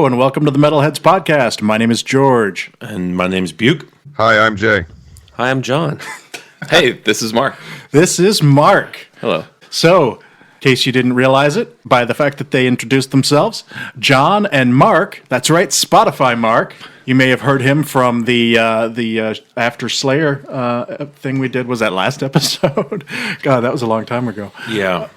and welcome to the Metalheads podcast. My name is George. And my name's Buke. Hi, I'm Jay. Hi, I'm John. Hey, this is Mark. This is Mark. Hello. So, in case you didn't realize it, by the fact that they introduced themselves, John and Mark, that's right, Spotify Mark. You may have heard him from the After Slayer thing we did. Was that last episode? God, that was a long time ago. Yeah.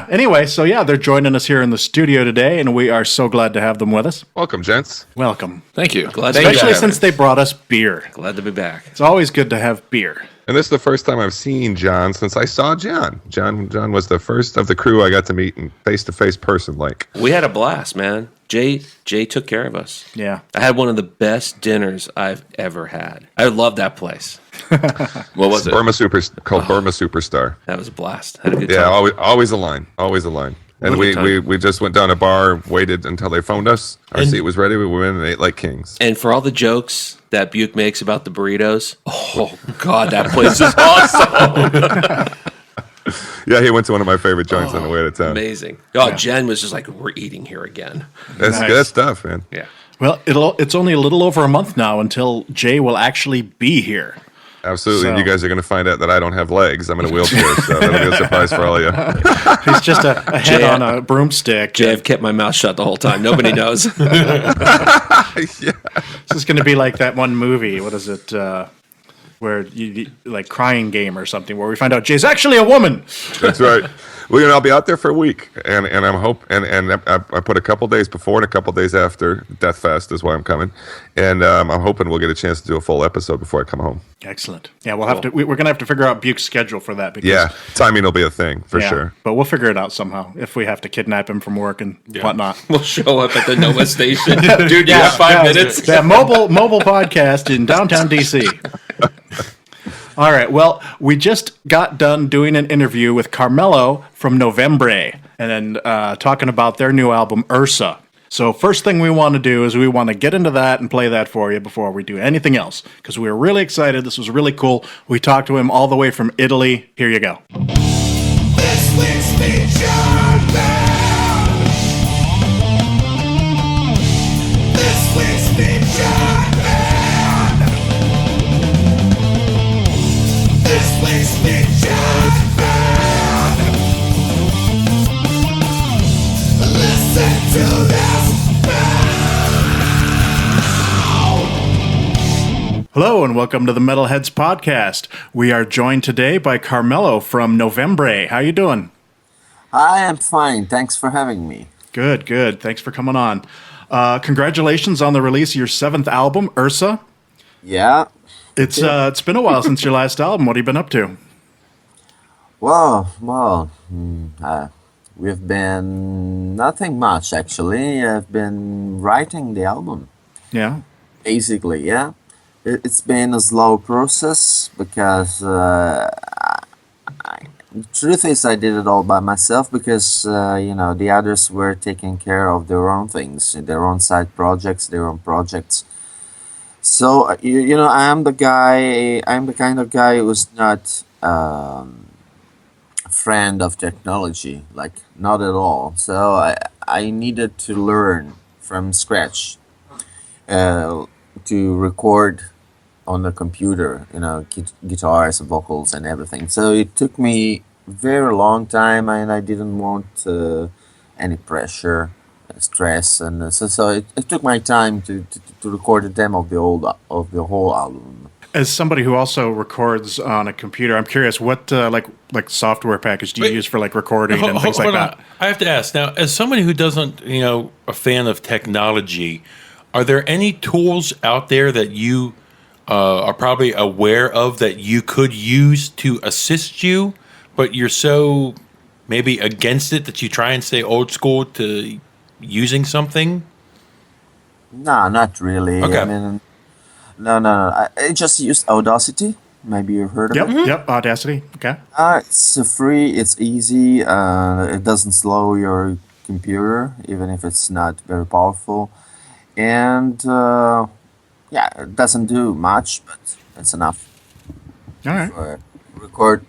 Anyway, so they're joining us here in the studio today, and we are so glad to have them with us. Welcome, gents. Welcome. Thank you. Especially since they brought us beer. Glad to be back. It's always good to have beer. And this is the first time I've seen John since I saw John. John was the first of the crew I got to meet in face-to-face person like. We had a blast, man. Jay took care of us. Yeah. I had one of the best dinners I've ever had. I love that place. What was it? Burma Superstar. That was a blast. Had a good Yeah, time. always a line. And we just went down a bar, waited until they phoned us. Our seat was ready. We went and ate like kings. And for all the jokes that Buke makes about the burritos, oh, God, that place is awesome. Yeah, he went to one of my favorite joints on the way to town. Amazing. Oh, Jen was just like, we're eating here again. That's good stuff, man. Yeah. Well, it's only a little over a month now until Jay will actually be here. Absolutely. So. You guys are going to find out that I don't have legs. I'm in a wheelchair, so that'll be a surprise for all of you. He's just a head on a broomstick. Jay, I've kept my mouth shut the whole time. Nobody knows. Yeah. This is going to be like that one movie. What is it? Where you like Crying Game or something, where we find out Jay's actually a woman. That's right. Well, I'll be out there for a week, and I put a couple days before and a couple days after Death Fest is why I'm coming, and I'm hoping we'll get a chance to do a full episode before I come home. Excellent. Yeah, we'll have to. We're gonna have to figure out Buke's schedule for that. Because, timing will be a thing for sure. But we'll figure it out somehow if we have to kidnap him from work and whatnot. We'll show up at the Nova station. Dude, you have 5 minutes? That mobile podcast in downtown DC. All right. Well, we just got done doing an interview with Carmelo from Novembre and then talking about their new album, Ursa. So first thing we want to do is we want to get into that and play that for you before we do anything else because we were really excited. This was really cool. We talked to him all the way from Italy. Here you go. This week's featured band. This week's featured band. This week's featured band. Listen to this band. Hello and welcome to the Metalheads podcast. We are joined today by Carmelo from Novembre. How you doing? I am fine. Thanks for having me. Good. Thanks for coming on. Congratulations on the release of your 7th album, Ursa. Yeah. It's been a while since your last album. What have you been up to? We've been nothing much actually. I've been writing the album. Yeah. Basically, yeah. It's been a slow process because the truth is I did it all by myself because the others were taking care of their own things, their own side projects, their own projects. So I'm the kind of guy who's not a friend of technology, like not at all. So I needed to learn from scratch to record on the computer, guitars, vocals, and everything. So it took me a very long time, and I didn't want any pressure, stress, and so it took my time to record the demo of the whole album. As somebody who also records on a computer, I'm curious what like software package do you use for like recording and things like that? I have to ask now, as somebody who doesn't, a fan of technology, are there any tools out there that you are probably aware of that you could use to assist you, but you're so maybe against it that you try and stay old school to using something? No, not really. Okay. I mean, no. I just used Audacity. Maybe you've heard of it. Yep, Audacity. Okay. It's free. It's easy. It doesn't slow your computer, even if it's not very powerful. And it doesn't do much, but it's enough. All right. For record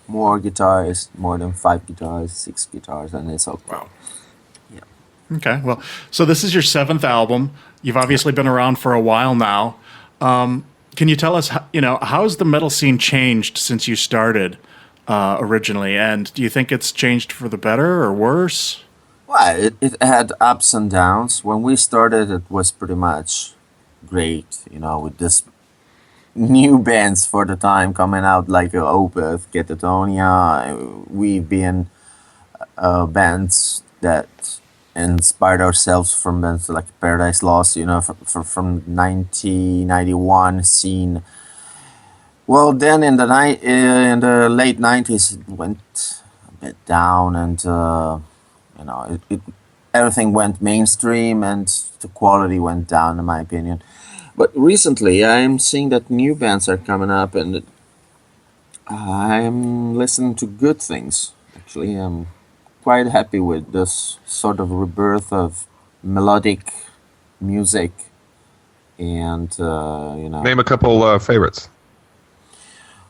more guitars, more than 5 guitars, 6 guitars, and it's okay. Wow. Yeah. Okay, well, so this is your seventh album. You've obviously been around for a while now. Can you tell us, how has the metal scene changed since you started originally? And do you think it's changed for the better or worse? Well, it had ups and downs. When we started, it was pretty much great, with this new bands for the time coming out like Opeth, Catatonia. We've been bands that inspired ourselves from bands like Paradise Lost, from 1991 scene. Well, then in the late 90s, it went a bit down, and everything went mainstream, and the quality went down, in my opinion. But recently, I'm seeing that new bands are coming up, and I'm listening to good things. Actually, I'm quite happy with this sort of rebirth of melodic music, and Name a couple favorites.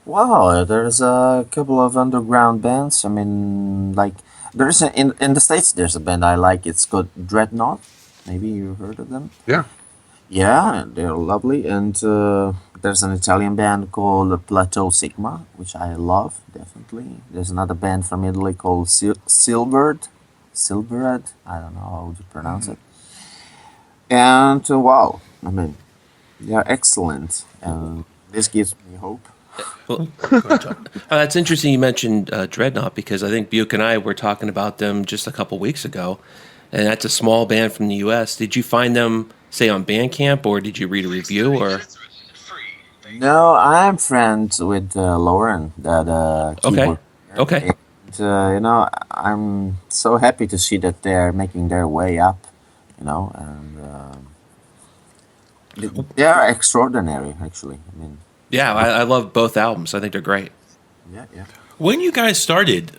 wow, there's a couple of underground bands. I mean, like in the States, there's a band I like. It's called Dreadnought. Maybe you heard of them. Yeah. Yeah, they're lovely. And there's an Italian band called Plateau Sigma, which I love, definitely. There's another band from Italy called Silvered. Silvered? I don't know how to pronounce it. And wow, I mean, they're excellent. And this gives me hope. Well, that's interesting you mentioned Dreadnought, because I think Buke and I were talking about them just a couple weeks ago. And that's a small band from the U.S. Did you find them, say, on Bandcamp, or did you read a review? Or No, I'm friends with Lauren, that Okay. keyboard. Okay. And, I'm so happy to see that they're making their way up, and they are extraordinary, actually. I mean, Yeah, I love both albums. I think they're great. yeah, yeah. When you guys started,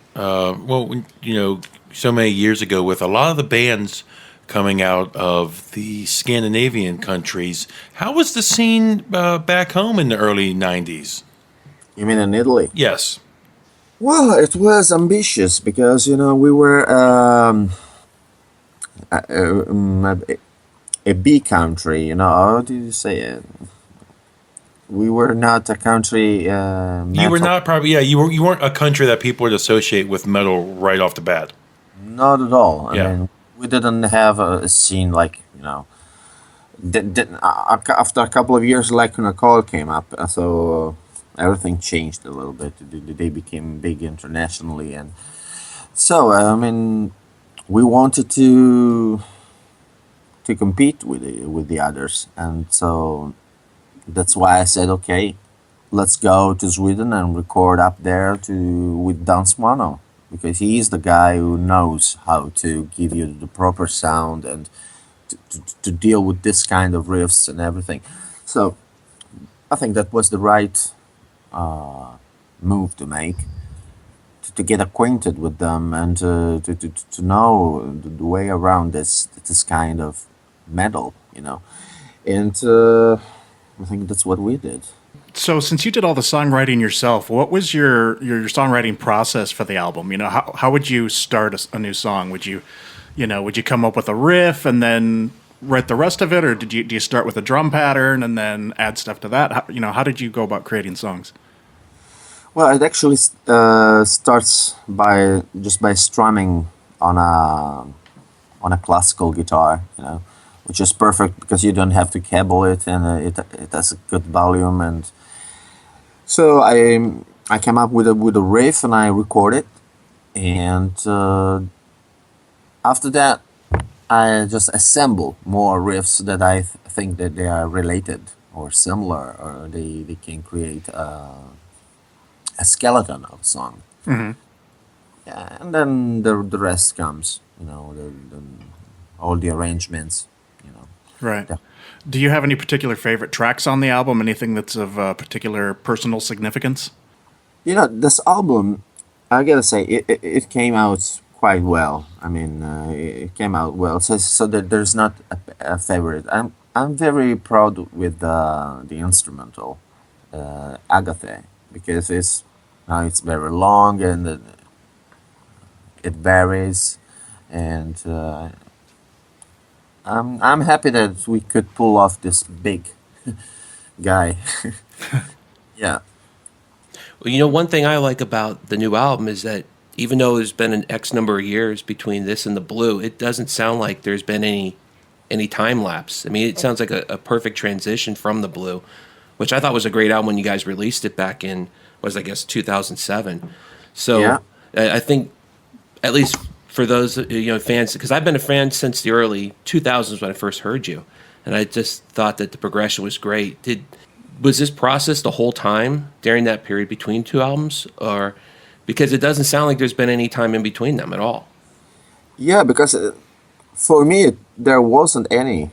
so many years ago, with a lot of the bands coming out of the Scandinavian countries, how was the scene back home in the early 90s? You mean in Italy? Yes. Well, it was ambitious because, we were a B country, how do you say it? We were not a country. You were not probably, you weren't a country that people would associate with metal right off the bat. Not at all. I Yeah. mean, we didn't have a scene like, after a couple of years, like when a call came up, so everything changed a little bit. They became big internationally, and so I mean, we wanted to compete with the others, and so that's why I said, okay, let's go to Sweden and record up there with Dan Smano, because he is the guy who knows how to give you the proper sound and to deal with this kind of riffs and everything. So I think that was the right move to make, to get acquainted with them and to know the way around this kind of metal, and I think that's what we did. So, since you did all the songwriting yourself, what was your songwriting process for the album? How would you start a new song? Would you come up with a riff and then write the rest of it, or do you start with a drum pattern and then add stuff to that? How did you go about creating songs? Well, it actually starts by strumming on a classical guitar, which is perfect because you don't have to cable it, and it has a good volume. And so I came up with a riff and I record it, and after that I just assemble more riffs that I think that they are related or similar, or they can create a skeleton of a song. Mm-hmm. Yeah, and then the rest comes, all the arrangements, Right. Yeah. Do you have any particular favorite tracks on the album? Anything that's of particular personal significance? This album, I gotta say, it came out quite well. I mean, it came out well. So that there's not a favorite. I'm very proud with the instrumental, Agathe, because it's very long and it varies, and I'm happy that we could pull off this big guy. Yeah. Well, you know, one thing I like about the new album is that even though there's been an X number of years between this and the Blue, it doesn't sound like there's been any time lapse. I mean, it sounds like a perfect transition from the Blue, which I thought was a great album when you guys released it back in, I guess 2007. So Yeah. I think at least for those fans, because I've been a fan since the early 2000s when I first heard you, and I just thought that the progression was great. Was this process the whole time during that period between two albums, or because it doesn't sound like there's been any time in between them at all? Yeah, because for me there wasn't any.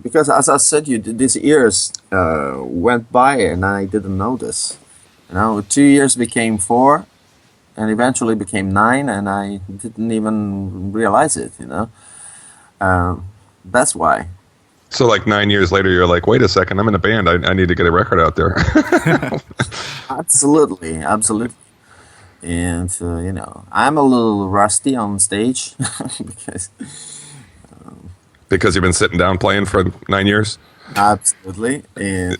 Because as I said, these years went by and I didn't notice. 2 years became 4, and eventually became 9, and I didn't even realize it. That's why. So like 9 years later, you're like, wait a second, I'm in a band. I need to get a record out there. Absolutely. And I'm a little rusty on stage because Because you've been sitting down playing for 9 years? absolutely, and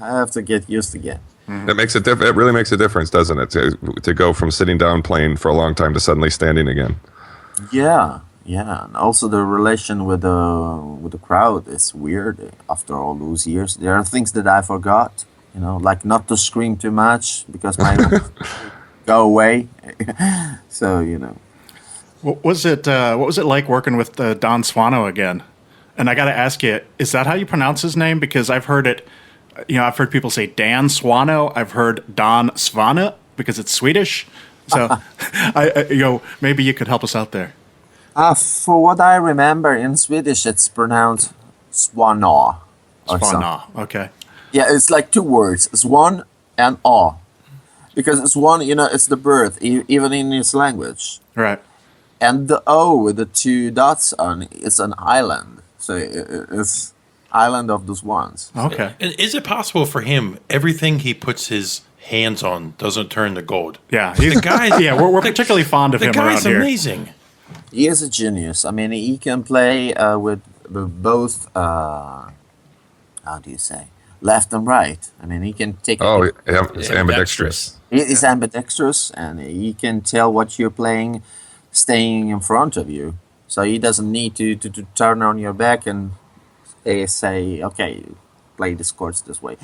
I have to get used again. It makes it it really makes a difference, doesn't it? To go from sitting down playing for a long time to suddenly standing again. Yeah, and also the relation with the crowd is weird after all those years. There are things that I forgot, like not to scream too much because my go away. So What was it like working with Don Swano again? And I got to ask you, is that how you pronounce his name? Because I've heard it, I've heard people say Dan Swano. I've heard Don Svana because it's Swedish. So, maybe you could help us out there. for what I remember, in Swedish it's pronounced Swana. or something. Svana. Okay. Yeah, it's like two words, Swan and Aw. Because Swan, it's the birth, even in his language. Right. And the O with the two dots on it, it's an island. So it's Island of the Swans. Okay. And is it possible for him, everything he puts his hands on doesn't turn to gold? Yeah. The guy, Yeah, we're particularly fond of the him around guy's here. amazing. He is a genius. I mean, he can play with both, how do you say, left and right. I mean, he can take Oh, yeah, it's ambidextrous. He is ambidextrous, and he can tell what you're playing staying in front of you. So he doesn't need to turn on your back and say, okay, play this chords this way.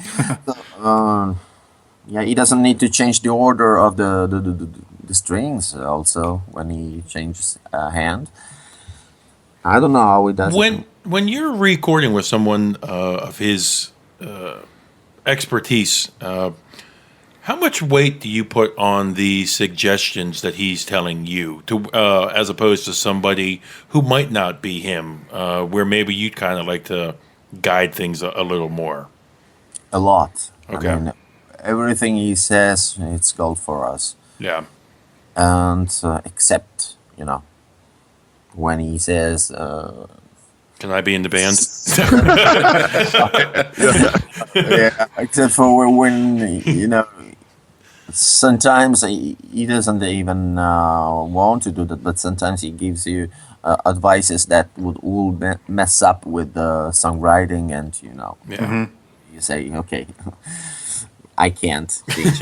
So, yeah, he doesn't need to change the order of the strings also when he changes hand. I don't know how he does it. When you're recording with someone of his expertise, how much weight do you put on the suggestions that he's telling you, to as opposed to somebody who might not be him, where maybe you'd kind of like to guide things a little more? A lot. Okay. I mean, everything he says, it's gold for us. Yeah. And except, when he says, Can I be in the band? yeah, except for when, sometimes he doesn't even want to do that, but sometimes he gives you advices that will mess up with the songwriting, and, Yeah. you say, okay, I can't teach.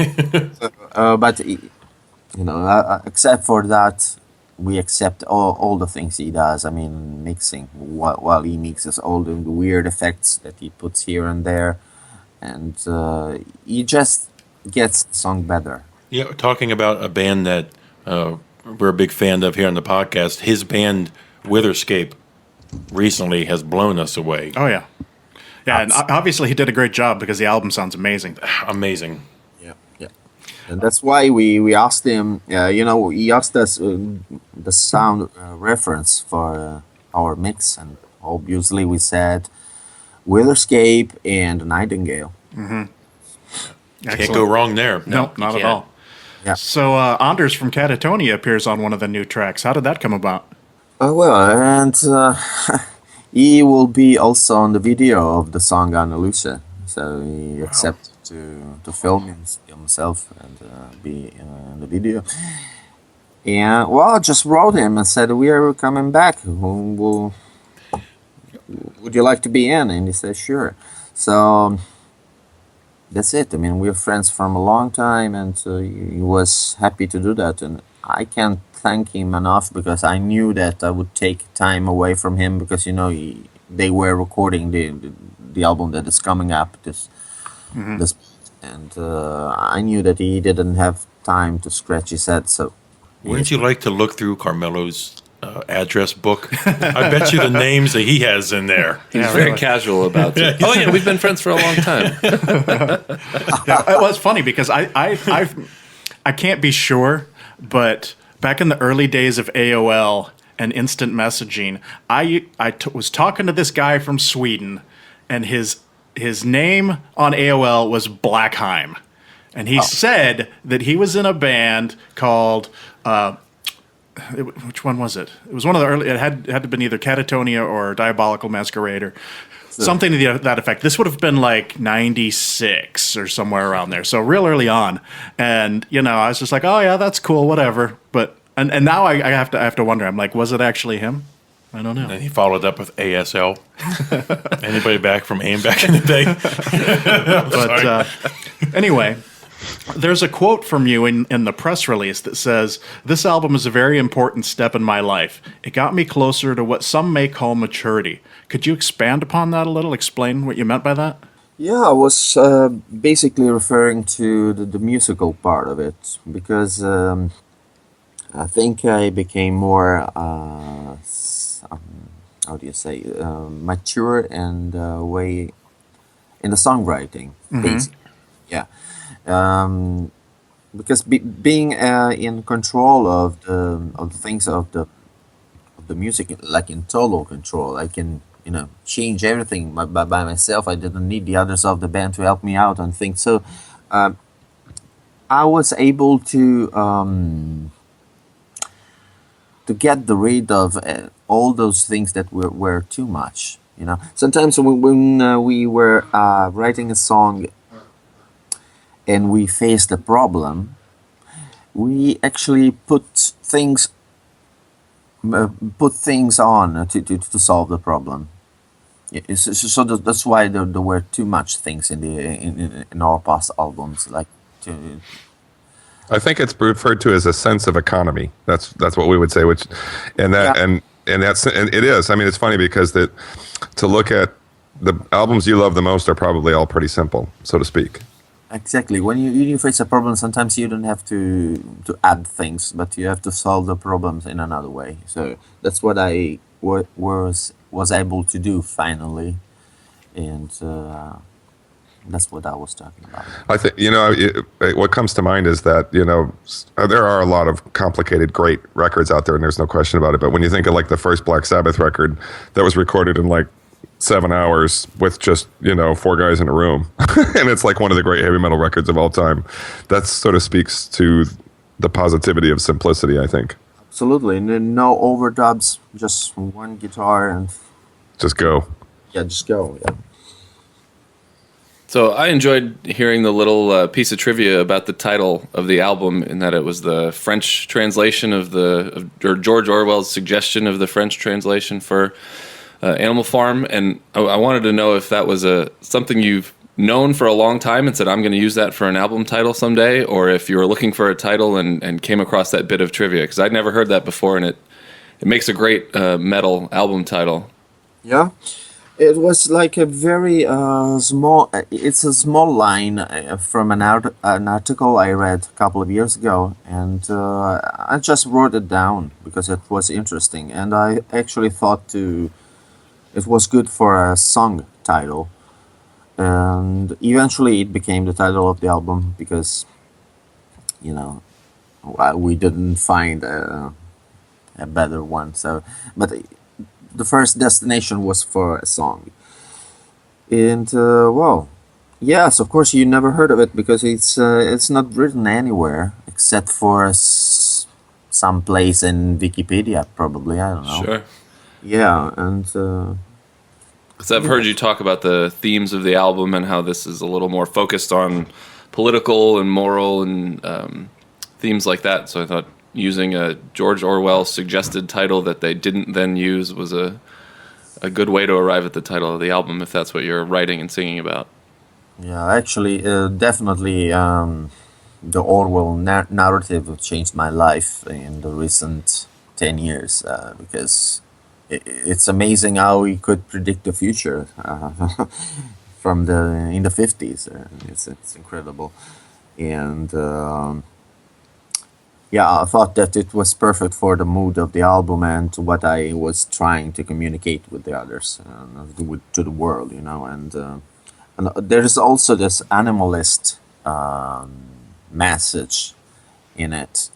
But, except for that, we accept all the things he does. I mean, mixing, while he mixes all the weird effects that he puts here and there, and he just gets the song better. Yeah, talking about a band that we're a big fan of here on the podcast, his band Witherscape recently has blown us away. Oh, yeah. Yeah, and obviously he did a great job because the album sounds amazing. Amazing. Yeah. And that's why we asked him, he asked us the sound reference for our mix, and obviously we said Witherscape and Nightingale. Can't go wrong there. No, not at can't. all. Yeah. So Anders from Catatonia appears on one of the new tracks. How did that come about? And he will be also on the video of the song Anna Lucia. So he accepted to film himself and be in the video. And well, I just wrote him and said we are coming back. Would you like to be in? And he said sure. So that's it. I mean, we're friends from a long time, and he was happy to do that. And I can't thank him enough because I knew that I would take time away from him because they were recording the album that is coming up this, and I knew that he didn't have time to scratch his head. So Wouldn't you like to look through Carmelo's address book? I bet you the names that he has in there. He's very casual about it. Oh yeah, we've been friends for a long time. Well, it's funny because I can't be sure, but back in the early days of AOL and instant messaging, I was talking to this guy from Sweden, and his name on AOL was Blackheim, and he said that he was in a band called. Which one was it? It was one of the early. It had to have been either Catatonia or Diabolical Masquerade or something to that effect. This would have been like '96 or somewhere around there. So real early on, and I was just like, oh yeah, that's cool, whatever. But and now I have to wonder. I'm like, was it actually him? I don't know. And he followed up with ASL. Anybody back from AIM back in the day? But anyway. There's a quote from you in the press release that says, "This album is a very important step in my life. It got me closer to what some may call maturity." Could you expand upon that a little? Explain what you meant by that? yeah, I was basically referring to the musical part of it because I think I became more how do you say mature and way in the songwriting. Basically. Yeah. Because being in control of the things of the music, like in total control, I can change everything by myself. I didn't need the others of the band to help me out and things. So I was able to get rid of all those things that were too much. Sometimes when we were writing a song. And we faced a problem, we actually put things on to solve the problem. So that's why there were too much things in our past albums. I think it's referred to as a sense of economy. That's what we would say. And it is. I mean, it's funny because to look at the albums you love the most are probably all pretty simple, so to speak. Exactly. When you face a problem, sometimes you don't have to add things, but you have to solve the problems in another way. So that's what I was able to do finally, and that's what I was talking about. I think what comes to mind is that there are a lot of complicated, great records out there, and there's no question about it. But when you think of like the first Black Sabbath record that was recorded in like 7 hours with just 4 guys in a room, and it's like one of the great heavy metal records of all time. That sort of speaks to the positivity of simplicity, I think. Absolutely, and no overdubs, just one guitar and just go. Yeah, just go. Yeah. So I enjoyed hearing the little piece of trivia about the title of the album, in that it was the French translation of or George Orwell's suggestion of the French translation for Animal Farm, and I wanted to know if that was something you've known for a long time and said, I'm going to use that for an album title someday, or if you were looking for a title and came across that bit of trivia, because I'd never heard that before, and it makes a great metal album title. Yeah, it was like a very small. It's a small line from an article I read a couple of years ago, and I just wrote it down because it was interesting, and I actually thought it was good for a song title, and eventually it became the title of the album because, we didn't find a better one. So, but the first destination was for a song, and yes, of course you never heard of it because it's not written anywhere except for some place in Wikipedia, probably. I don't know. Sure. Yeah, and because I've heard you talk about the themes of the album and how this is a little more focused on political and moral and themes like that. So I thought using a George Orwell suggested title that they didn't then use was a good way to arrive at the title of the album, if that's what you're writing and singing about. Yeah, actually, definitely, the Orwell narrative changed my life in the recent 10 years because it's amazing how he could predict the future from in the 50s. It's incredible. And yeah, I thought that it was perfect for the mood of the album and to what I was trying to communicate with the others, to the world, and there is also this animalist message in it,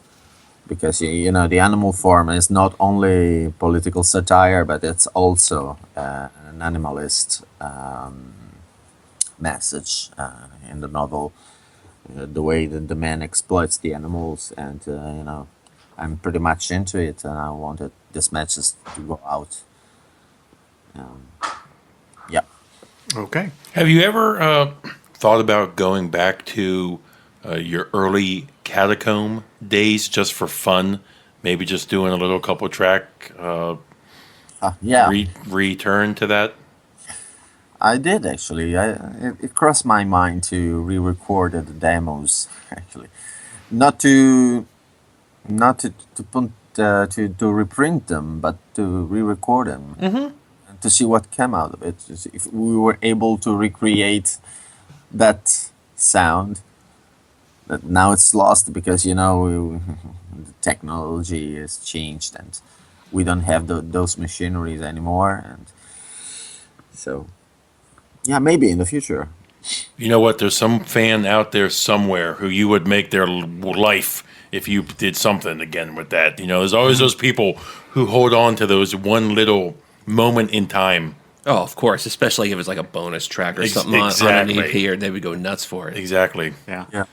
because the animal form is not only political satire, but it's also an animalist message in the novel. The way that the man exploits the animals, and I'm pretty much into it, and I wanted this message to go out. Yeah. Okay. Have you ever thought about going back to your early Catacomb days just for fun? Maybe just doing a little couple track Yeah. return to that? I did actually. It crossed my mind to re-record the demos actually, not to put to reprint them, but to re-record them and to see what came out of it. To see if we were able to recreate that sound. But now it's lost because the technology has changed and we don't have those machineries anymore, and so. Yeah, maybe in the future. You know what? There's some fan out there somewhere who you would make their life if you did something again with that. There's always those people who hold on to those one little moment in time. Oh, of course, especially if it's like a bonus track or something on an EP, or they would go nuts for it. Exactly. Yeah. Yeah.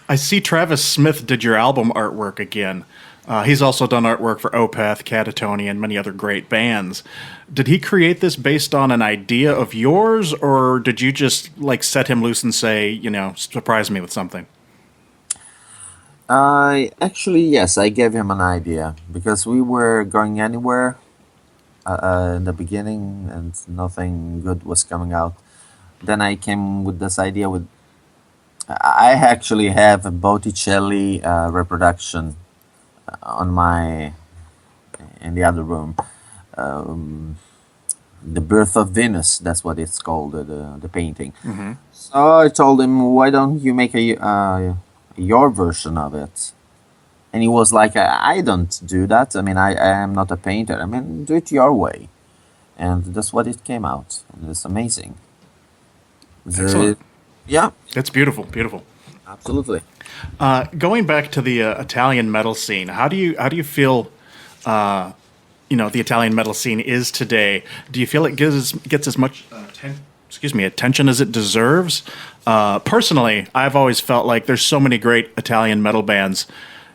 I see Travis Smith did your album artwork again. He's also done artwork for Opeth, Catatonia, and many other great bands. Did he create this based on an idea of yours, or did you just set him loose and say, surprise me with something? Actually, yes, I gave him an idea because we were going anywhere in the beginning and nothing good was coming out. Then I came with this idea I actually have a Botticelli reproduction in the other room. The Birth of Venus, that's what it's called, the painting. Mm-hmm. So I told him, why don't you make your version of it? And he was like, I don't do that. I mean, I am not a painter. I mean, do it your way. And that's what it came out. And it's amazing. Excellent. Yeah. It's beautiful, beautiful. Absolutely. Going back to the Italian metal scene, how do you feel the Italian metal scene is today? Do you feel it gets as much attention as it deserves? Personally, I've always felt like there's so many great Italian metal bands,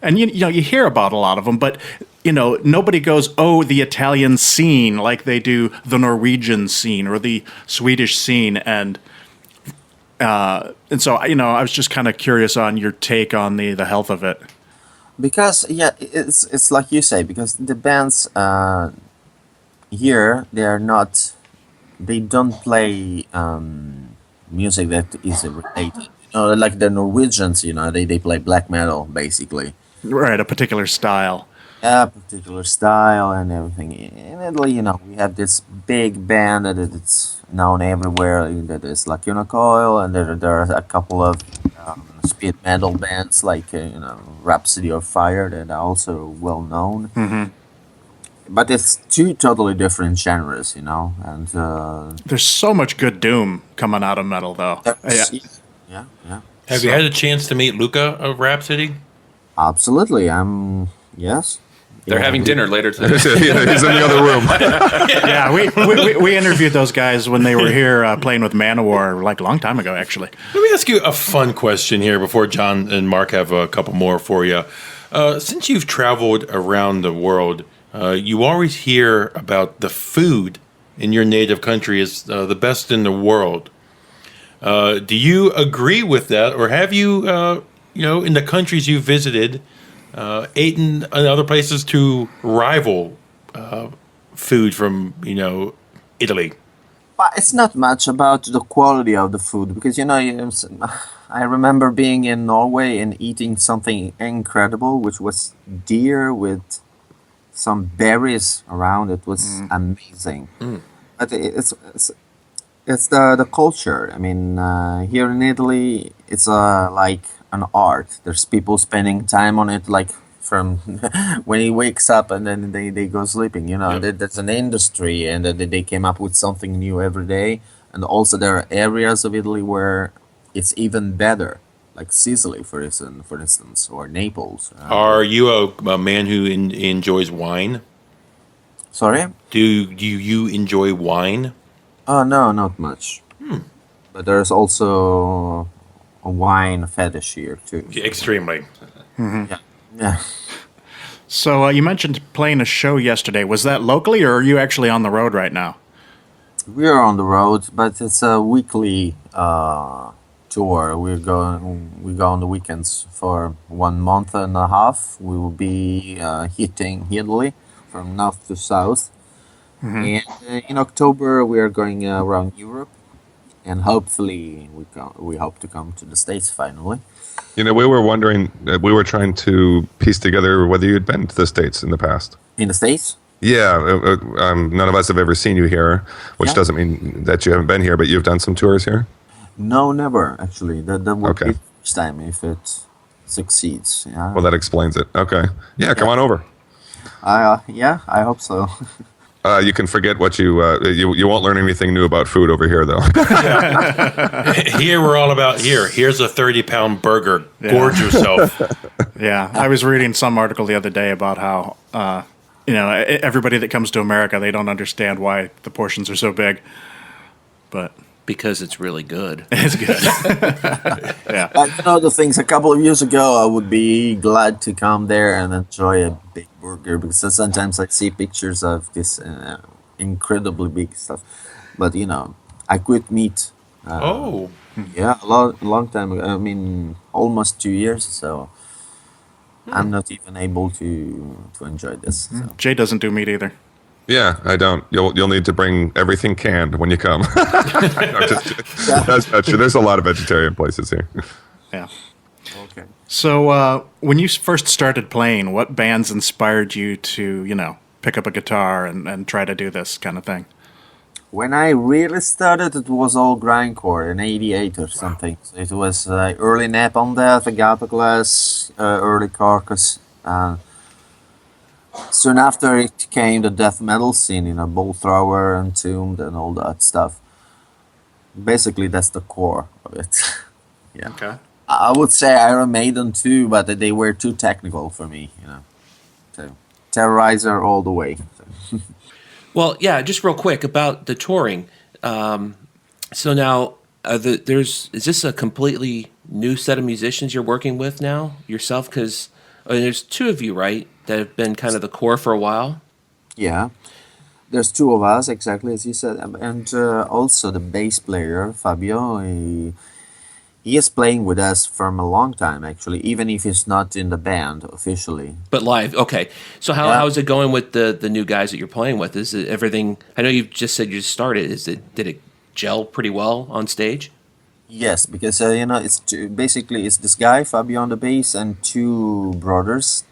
and you hear about a lot of them, but nobody goes, oh, the Italian scene, like they do the Norwegian scene or the Swedish scene, and so I was just kind of curious on your take on the health of it. Because it's like you say, because the bands here they don't play music that is related. Like the Norwegians, they play black metal basically. Right, a particular style. Yeah, particular style and everything. In Italy, we have this big band that it's known everywhere. That is like Coil, and there are a couple of speed metal bands like Rhapsody of Fire that are also well known. Mm-hmm. But it's two totally different genres, and there's so much good doom coming out of metal, though. Yeah. Have you had a chance to meet Luca of Rhapsody? Absolutely. Yes. They're having dinner later today. He's in the other room. Yeah, we interviewed those guys when they were here playing with Manowar, like a long time ago, actually. Let me ask you a fun question here before John and Mark have a couple more for you. Since you've traveled around the world, you always hear about the food in your native country is the best in the world. Do you agree with that, or have you, in the countries you visited, eaten in other places to rival food from Italy? But it's not much about the quality of the food because I remember being in Norway and eating something incredible, which was deer with some berries around. It was amazing. But it's the culture. I mean, here in Italy, it's like an art. There's people spending time on it, like from when he wakes up and then they go sleeping. There's an industry, and they came up with something new every day. And also, there are areas of Italy where it's even better, like Sicily, for instance, or Naples. Are you a man who enjoys wine? Sorry? Do you enjoy wine? Oh no, not much. But there's also a wine fetish here too. Extremely. Yeah. Yeah. So you mentioned playing a show yesterday. Was that locally, or are you actually on the road right now? We are on the road, but it's a weekly tour. We go on the weekends for 1 month and a half. We will be hitting Italy from north to south. And in October we are going around Europe, and hopefully we hope to come to the States finally. We were wondering, we were trying to piece together whether you'd been to the States in the past. In the States? Yeah, none of us have ever seen you here, which Yeah. doesn't mean that you haven't been here, but you've done some tours here? No, never actually. That would Okay. be the first time if it succeeds. Yeah. Well, that explains it. Okay. Yeah, come on over. I hope so. You can forget what you won't learn anything new about food over here, though. Here we're all about here's a 30-pound burger. Gorge yourself. Yeah, I was reading some article the other day about how everybody that comes to America, they don't understand why the portions are so big, but Because it's really good. it's good. Yeah. The things a couple of years ago, I would be glad to come there and enjoy a big burger because sometimes I see pictures of this incredibly big stuff. But I quit meat. Oh. Yeah, a long time ago. I mean, almost 2 years. So I'm not even able to enjoy this. So. Jay doesn't do meat either. Yeah, I don't. You'll need to bring everything canned when you come. That's not true. There's a lot of vegetarian places here. Yeah. Okay. So when you first started playing, what bands inspired you to, pick up a guitar and try to do this kind of thing? When I really started, it was all grindcore in '88 or something. So it was early Napalm Death, Agatha Glass, early Carcass. Soon after it came the death metal scene, Bull Thrower, Entombed, and all that stuff. Basically, that's the core of it. Yeah. Okay. I would say Iron Maiden too, but they were too technical for me, So Terrorizer all the way. Well, yeah, just real quick about the touring. So now, is this a completely new set of musicians you're working with now yourself? Because there's two of you, right, that have been kind of the core for a while. Yeah, there's two of us, exactly as you said, and also the bass player Fabio. He is playing with us from a long time, actually, even if he's not in the band officially. But live, okay. So how's it going with the new guys that you're playing with? Is it everything? I know you just said you just started. Did it gel pretty well on stage? Yes, because basically it's this guy Fabio on the bass and two brothers,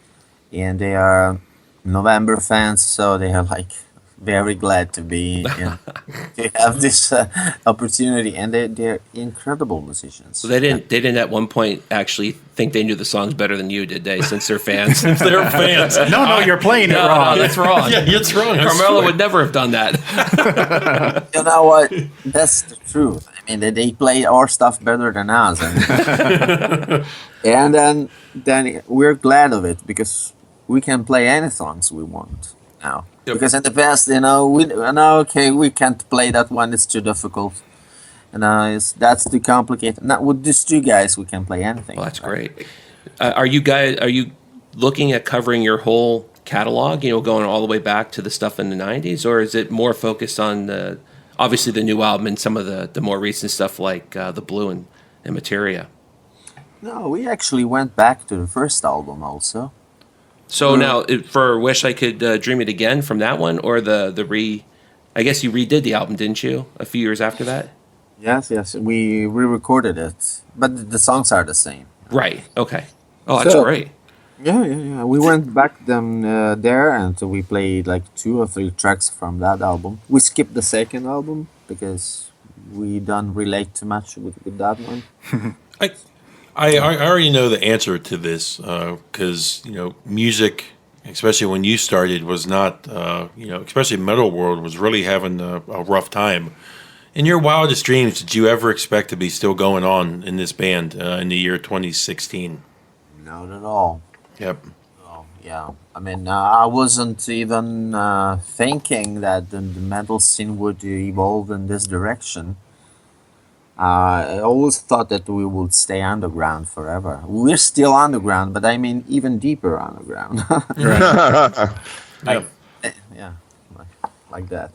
and they are Novembre fans, so they are like very glad to be to have this opportunity, and they're incredible musicians. So they didn't at one point actually think they knew the songs better than you, did they? Since they're fans, They're fans. No, you're playing it wrong. No, that's wrong. Yeah, it's wrong. I Carmelo swear. would never have done that. You know what? That's the truth. I mean, they play our stuff better than us, and then we're glad of it because we can play any songs we want now. Yep. Because in the past, we can't play that one. It's too difficult, and that's too complicated. Now with these two guys, we can play anything. Well, that's great. Are you looking at covering your whole catalog? Going all the way back to the stuff in the '90s, or is it more focused on obviously the new album and some of the more recent stuff like the Blue and Materia? No, we actually went back to the first album also. So now for Wish I Could Dream It Again from that one, or I guess you redid the album, didn't you? A few years after that. Yes. We re-recorded it, but the songs are the same. Right. Okay. Oh, that's So- great. Yeah. We went back there, and we played like 2 or 3 tracks from that album. We skipped the second album because we don't relate too much with that one. I already know the answer to this because music, especially when you started, was not especially metal world was really having a rough time. In your wildest dreams, did you ever expect to be still going on in this band in the year 2016? Not at all. Yep. Oh, yeah. I mean, I wasn't even thinking that the metal scene would evolve in this direction. I always thought that we would stay underground forever. We're still underground, but I mean even deeper underground. Yep. Yeah, like that.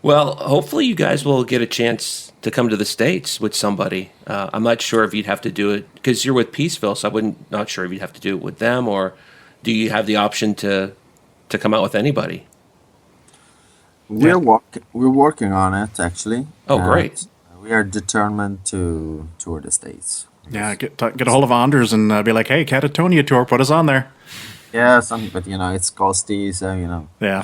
Well, hopefully you guys will get a chance to come to the States with somebody. I'm not sure if you'd have to do it because you're with Peaceville, so not sure if you'd have to do it with them, or do you have the option to come out with anybody? We're working on it actually. Oh, great. We are determined to tour the States. Yeah, get a hold of Anders and be like, hey, Catatonia tour, put us on there. Yeah, but it's costly, so Yeah.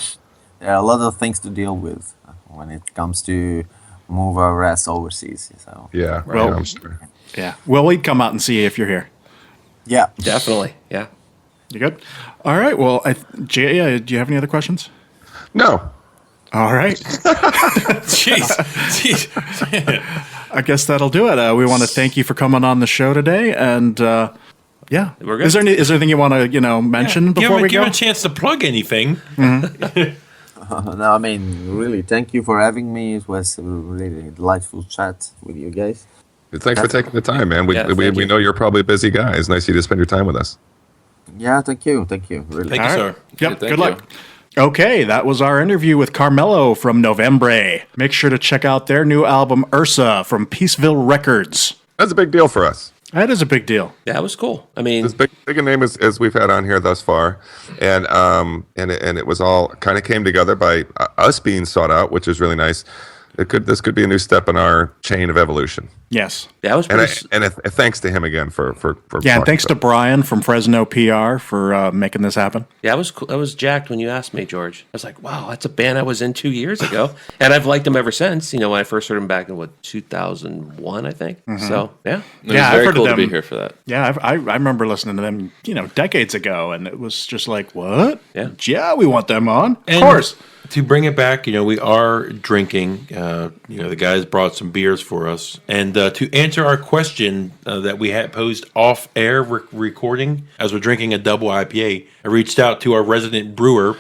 there are a lot of things to deal with when it comes to move our ass overseas. So Yeah, Well- yeah, I'm sure. Yeah. Well, we'd come out and see you if you're here. yeah, Definitely. Yeah. You good? All right. Well, Jay, do you have any other questions? No, All right. Jeez. I guess that'll do it. We want to thank you for coming on the show today. And yeah, We're good. Is there anything you want to mention before we give go? him a chance to plug anything. no, I mean really, thank you for having me. It was a really delightful chat with you guys. thanks for taking the time, man. We Yeah, thank we you. know you're probably a busy guy. It's nice of you to spend your time with us. Yeah, thank you, really. Thank you, All sir. right. Yep. Thank Good you. luck. Okay, that was our interview with Carmelo from Novembre. Make sure to check out their new album Ursa from Peaceville Records. That's a big deal for us. That is a big deal. Yeah, it was cool. I mean, As big a name as we've had on here thus far, and it was all kind of came together by us being sought out, which is really nice. This could be a new step in our chain of evolution. Yes. that was pretty. And thanks to him again for Yeah, and talking thanks to about Brian from Fresno PR for making this happen. Yeah, I was cool. I was jacked when you asked me, George. I was like, "Wow, that's a band I was in 2 years ago," and I've liked them ever since. When I first heard them back in 2001, I think. So yeah, It was Yeah, I've very heard of cool to be them. here for that. Yeah, I remember listening to them, decades ago, and it was just like, what? Yeah. we want them on. And Of course. To bring it back, we are drinking. The guys brought some beers for us. And to answer our question that we had posed off air recording as we're drinking a double IPA, I reached out to our resident brewer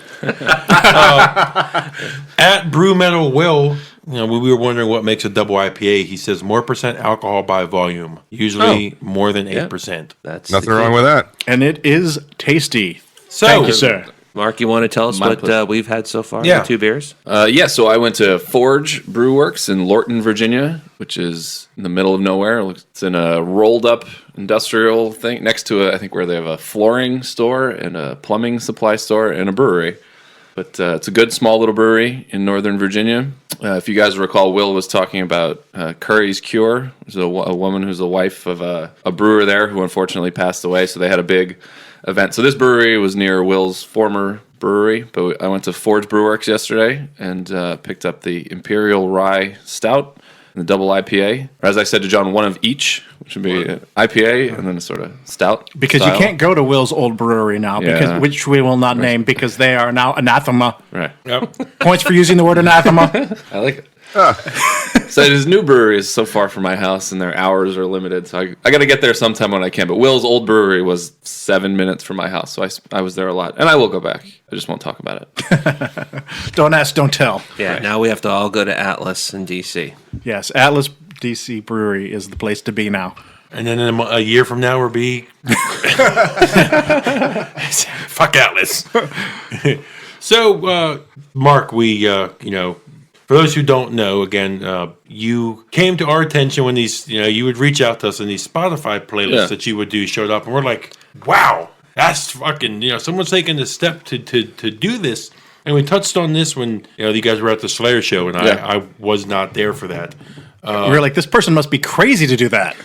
at Brew Metal Will. We were wondering what makes a double IPA. He says more percent alcohol by volume, usually more than 8%. that's Nothing the key. wrong with that. And it is tasty. So, Thank you, sir. Mark, you want to tell us My what pleasure. we've had so far? Yeah. The 2 beers. So I went to Forge Brew Works in Lorton, Virginia, which is in the middle of nowhere. It's in a rolled up industrial thing next to I think where they have a flooring store and a plumbing supply store and a brewery. But it's a good small little brewery in Northern Virginia. If you guys recall, Will was talking about Curry's Cure, which is a woman who's the wife of a brewer there who unfortunately passed away. So they had a big event. So this brewery was near Will's former brewery, but I went to Forge Brewworks yesterday and picked up the Imperial Rye Stout and the double IPA. Or as I said to John, one of each, which would be an IPA and then a sort of stout. Because style. you can't go to Will's old brewery now, Yeah. which we will not name because they are now anathema. Right. yep. Points for using the word anathema. I like it. So his new brewery is so far from my house, and their hours are limited. So I got to get there sometime when I can. But Will's old brewery was 7 minutes from my house, so I was there a lot, and I will go back. I just won't talk about it. Don't ask, don't tell. Yeah. Now we have to all go to Atlas in DC. Yes, Atlas DC Brewery is the place to be now. And then in a year from now, we'll be. Fuck Atlas. So, Mark, we, for those who don't know, again, you came to our attention when these, you would reach out to us and these Spotify playlists Yeah. that you would do showed up, and we're like, wow, that's fucking, someone's taking the step to do this. And we touched on this when, you guys were at the Slayer show, and I was not there for that. We were like, this person must be crazy to do that.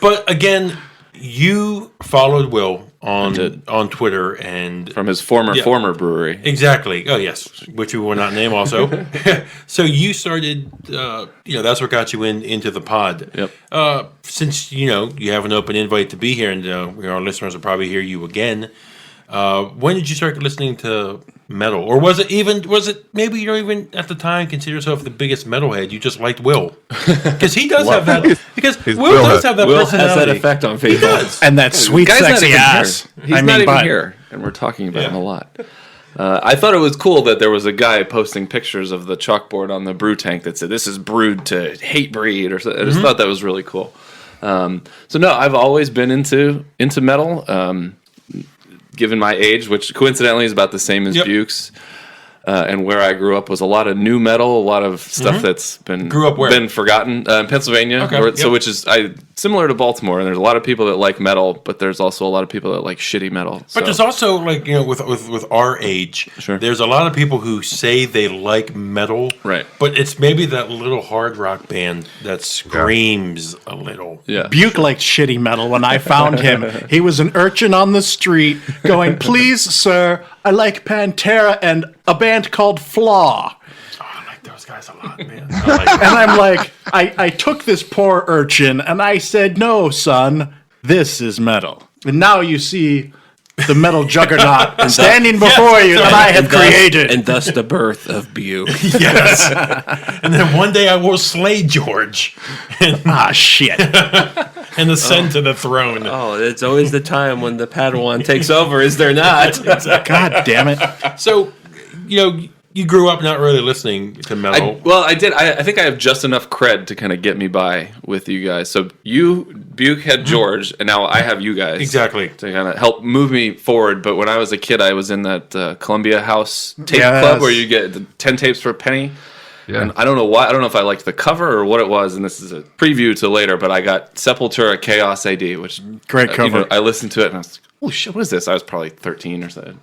But again, you followed Will on Twitter and From his former brewery. exactly. Oh yes, which we will not name also. So you started. That's what got you into the pod. Yep. Since you have an open invite to be here, and our listeners will probably hear you again. When did you start listening to metal, or was it maybe you don't even at the time consider yourself the biggest metalhead? You just liked Will because he does have that. Because Will does have that Will has personality. that effect on people. And that sweet, Guy's not sexy even ass. here. He's not even here, and we're talking about him a lot. I thought it was cool that there was a guy posting pictures of the chalkboard on the brew tank that said, "This is brewed to hate breed," or something. I just thought that was really cool. So no, I've always been into metal. Given my age, which coincidentally is about the same as Buke's, and where I grew up was a lot of new metal, a lot of stuff that's been forgotten in Pennsylvania. Okay. Which is similar to Baltimore, and there's a lot of people that like metal, but there's also a lot of people that like shitty metal. But there's also with our age, there's a lot of people who say they like metal, right? But it's maybe that little hard rock band that screams a little. Yeah. Buke liked shitty metal. When I found him, he was an urchin on the street going, "Please, sir, I like Pantera and a band called Flaw." I like those guys a lot, man. And I'm like, I took this poor urchin and I said, "No, son, this is metal." And now you see the metal juggernaut standing before you that I have created. And thus the birth of Buke. Yes. And then one day I will slay George Shit. and ascend to the throne. Oh, it's always the time when the Padawan takes over, is there not? God damn it. So, you grew up not really listening to metal. I did. I think I have just enough cred to kind of get me by with you guys. So Buke had George, and now I have you guys. Exactly. To kind of help move me forward. But when I was a kid, I was in that Columbia House tape club where you get the 10 tapes for a penny. Yeah. And I don't know why. I don't know if I liked the cover or what it was. And this is a preview to later, but I got Sepultura Chaos AD, which great cover. I listened to it and I was like, "Oh shit, what is this?" I was probably 13 or something.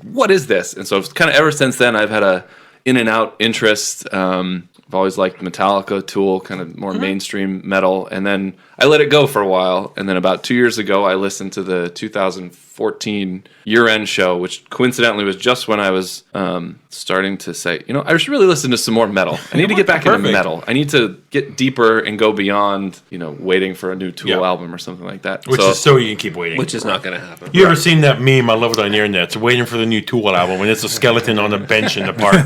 What is this? And so kind of ever since then, I've had a in and out interest. I've always liked Metallica, Tool, kind of more mainstream metal. And then I let it go for a while. And then about 2 years ago, I listened to the 2014 year-end show, which coincidentally was just when I was starting to say, I should really listen to some more metal. I need to get back into metal. I need to get deeper and go beyond, waiting for a new Tool album or something like that. Which is so you can keep waiting. Which is not going to happen. You ever seen that meme? I love it on the internet. It's waiting for the new Tool album, and it's a skeleton on a bench in the park.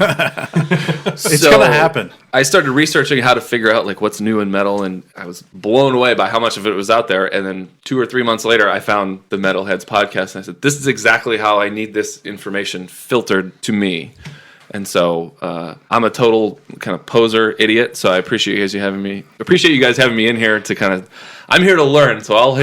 It's going to happen. I started researching how to figure out what's new in metal, and I was blown away by how much of it was out there. And then 2 or 3 months later, I found the Metalheads podcast, and I said, "This is exactly how I need this information filtered to me." And so I'm a total kind of poser idiot. So I appreciate you guys having me in here to kind of. I'm here to learn, so I'm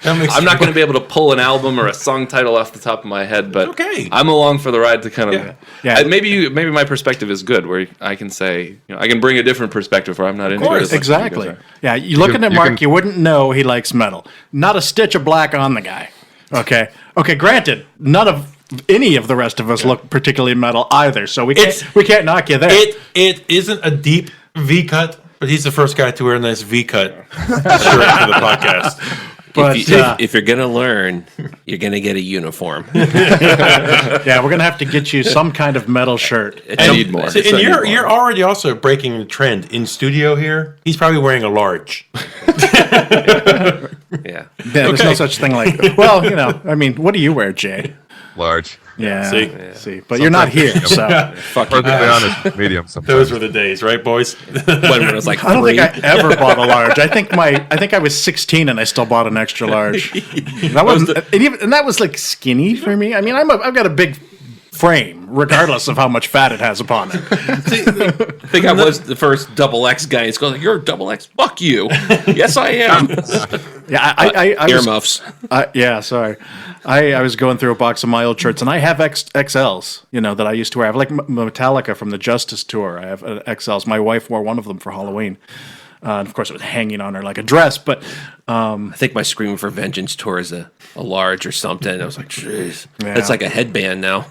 not going to be able to pull an album or a song title off the top of my head, but I'm along for the ride to kind of. Yeah. Maybe my perspective is good, where I can say, I can bring a different perspective where I'm not into it. Exactly. Yeah, you looking at Mark, you wouldn't know he likes metal. Not a stitch of black on the guy. Okay. Granted, none of any of the rest of us look particularly metal either, so we can't knock you there. It isn't a deep V cut, but he's the first guy to wear a nice V cut shirt for the podcast. But if you're gonna learn, you're gonna get a uniform. Yeah, we're gonna have to get you some kind of metal shirt. I need more. So, and you're already also breaking the trend in studio here. He's probably wearing a large. Yeah. There's no such thing like. Well, what do you wear, Jay? Large. Yeah. See, but you're not here, so. Perfectly honest, medium. Sometimes. Those were the days, right, boys? When it was like I don't think I ever bought a large. I think I was 16 and I still bought an extra large. That was like skinny for me. I mean, I've got a big frame, regardless of how much fat it has upon it. I think I was the first double X guy. It's going, "You're a double X? Fuck you." Yes, I am. Yeah, I earmuffs. Yeah, sorry. I was going through a box of my old shirts, and I have XLs, that I used to wear. I have like Metallica from the Justice Tour. I have XLs. My wife wore one of them for Halloween. And of course, it was hanging on her like a dress. But I think my Screaming for Vengeance tour is a large or something. I was like, jeez. Yeah. That's like a headband now.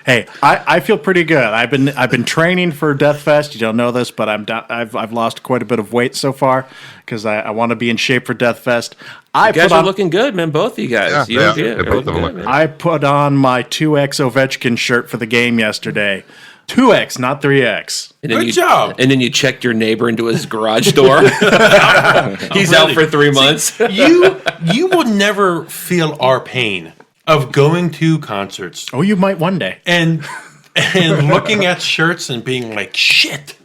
hey, I feel pretty good. I've been training for Death Fest. You don't know this, but I've lost quite a bit of weight so far because I want to be in shape for Death Fest. You guys are looking good, man. Both of you guys. Yeah, You're both of looking them good, look- man. I put on my 2X Ovechkin shirt for the game yesterday. 2X, not 3X. And then Good you, job. And then you checked your neighbor into his garage door. He's out for 3 months. You will never feel our pain of going to concerts Oh, you might one day. and looking at shirts and being like, shit.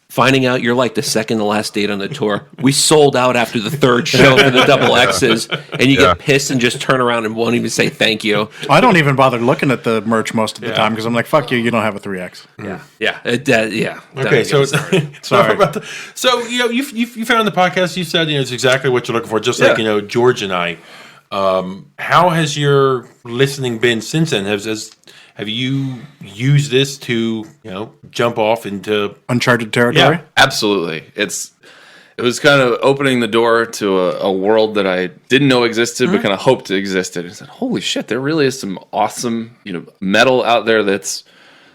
Finding out you're like the second to last date on the tour. We sold out after the third show for the double X's, and you get pissed and just turn around and won't even say thank you. I don't even bother looking at the merch most of the time because I'm like, fuck you, you don't have a 3X. Yeah. Okay, so Sorry. So you found the podcast. You said it's exactly what you're looking for. Just like George and I. How has your listening been since then? Have you used this to jump off into Uncharted territory? Yeah. Absolutely. It was kind of opening the door to a world that I didn't know existed, but kind of hoped existed. I said, holy shit, there really is some awesome, metal out there that's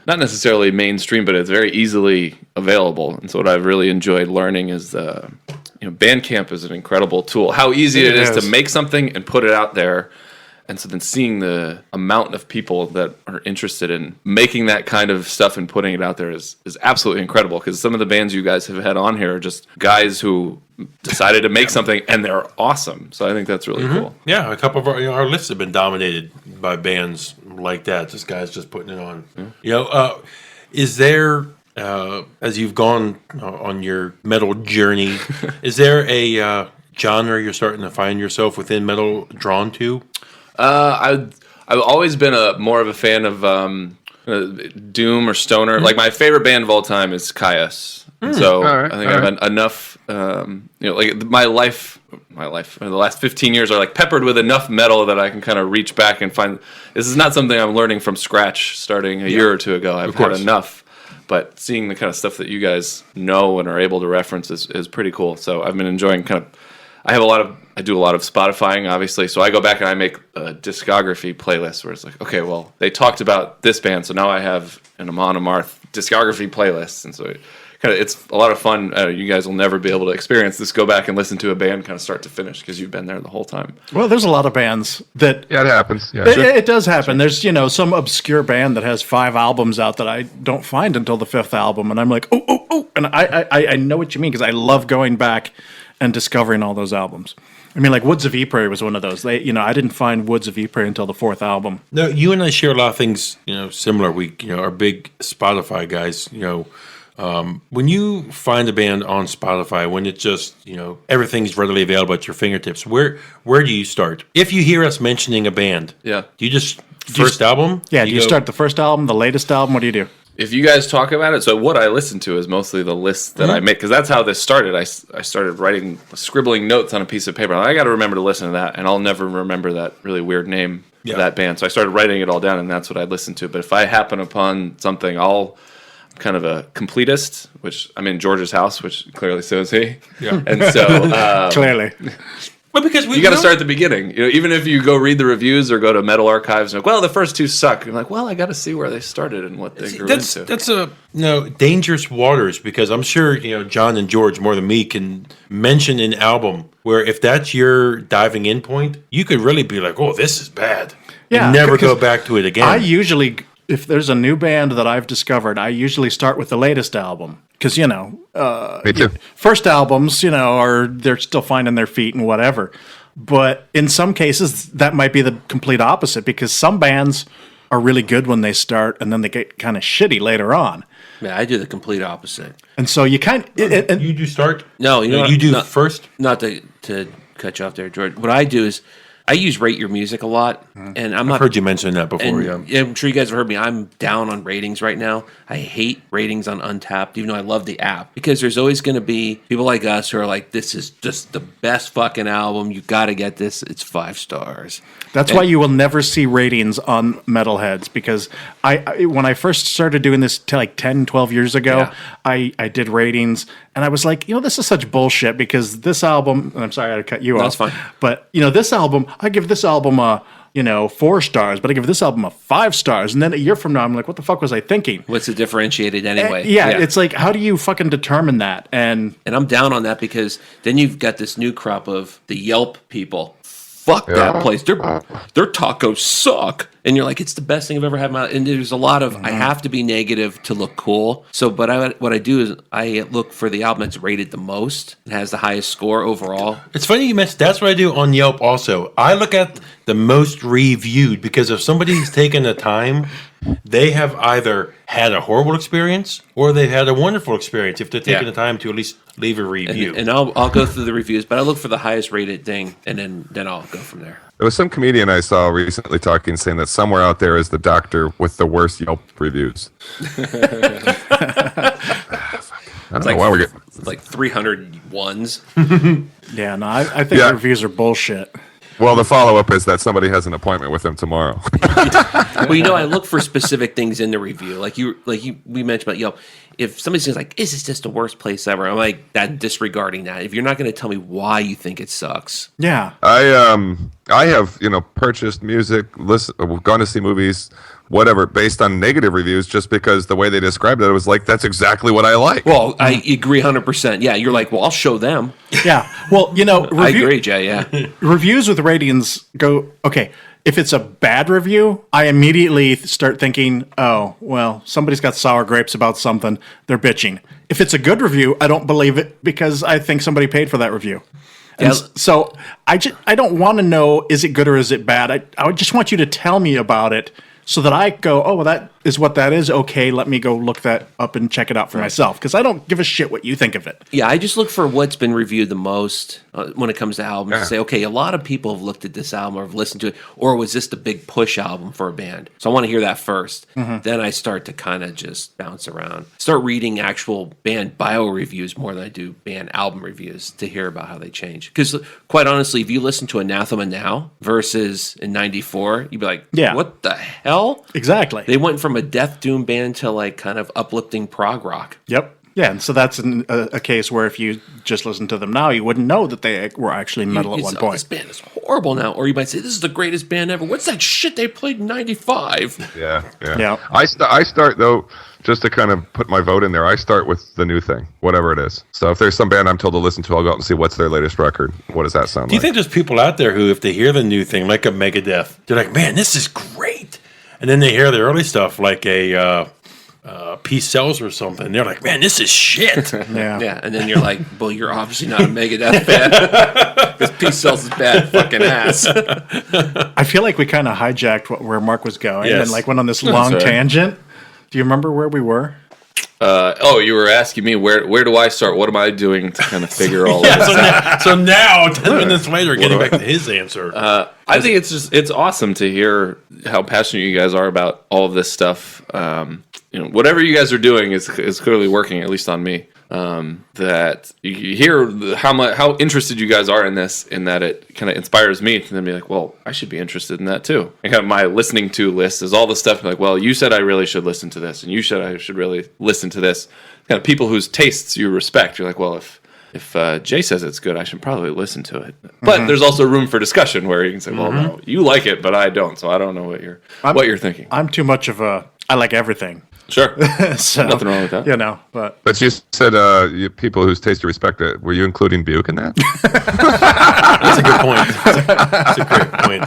not necessarily mainstream, but it's very easily available. And so what I've really enjoyed learning is Bandcamp is an incredible tool. How easy it is to make something and put it out there. And so then seeing the amount of people that are interested in making that kind of stuff and putting it out there is absolutely incredible. Because some of the bands you guys have had on here are just guys who decided to make something and they're awesome. So I think that's really cool. Yeah, a couple of our lists have been dominated by bands like that. Just guys just putting it on. Is there, as you've gone on your metal journey, is there a genre you're starting to find yourself within metal drawn to? I've always been more of a fan of doom or stoner. Like my favorite band of all time is Caius. So I think I've had enough. Like my life the last 15 years are like peppered with enough metal that I can kind of reach back and find. This is not something I'm learning from scratch starting a year or two ago. I've had enough. But seeing the kind of stuff that you guys know and are able to reference is pretty cool. So I've been enjoying I do a lot of Spotifying, obviously. So I go back and I make a discography playlist where it's like, okay, well, they talked about this band, so now I have an Amon Amarth discography playlist. And so it's a lot of fun. You guys will never be able to experience this. Go back and listen to a band kind of start to finish because you've been there the whole time. Well, there's a lot of bands that... Yeah, it happens. Yeah, It does happen. There's, some obscure band that has 5 albums out that I don't find until the 5th album. And I'm like, oh. And I know what you mean because I love going back and discovering all those albums. I mean, like Woods of Ypres was one of those. I didn't find Woods of Ypres until the 4th album. No, you and I share a lot of things, similar. We, are big Spotify guys. When you find a band on Spotify, when it's just, everything's readily available at your fingertips, where do you start? If you hear us mentioning a band, do you just first album? Yeah, do you start the first album, the latest album? What do you do? If you guys talk about it, so what I listen to is mostly the lists that I make, because that's how this started. I started scribbling notes on a piece of paper. I got to remember to listen to that, and I'll never remember that really weird name of that band. So I started writing it all down, and that's what I listen to. But if I happen upon something, I'm kind of a completist, which I'm in George's house, which clearly so is he. Yeah. And so Clearly. Well, because you got to start at the beginning. Even if you go read the reviews or go to Metal Archives, and the first 2 suck. You're like, I got to see where they started and what they grew into. That's dangerous waters because I'm sure John and George more than me can mention an album where if that's your diving in point, you could really be like, oh, this is bad. Yeah, and never go back to it again. I usually, if there's a new band that I've discovered, I usually start with the latest album. Because, me too. First albums, they're still finding their feet and whatever. But in some cases, that might be the complete opposite because some bands are really good when they start and then they get kind of shitty later on. Yeah, I do the complete opposite. And so you kind of... You do start? No, you do first? Not to cut you off there, George. What I do is I use Rate Your Music a lot, and I'm I've not. heard you mention that before. And I'm sure you guys have heard me. I'm down on ratings right now. I hate ratings on Untapped, even though I love the app, because there's always going to be people like us who are like, "This is just the best fucking album. You got to get this. It's 5 stars." That's why you will never see ratings on Metalheads, because I when I first started doing this like 10, 12 years ago, Yeah. I did ratings, and I was like, this is such bullshit, because this album, and I'm sorry I had to cut you off. That's fine. But, this album, I give this album a, 4 stars, but I give this album a 5 stars. And then a year from now, I'm like, what the fuck was I thinking? What's it differentiated anyway? Yeah, it's like, how do you fucking determine that? And I'm down on that, because then you've got this new crop of the Yelp people. Fuck that place. Their tacos suck. And you're like, it's the best thing I've ever had in my life. And there's a lot of, I have to be negative to look cool. So, but what I do is I look for the album that's rated the most and has the highest score overall. It's funny you mentioned. That's what I do on Yelp also. I look at the most reviewed, because if somebody's taken the time, they have either had a horrible experience or they've had a wonderful experience if they're taking the time to at least leave a review. And I'll go through the reviews, but I look for the highest rated thing, and then I'll go from there. There was some comedian I saw recently saying that somewhere out there is the doctor with the worst Yelp reviews. I don't know why we're getting... It's like 300 ones. yeah, no, I think Yeah. reviews are bullshit. Well, the follow-up is that somebody has an appointment with him tomorrow. Well, I look for specific things in the review. Like we mentioned about Yelp. If somebody says like, "Is this just the worst place ever?" I'm like, that disregarding that. If you're not going to tell me why you think it sucks, Yeah. I have, purchased music, gone to see movies, whatever, based on negative reviews, just because the way they described it was like, that's exactly what I like. well, I agree 100%. Yeah, you're like, well, I'll show them. Yeah. Well, I agree, Jay. Yeah. reviews with ratings go, okay, if it's a bad review, I immediately start thinking, oh, well, somebody's got sour grapes about something. They're bitching. If it's a good review, I don't believe it, because I think somebody paid for that review. And so I don't want to know, is it good or is it bad? I just want you to tell me about it, so that I go, oh, well, that is what that is. Okay, let me go look that up and check it out for myself, because I don't give a shit what you think of it. Yeah, I just look for what's been reviewed the most when it comes to albums. Yeah. To say, okay, a lot of people have looked at this album or have listened to it, or was this the big push album for a band? So I want to hear that first. Then I start to kind of just bounce around. Start reading actual band bio reviews more than I do band album reviews to hear about how they change. Because quite honestly, if you listen to Anathema now versus in '94, you'd be like, Yeah. what the hell? Exactly. They went from a death doom band to like kind of uplifting prog rock. Yep. Yeah, and so that's a case where if you just listen to them now, you wouldn't know that they were actually metal at one This point. band is horrible now. Or you might say, this is the greatest band ever. What's that shit they played in '95? Yeah. Yeah. I start, though, just to kind of put my vote in there, I start with the new thing, whatever it is. So if there's some band I'm told to listen to, I'll go out and see what's their latest record. What does that sound Do you like? think there's people out there who, if they hear the new thing, like a Megadeth, they're like, man, this is great. And then they hear the early stuff, like a Peace Sells or something. They're like, man, this is shit. Yeah. Yeah, and then you're like, well, you're obviously not a Megadeth fan. Because Peace Sells is bad fucking ass. I feel like we kind of hijacked where Mark was going Yes. and like went on this long right. tangent. Do you remember where we were? You were asking me where do I start? What am I doing to kind of figure all this out? So now, 10 minutes later, getting back to his answer. I think it's awesome to hear how passionate you guys are about all of this stuff. Whatever you guys are doing is clearly working, at least on me. That you hear how interested you guys are in this, in that it kind of inspires me to then be like, well, I should be interested in that too. And kind of my listening to list is all the stuff like, well, you said I really should listen to this, and you said I should really listen to this. Kind of people whose tastes you respect. You're like, well, if Jay says it's good, I should probably listen to it. But there's also room for discussion where you can say, well, no, you like it, but I don't, so I don't know what you're thinking. I'm too much of I like everything. Sure, So, nothing wrong with that. But But you said people whose taste you respect it. Were you including Buke in that? That's a good point. That's a great point.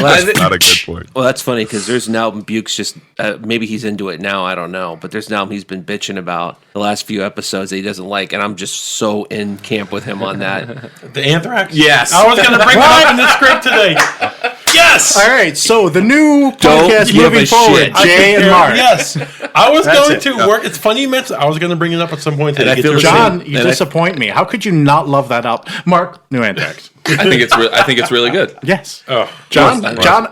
Well, Not a good point. well, that's funny because there's an album Buke's just, maybe he's into it now, I don't know. But there's an album he's been bitching about the last few episodes that he doesn't like. And I'm just so in camp with him on that. The Anthrax? Yes. I was going to bring it up in the script today. Yes! all right, so the new podcast give moving a forward, shit. Jay and Mark. Yes. I was That's going it. to work. It's funny you mentioned. I was going to bring it up at some point today. I Get feel your the same. John, you disappoint me. How could you not love that album? Mark, new Anthrax. I think it's really good. Yes. Oh, John,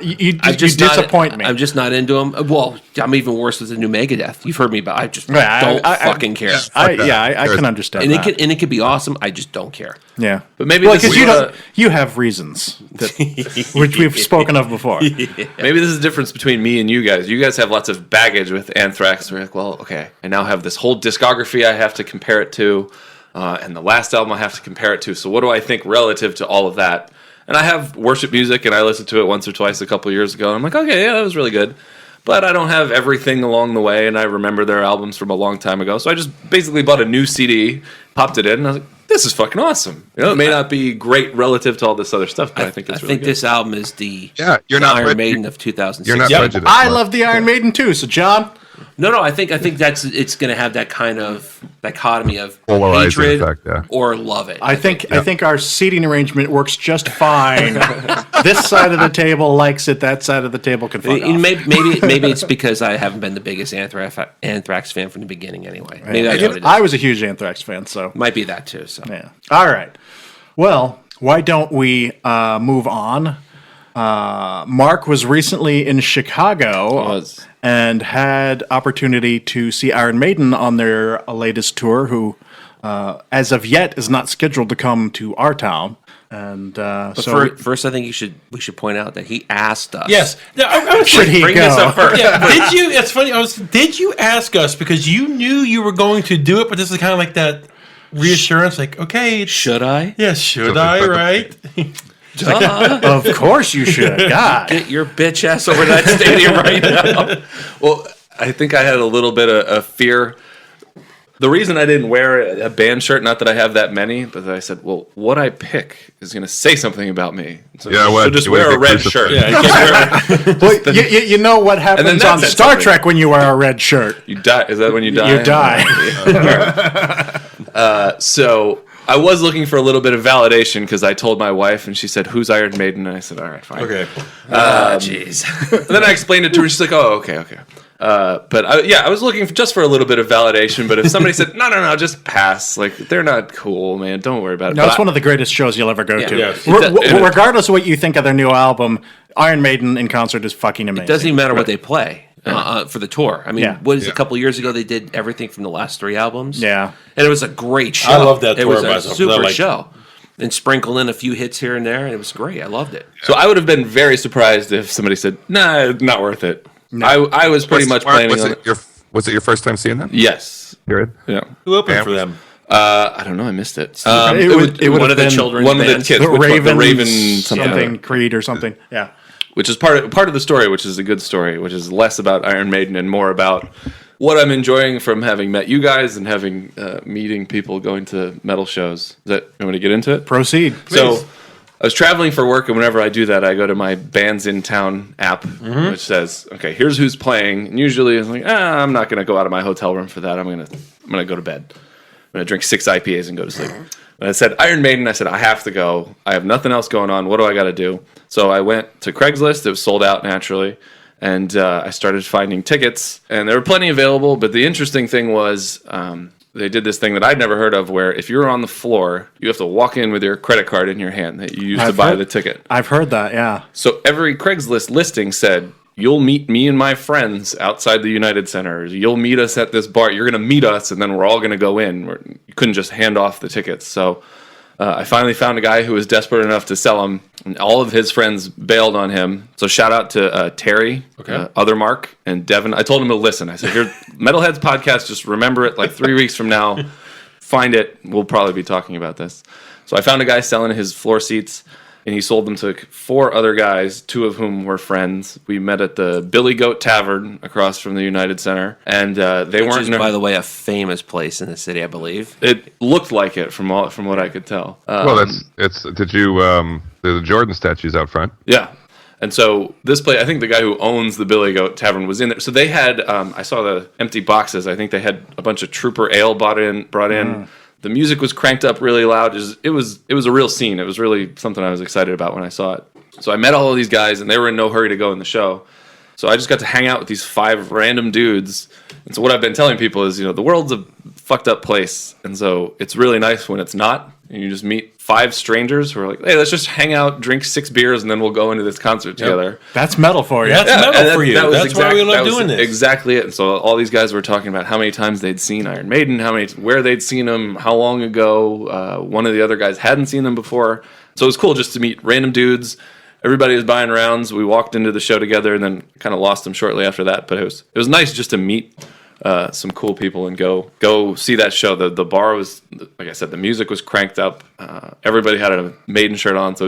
you disappoint me. I'm just not into them. Well, I'm even worse with the new Megadeth. You've heard me about. I just Yeah, don't I fucking care. I can understand And that. it could be awesome. I just don't care. Yeah, But maybe well, this because is you have reasons that, which we've spoken of before. maybe this is the difference between me and you guys. You guys have lots of baggage with Anthrax. We're like, well, okay, I now have this whole discography I have to compare it to, and the last album I have to compare it to. So what do I think relative to all of that? And I have worship music, and I listened to it once or twice a couple years ago. And I'm like, okay, yeah, that was really good. But I don't have everything along the way, and I remember their albums from a long time ago. So I just basically bought a new CD, popped it in, and I was like, this is fucking awesome. You know, it may not be great relative to all this other stuff, but I think it's really good. This album is the you're not Iron Maiden of 2006. You're not prejudiced. I love the Iron Maiden too. So John, No, I think that's it's going to have that kind of dichotomy of Polarizing hatred effect, yeah. or love it. I think our seating arrangement works just fine. This side of the table likes it. That side of the table can fuck off. Maybe it's because I haven't been the biggest Anthrax fan from the beginning anyway. Maybe that's what it is. I was a huge Anthrax fan, so Might be that too. So yeah. All right. Well, why don't we move on? Mark was recently in Chicago and had opportunity to see Iron Maiden on their latest tour, who, as of yet, is not scheduled to come to our town. And first, I think we should point out that he asked us. yes. Now, I was should he Bring go? this up first. Yeah, did you? It's funny. Did you ask us because you knew you were going to do it, but this is kind of like that reassurance, like, okay, Should I? yeah, should I? Right? Of course you should. God. Get your bitch ass over that stadium right now. Well, I think I had a little bit of fear. The reason I didn't wear a band shirt, not that I have that many, but I said, well, what I pick is going to say something about me. So Yeah, I what- should just you wanna wear a get red crucified. shirt. Yeah, you can't wear- Well, you know what happens that on said Star something. Trek when you wear a red shirt? You die. Is that when you die? You die. So I was looking for a little bit of validation because I told my wife, and she said, "Who's Iron Maiden?" And I said, "All right, fine." okay. Jeez. And then I explained it to her. She's like, "Oh, okay." But I was looking just for a little bit of validation. But if somebody said, "No, just pass," like they're not cool, man. Don't worry about it. No, But it's one of the greatest shows you'll ever go to. Yes. Regardless of what you think of their new album, Iron Maiden in concert is fucking amazing. It doesn't even matter what they play for the tour. I mean, Yeah. what is it, a couple years ago they did everything from the last 3 albums? Yeah. And it was a great show. I love that It tour was a myself. super Like- show. And sprinkle in a few hits here and there, and it was great. I loved it. So I would have been very surprised if somebody said, "Nah, not worth it." I was pretty much planning on it. Was it your first time seeing them? Yes. Period. Yeah. Who opened Yeah. for them? I don't know. I missed it. It would One have of the been children's one of the bands. kids, the which one? Raven, the Raven something, Creed or something. Yeah. which is part of the story, which is a good story, which is less about Iron Maiden and more about what I'm enjoying from having met you guys and having meeting people going to metal shows. You want to get into it? Proceed. So I was traveling for work, and whenever I do that, I go to my Bands in Town app, which says, "Okay, here's who's playing." And usually, it's like, I'm not going to go out of my hotel room for that. I'm gonna go to bed. I'm gonna drink 6 IPAs and go to sleep. And I said Iron Maiden. I said I have to go. I have nothing else going on. What do I got to do? So I went to Craigslist. It was sold out naturally. And I started finding tickets, and there were plenty available. But the interesting thing was they did this thing that I'd never heard of, where if you're on the floor, you have to walk in with your credit card in your hand that you use to I've buy heard- the ticket. I've heard that, yeah. So every Craigslist listing said, "You'll meet me and my friends outside the United Center. You'll meet us at this bar. You're going to meet us, and then we're all going to go in." You couldn't just hand off the tickets. So I finally found a guy who was desperate enough to sell them, and all of his friends bailed on him. So shout out to Terry, Other Mark, and Devin. I told him to listen. I said, "Here, Metalheads podcast. Just remember it. Like 3 weeks from now, find it. We'll probably be talking about this." So I found a guy selling his floor seats, and he sold them to 4 other guys, 2 of whom were friends. We met at the Billy Goat Tavern across from the United Center, and they Which weren't. is, by the way, a famous place in the city, I believe. It looked like it from what I could tell. Well, it's. Did you? The Jordan statues out front. Yeah. And so this place, I think the guy who owns the Billy Goat Tavern was in there. So they had, I saw the empty boxes. I think they had a bunch of Trooper Ale brought in. The music was cranked up really loud. It was a real scene. It was really something I was excited about when I saw it. So I met all of these guys, and they were in no hurry to go in the show. So I just got to hang out with these 5 random dudes. And so what I've been telling people is, the world's a fucked up place. And so it's really nice when it's not. and you just meet 5 strangers who are like, hey, let's just hang out, drink 6 beers, and then we'll go into this concert together. That's metal for you. That's metal for you. That's why we love doing this. Exactly it. And so all these guys were talking about how many times they'd seen Iron Maiden, where they'd seen them, how long ago. One of the other guys hadn't seen them before. So it was cool just to meet random dudes. Everybody was buying rounds. We walked into the show together and then kind of lost them shortly after that. But it was nice just to meet some cool people and go see that show. The bar was, like I said, the music was cranked up. Everybody had a Maiden shirt on, so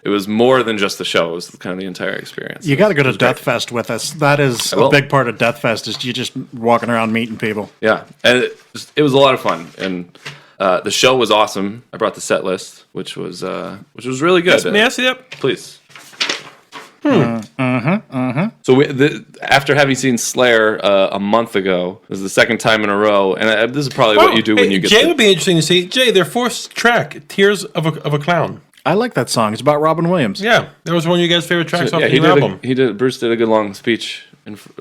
it was more than just the show. It was kind of the entire experience. You got to go to Deathfest with us. That is a big part of Deathfest. Is you just walking around meeting people. Yeah, and it was a lot of fun, and the show was awesome. I brought the set list, which was really good. May I see that? Please. So after having seen Slayer a month ago, this is the second time in a row, and this is probably what you do when you get. Jay would be interesting to see. Jay, their 4th track, "Tears of a Clown." I like that song. It's about Robin Williams. Yeah, that was one of you guys' favorite tracks off the he new album. Bruce did a good long speech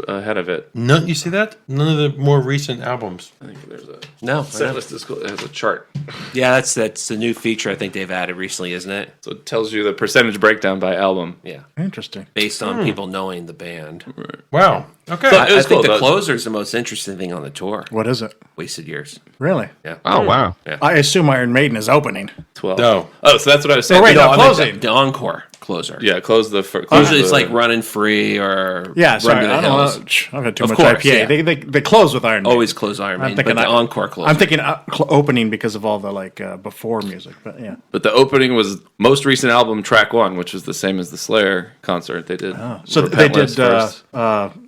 ahead of it. None, you see that? None of the more recent albums. I think there's a No, set list is cool. It has a chart, yeah, that's the new feature I think they've added recently, isn't it? so it tells you the percentage breakdown by album. Yeah, Interesting. based on people knowing the band. Wow. Okay. But- I was think cool, the though. closer is the most interesting thing on the tour. What is it? Wasted Years. Really? Yeah. Oh wow. I assume Iron Maiden is opening. 12. No. Oh, so that's what I was saying. Oh, wait, No, no, I meant closing. The encore closer. Yeah, close the. Usually it's like Running Free or Yeah, Run sorry. to the I don't Hills. know. I've had too Of much course, IPA. yeah. They close with Iron Maiden. Always close Iron Maiden, but the encore closer. I'm thinking opening because of all the before music, but yeah. But the opening was most recent album, track 1, which was the same as the Slayer concert they did. So they Repentless did first.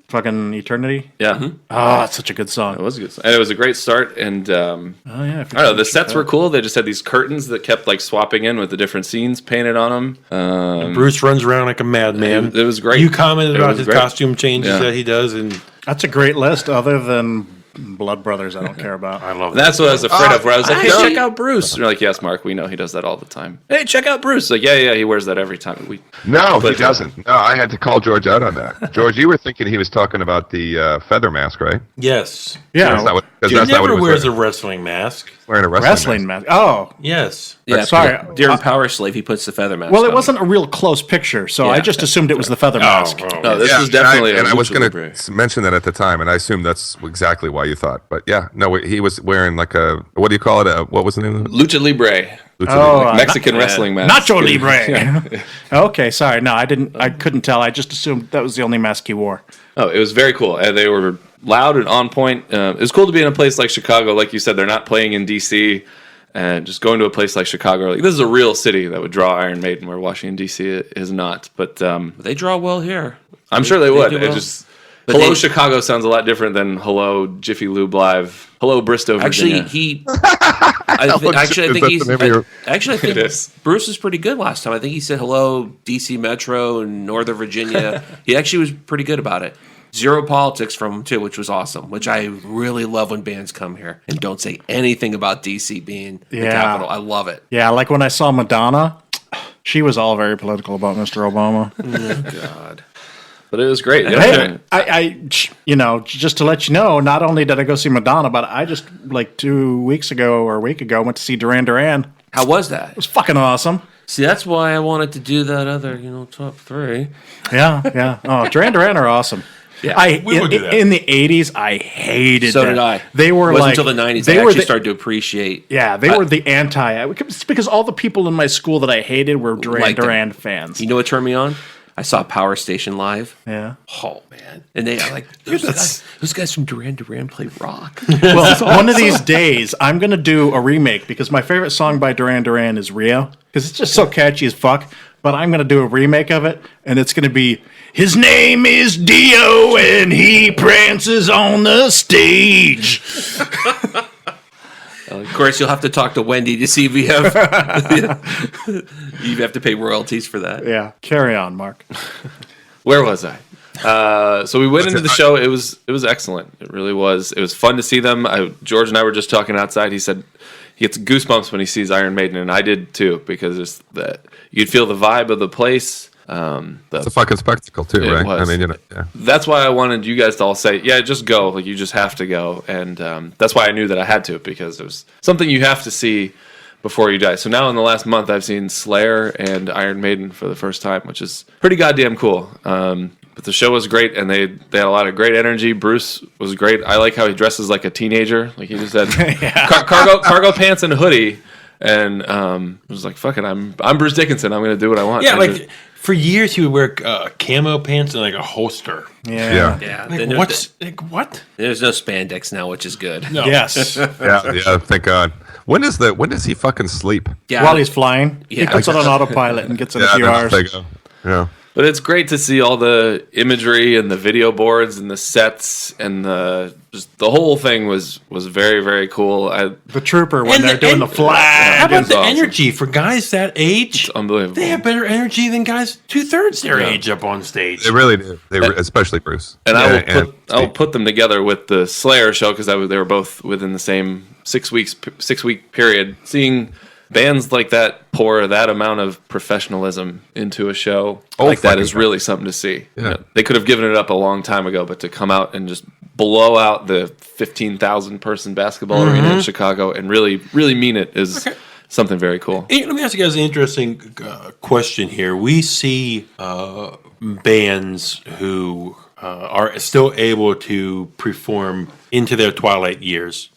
fucking Eternity. Yeah, Oh, it's such a good song. it was good, and it was a great start. And Oh yeah. I don't know, the sets were cool. They just had these curtains that kept like swapping in with the different scenes painted on them. Bruce runs around like a madman. It was great. You commented It about was his great. costume changes Yeah. that he does, and That's a great list. Other than Blood Brothers, I don't care about. I love And that's what I was afraid of. Where I was like, "Hey, no. check out Bruce." And you're like, "Yes, Mark, we know he does that all the time." Hey, check out Bruce. Like, yeah, he wears that every time. No, he But, doesn't. No, I had to call George out on that. George, you were thinking he was talking about the feather mask, right? Yes. Yeah, That's not what, 'cause He that's not what never he was wears a wearing. wrestling mask. Wearing a wrestling match. Oh, Yes. Yeah, sorry. During Power Slave, he puts the feather mask well, it on. wasn't a real close picture, so I Yeah. just assumed it was the feather mask. No, this Yeah, is definitely. and I was going going to mention that at the time, and I assume that's exactly why you thought. But yeah, no, he was wearing like a, what do you call it? What was the name of it? Lucha Libre, Oh, Mexican wrestling mask. Nacho Libre. Okay, sorry. No, I didn't. I couldn't tell. I just assumed that was the only mask he wore. Oh, it was very cool. And they were loud and on point. It was cool to be in a place like Chicago. Like you said, they're not playing in D.C. And just going to a place like Chicago, like this is a real city that would draw Iron Maiden, where Washington D.C. is not. But They draw well here. I'm sure they would. do It well. just But Hello they- Chicago sounds a lot different than Hello Jiffy Lube Live. Hello Bristow, Actually, Virginia. I think Is that he's. the name of your- Actually, I think It is. Bruce was pretty good last time. I think he said hello DC Metro and Northern Virginia. He actually was pretty good about it. Zero politics from him too, which was awesome. Which I really love when bands come here and don't say anything about DC being the Yeah. capital. I love it. Yeah, like when I saw Madonna, she was all very political about Mr. Obama. God. But it was great. Hey, just to let you know, not only did I go see Madonna, but I just, like 2 weeks ago or a week ago, went to see Duran Duran. It How was that? was fucking awesome. See, that's why I wanted to do that other, top 3. Yeah. Oh, Duran Duran are awesome. Yeah, we would do that. In the 80s, I hated So them. did I. They were It wasn't like... until the 90s they I were actually the- started to appreciate. Yeah, they were the anti... It's because all the people in my school that I hated were Duran Liked them. Duran fans. You know what turned me on? I saw Power Station live. Yeah. Oh man! And they are like those guys from Duran Duran play rock. Well, one of these days, I'm going to do a remake because my favorite song by Duran Duran is Rio because it's just so catchy as fuck. But I'm going to do a remake of it, and it's going to be, his name is Dio, and he prances on the stage. Of course, you'll have to talk to Wendy to see if we have. You have to pay royalties for that. Yeah, carry on, Mark. Where was I? So we went into the show. It was excellent. It really was. It was fun to see them. George and I were just talking outside. He said he gets goosebumps when he sees Iron Maiden, and I did too because it's that you'd feel the vibe of the place. It's a fucking spectacle too, It right? was. I mean, yeah. That's why I wanted you guys to all say, yeah, just go. Like, you just have to go. And that's why I knew that I had to, because it was something you have to see. before you die. So now in the last month, I've seen Slayer and Iron Maiden for the first time, which is pretty goddamn cool. But the show was great, and they had a lot of great energy. Bruce was great. I like how he dresses like a teenager. Like he just had cargo pants and a hoodie, and was like, "Fuck it, I'm Bruce Dickinson. I'm going to do what I want." Yeah, And like for years he would wear camo pants and like a holster. Yeah. Yeah. Like, what? There's no spandex now, which is good. No. Yes. Yeah, thank God. When does he fucking sleep? Yeah. While he's flying, he Yeah. puts it on autopilot and gets in a few then hours. they go. Yeah. But it's great to see all the imagery and the video boards and the sets and the whole thing was very, very cool. The trooper when And they're doing the flag. How about It's the awesome. energy for guys that age? It's unbelievable. They have better energy than guys 2/3 their age up on stage. They really do. Especially Bruce. And Yeah, I will put them together with the Slayer show because they were both within the same 6 week period. Seeing bands like that pour that amount of professionalism into a show like that is really something to see. Yeah. You know, they could have given it up a long time ago, but to come out and just blow out the 15,000 person basketball arena in Chicago and really, really mean it is something very cool. Hey, let me ask you guys an interesting question here. We see bands who are still able to perform into their twilight years.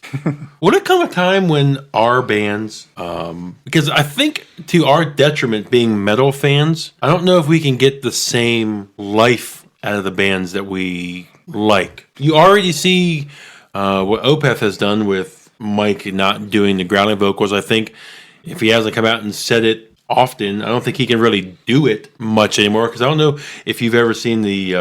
Would it come a time when our bands, because I think to our detriment being metal fans, I don't know if we can get the same life out of the bands that we like. You already see what Opeth has done with Mike not doing the growling vocals. I think if he hasn't come out and said it often, I don't think he can really do it much anymore. Because I don't know if you've ever seen the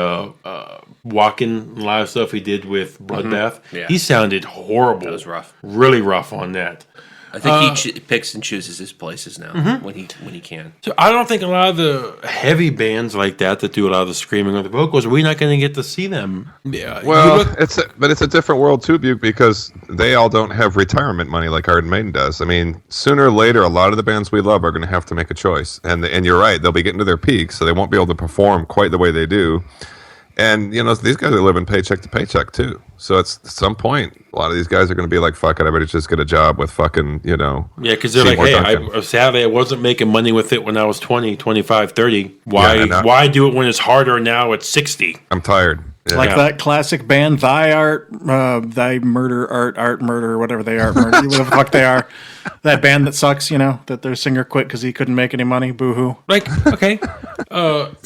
walking live stuff he did with Bloodbath. Yeah. He sounded horrible. That was rough. Really rough on that. I think he picks and chooses his places now when he can. So I don't think a lot of the heavy bands like that do a lot of the screaming or the vocals, we're not going to get to see them. Yeah. Well, it's a different world too, Buke, because they all don't have retirement money like Iron Maiden does. I mean, sooner or later, a lot of the bands we love are going to have to make a choice, and you're right, they'll be getting to their peak, so they won't be able to perform quite the way they do. And, you know, these guys are living paycheck to paycheck, too. So at some point, a lot of these guys are going to be like, fuck it, I better just get a job with fucking, you know. Yeah, because they're like, hey, sadly, I wasn't making money with it when I was 20, 25, 30. Why do it when it's harder now at 60? I'm tired. Yeah. Like that classic band, Thy Murder, Art Murder, whatever they are, whatever the fuck they are. That band that sucks, you know, that their singer quit because he couldn't make any money. Boo-hoo. Like, okay.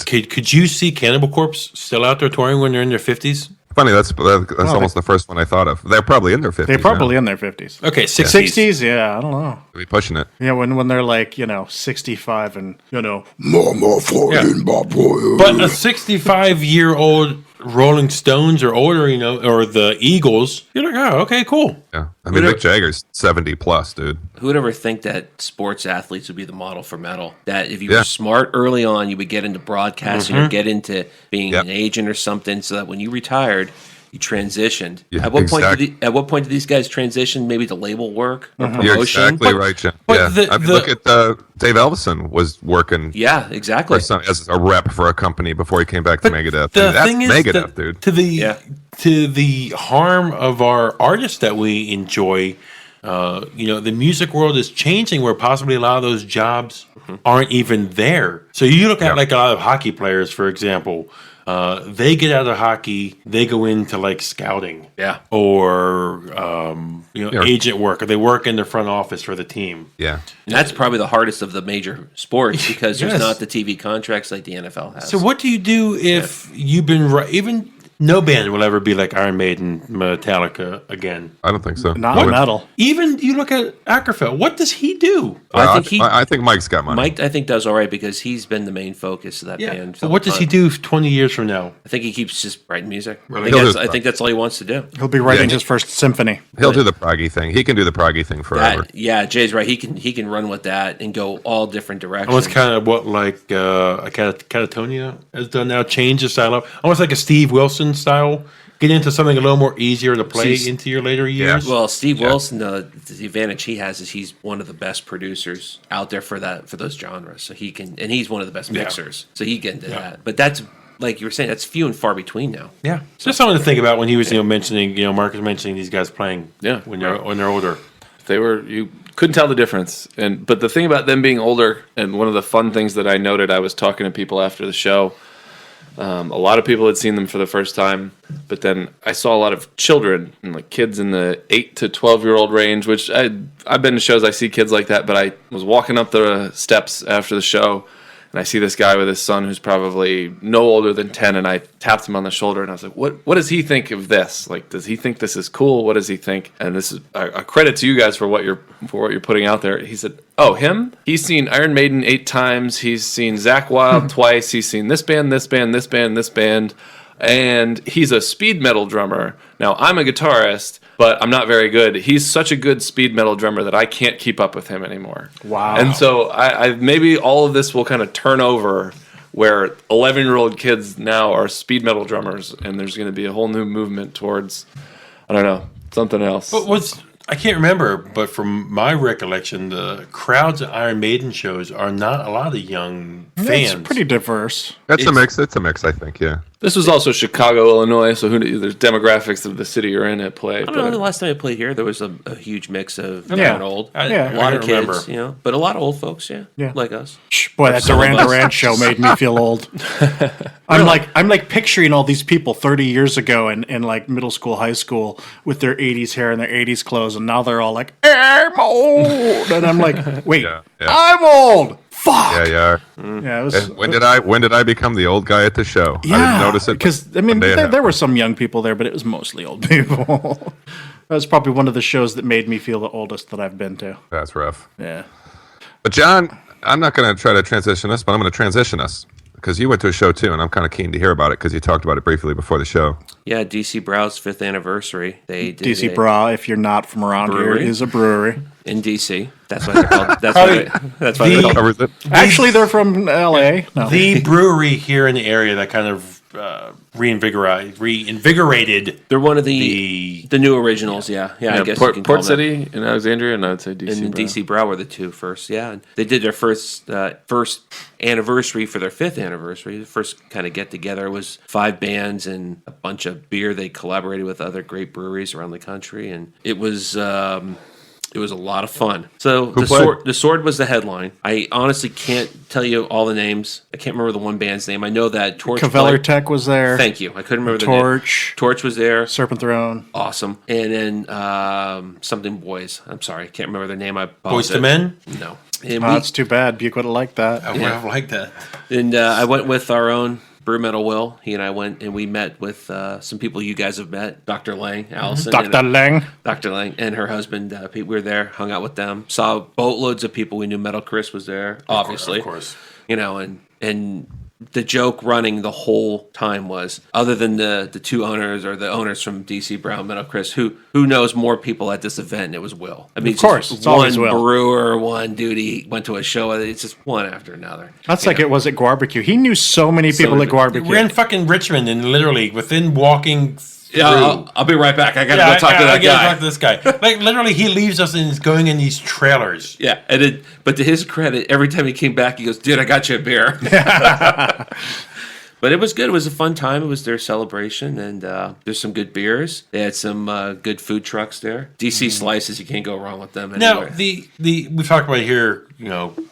Could you see Cannibal Corpse still out there touring when they're in their 50s? Funny, that's almost the first one I thought of. They're probably in their 50s. They're probably now. in their 50s. Okay, 60s. 60s? Yeah, I don't know. They'll be pushing it. Yeah, when they're like, you know, 65 and, you know, Mama falling my boy. But a 65-year-old Rolling Stones or older, you know, or the Eagles, you're like, oh, okay, cool. Yeah. I mean, Mick Jagger's 70 plus, dude. Who would ever think that sports athletes would be the model for metal? That if you were smart early on, you would get into broadcasting or get into being an agent or something, so that when you retired, you transitioned. Yeah, at what exactly. point? At what point did these guys transition? Maybe to label work or promotion. You're exactly right, Jim. but Yeah. Look at Dave Ellefson was working Yeah, exactly. as a rep for a company before he came back to Megadeth. The And that's thing is, Megadeth, dude. to the harm of our artists that we enjoy, you know, the music world is changing where possibly a lot of those jobs aren't even there. So you look at like a lot of hockey players, for example. They get out of hockey, they go into like scouting, or you know, agent work, or they work in the front office for the team. Yeah. And that's probably the hardest of the major sports because there's not the TV contracts like the NFL has. So what do you do if you've been even? No band will ever be like Iron Maiden, Metallica again. I don't think so. not metal. Even you look at Ackerfeld. What does he do? I think Mike's got money. Mike, I think, does all right because he's been the main focus of that band. So what does he do 20 years from now? I think he keeps just writing music. Really? I think that's all he wants to do. He'll be writing his first symphony. He'll do the proggy thing. He can do the proggy thing forever. Jay's right. He can run with that and go all different directions. Almost kind of what like Catatonia has done now, change the style up. Almost like a Steve Wilson style. Get into something a little more easier to play into your later years. Well, Steve Wilson, the advantage he has is he's one of the best producers out there for those genres. So he can, and he's one of the best mixers. So he get into that. But that's like you were saying, that's few and far between now. Yeah, so just something to think about when he was mentioning, Mark was mentioning these guys playing when they're older. You couldn't tell the difference. But the thing about them being older, and one of the fun things that I noted, I was talking to people after the show. A lot of people had seen them for the first time, but then I saw a lot of children and like kids in the 8 to 12-year-old range, which I've been to shows, I see kids like that, but I was walking up the steps after the show, and I see this guy with his son who's probably no older than 10, and I tapped him on the shoulder, and I was like, what does he think of this? Like, does he think this is cool? What does he think? And this is a credit to you guys for what you're putting out there. He said, oh, him? He's seen Iron Maiden 8 times. He's seen Zakk Wylde twice. He's seen this band, this band, this band, this band. And he's a speed metal drummer. Now, I'm a guitarist, but I'm not very good. He's such a good speed metal drummer that I can't keep up with him anymore. Wow. And so I maybe all of this will kind of turn over where 11-year-old kids now are speed metal drummers, and there's going to be a whole new movement towards, I don't know, something else. But I can't remember, but from my recollection, the crowds at Iron Maiden shows are not a lot of young fans. It's pretty diverse. It's a mix. It's a mix, I think. Yeah. This was also Chicago, Illinois, so there's demographics of the city you're in at play. I don't know. The last time I played here, there was a huge mix of young Yeah. and old. Yeah. A lot I of don't kids, remember. but a lot of old folks, Yeah. like us. Boy, that Duran Duran show made me feel old. I'm like picturing all these people 30 years ago in like middle school, high school with their 80s hair and their 80s clothes, and now they're all like, I'm old. And I'm like, wait, Yeah. I'm old. Fuck. Yeah. Yeah, it was, And when did I become the old guy at the show? I yeah, didn't notice it because I mean one day it there were some young people there, but it was mostly old people. That was probably one of the shows that made me feel the oldest that I've been to. That's rough. Yeah. But John, I'm not going to try to transition us, but I'm going to transition us because you went to a show too, and I'm kind of keen to hear about it because you talked about it briefly before the show. Yeah, DC Brau's 5th anniversary. They did DC Bra, if you're not from around brewery? here, is a brewery. in DC. That's why they're called. That's why they're called. Covers it. Actually, they're from LA. No. The brewery here in the area that kind of reinvigorated. They're one of the new originals. Yeah. I guess you can call Port them City and Alexandria, and I would say DC. and Brau. DC Brau were the two first. Yeah, and they did their first anniversary for their 5th anniversary. The first kind of get together was 5 bands and a bunch of beer. They collaborated with other great breweries around the country, and it was a lot of fun. So the sword was the headline. I honestly can't tell you all the names. I can't remember the one band's name. I know that Torch. Caveller Tech was there. Thank you. I couldn't remember Torch. the name. Torch was there. Serpent Throne. Awesome. And then something Boys. I'm sorry, I can't remember their name. I Boys apologize. to Men? No. And Oh, that's too bad. Buke would have liked that. I would have liked that. I went with our own Brew Metal Will. He and I went and we met with some people you guys have met. Dr. Lang, Allison. Dr. Lang. Dr. Lang and her husband, Pete. We were there, hung out with them. Saw boatloads of people. We knew Metal Chris was there, obviously. Of course. You know, and the joke running the whole time was, other than the two owners or the owners from DC Brown, Metal Chris, who knows more people at this event, and it was Will. I mean, Of course, it's one always Will. brewer, one dude, he went to a show, it's just one after another. That's like it was at Guarbecue. He knew so many people many at people. Guarbecue. We're in fucking Richmond, and literally within walking. Yeah, I'll be right back. I gotta go talk to that I gotta guy. talk to this guy. Like literally, he leaves us and is going in these trailers. Yeah, but to his credit, every time he came back, he goes, "Dude, I got you a beer." But it was good. It was a fun time. It was their celebration, and there's some good beers. They had some good food trucks there. DC Slices, you can't go wrong with them. Now, Anywhere. we've talked about here,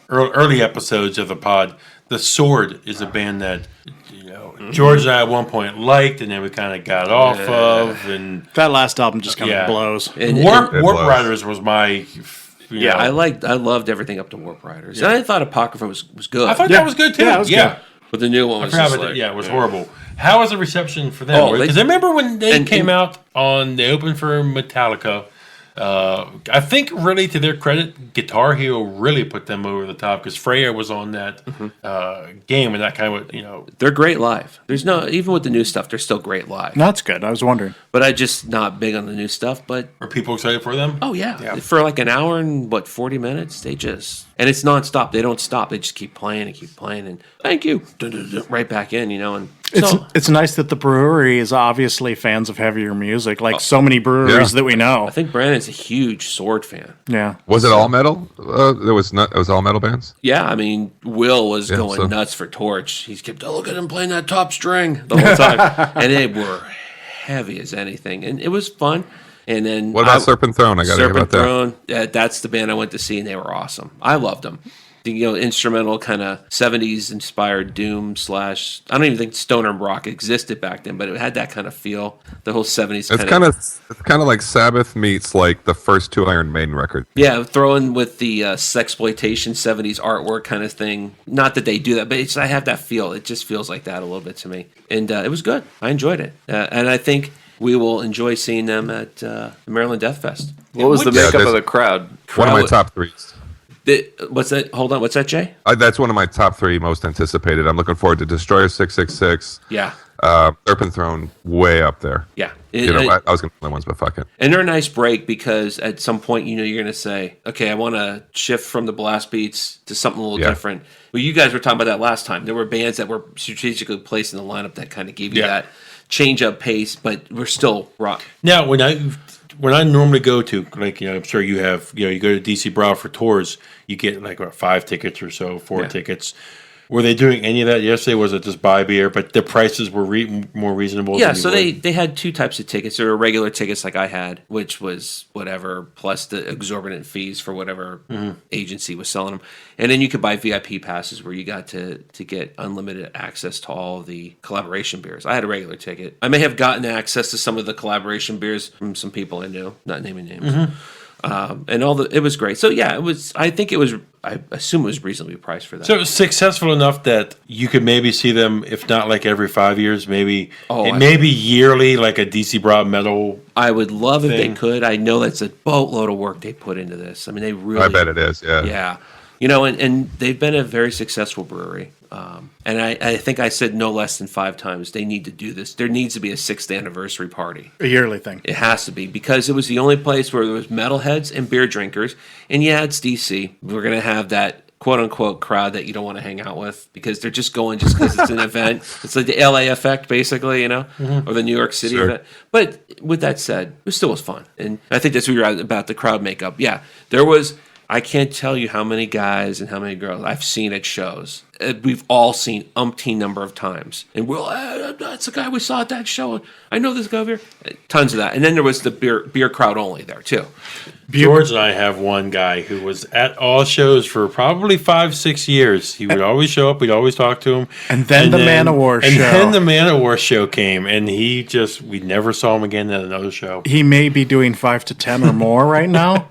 early episodes of the pod. The Sword is a band that George and I at one point liked, and then we kind of got off of, and That last album just kind Yeah. of blows. Warp It was. Riders was my. Yeah, I loved everything up to Warp Riders. And I thought Apocrypha was good. I thought Yeah. that was good too. Yeah, it was good. but the new one was I just forgot, like, it was horrible. How was the reception for them? Oh, Because I remember when they and- came out they opened for Metallica. I think, really, to their credit, Guitar Hero really put them over the top because Freya was on that game, and that kind of They're great live. There's no, even with the new stuff, they're still great live. That's good. I was wondering. But I just not big on the new stuff. But Are people excited for them? oh yeah, for like an hour and 40 minutes, they just, and it's nonstop. They don't stop. They just keep playing and thank you, dun, dun, dun, right back in, and so It's nice that the brewery is obviously fans of heavier music, like so many breweries Yeah. that we know. I think Brandon's a huge Sword fan. Yeah. Was it all metal? It was all metal bands. Yeah, I mean, Will was going so- nuts for Torch. He kept, look at him playing that top string the whole time. And they were heavy as anything. And it was fun. And then What about Serpent Throne? I got to hear about Serpent Throne. That's the band I went to see, and they were awesome. I loved them. The instrumental kind of 70s inspired doom / I don't even think stoner rock existed back then, but it had that kind of feel. The whole 70s It's kind of like Sabbath meets like the first two Iron Maiden records. Yeah, throw in with the sexploitation 70s artwork kind of thing. Not that they do that, but I have that feel. It just feels like that a little bit to me. And it was good. I enjoyed it. And I think we will enjoy seeing them at the Maryland Death Fest. What was the makeup of the crowd? One of my top threes. What's that? Hold on. What's that, Jay? That's one of my top three most anticipated. I'm looking forward to Destroyer 666. Yeah. Serpent Throne, way up there. Yeah. I was going to play ones, but fuck it. And they're a nice break because at some point, you're going to say, okay, I want to shift from the blast beats to something a little different. Well, you guys were talking about that last time. There were bands that were strategically placed in the lineup that kind of gave you that change up pace, but we're still rock. Now, when I normally go to, like, I'm sure you have, you go to DC Bravo for tours, you get like 5 tickets or so, 4 tickets. Were they doing any of that yesterday? Was it just buy beer, but the prices were more reasonable? Yeah, so they had 2 types of tickets. There were regular tickets like I had, which was whatever, plus the exorbitant fees for whatever agency was selling them. And then you could buy VIP passes where you got to get unlimited access to all the collaboration beers. I had a regular ticket. I may have gotten access to some of the collaboration beers from some people I knew, not naming names. And it was great. So yeah, it was. I think it was. I assume it was reasonably priced for that. So it was successful enough that you could maybe see them, if not like every 5 years, maybe yearly, like a DC Bravo metal. I would love if they could. I know that's a boatload of work they put into this. I mean, they really. I bet it is. Yeah. Yeah. And they've been a very successful brewery. And I think I said no less than 5 times they need to do this. There needs to be a 6th anniversary party. A yearly thing. It has to be because it was the only place where there was metalheads and beer drinkers. And yeah, it's DC. We're going to have that quote-unquote crowd that you don't want to hang out with because they're just going just because it's an event. It's like the LA effect, basically, or the New York City event. But with that said, it still was fun. And I think that's what you're right about the crowd makeup. Yeah, there was... I can't tell you how many guys and how many girls I've seen at shows. We've all seen umpteen number of times. And that's the guy we saw at that show. I know this guy over here. Tons of that. And then there was the beer crowd only there, too. George and I have one guy who was at all shows for probably 5-6 years. He would always show up. We'd always talk to him. And then the Man of War show. And then the Man of War show came. And we never saw him again at another show. He may be doing 5 to 10 or more right now.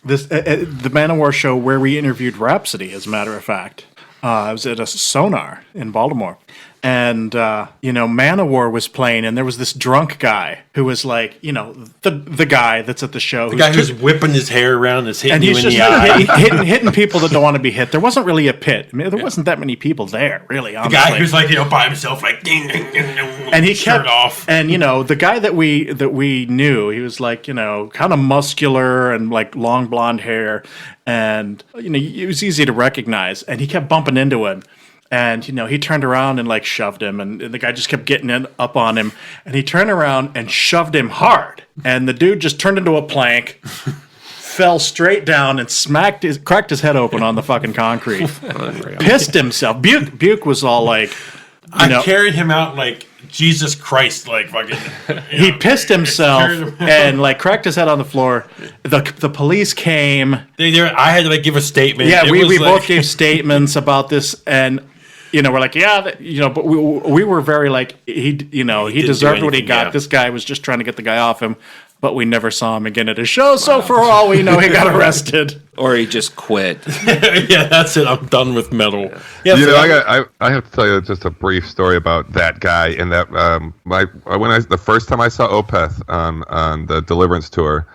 This the Man of War show where we interviewed Rhapsody, as a matter of fact. I was at a Sonar in Baltimore. And, Man of War was playing, and there was this drunk guy who was like, the guy that's at the show. The guy who's whipping his hair around and hitting you in the eye. Hitting people that don't want to be hit. There wasn't really a pit. I mean, there wasn't that many people there, really, honestly. The guy who's like, by himself, like, ding, ding, ding, ding, and he kept off. And, the guy that we knew, he was like, kind of muscular and like long blonde hair. And, it was easy to recognize. And he kept bumping into him. And, he turned around and, like, shoved him. And the guy just kept getting up on him. And he turned around and shoved him hard. And the dude just turned into a plank, fell straight down, and cracked his head open on the fucking concrete. Pissed himself. Buke was all like... I carried him out like Jesus Christ, like fucking... He pissed himself and, like, cracked his head on the floor. The police came. I had to, like, give a statement. Yeah, we both gave statements about this, and... we're like, but we were very like, he deserved what he got. Yeah. This guy was just trying to get the guy off him, but we never saw him again at his show. So for all we know, he got arrested. Or he just quit. Yeah, that's it. I'm done with metal. Yeah, I have to tell you just a brief story about that guy. And that the first time I saw Opeth on the Deliverance tour,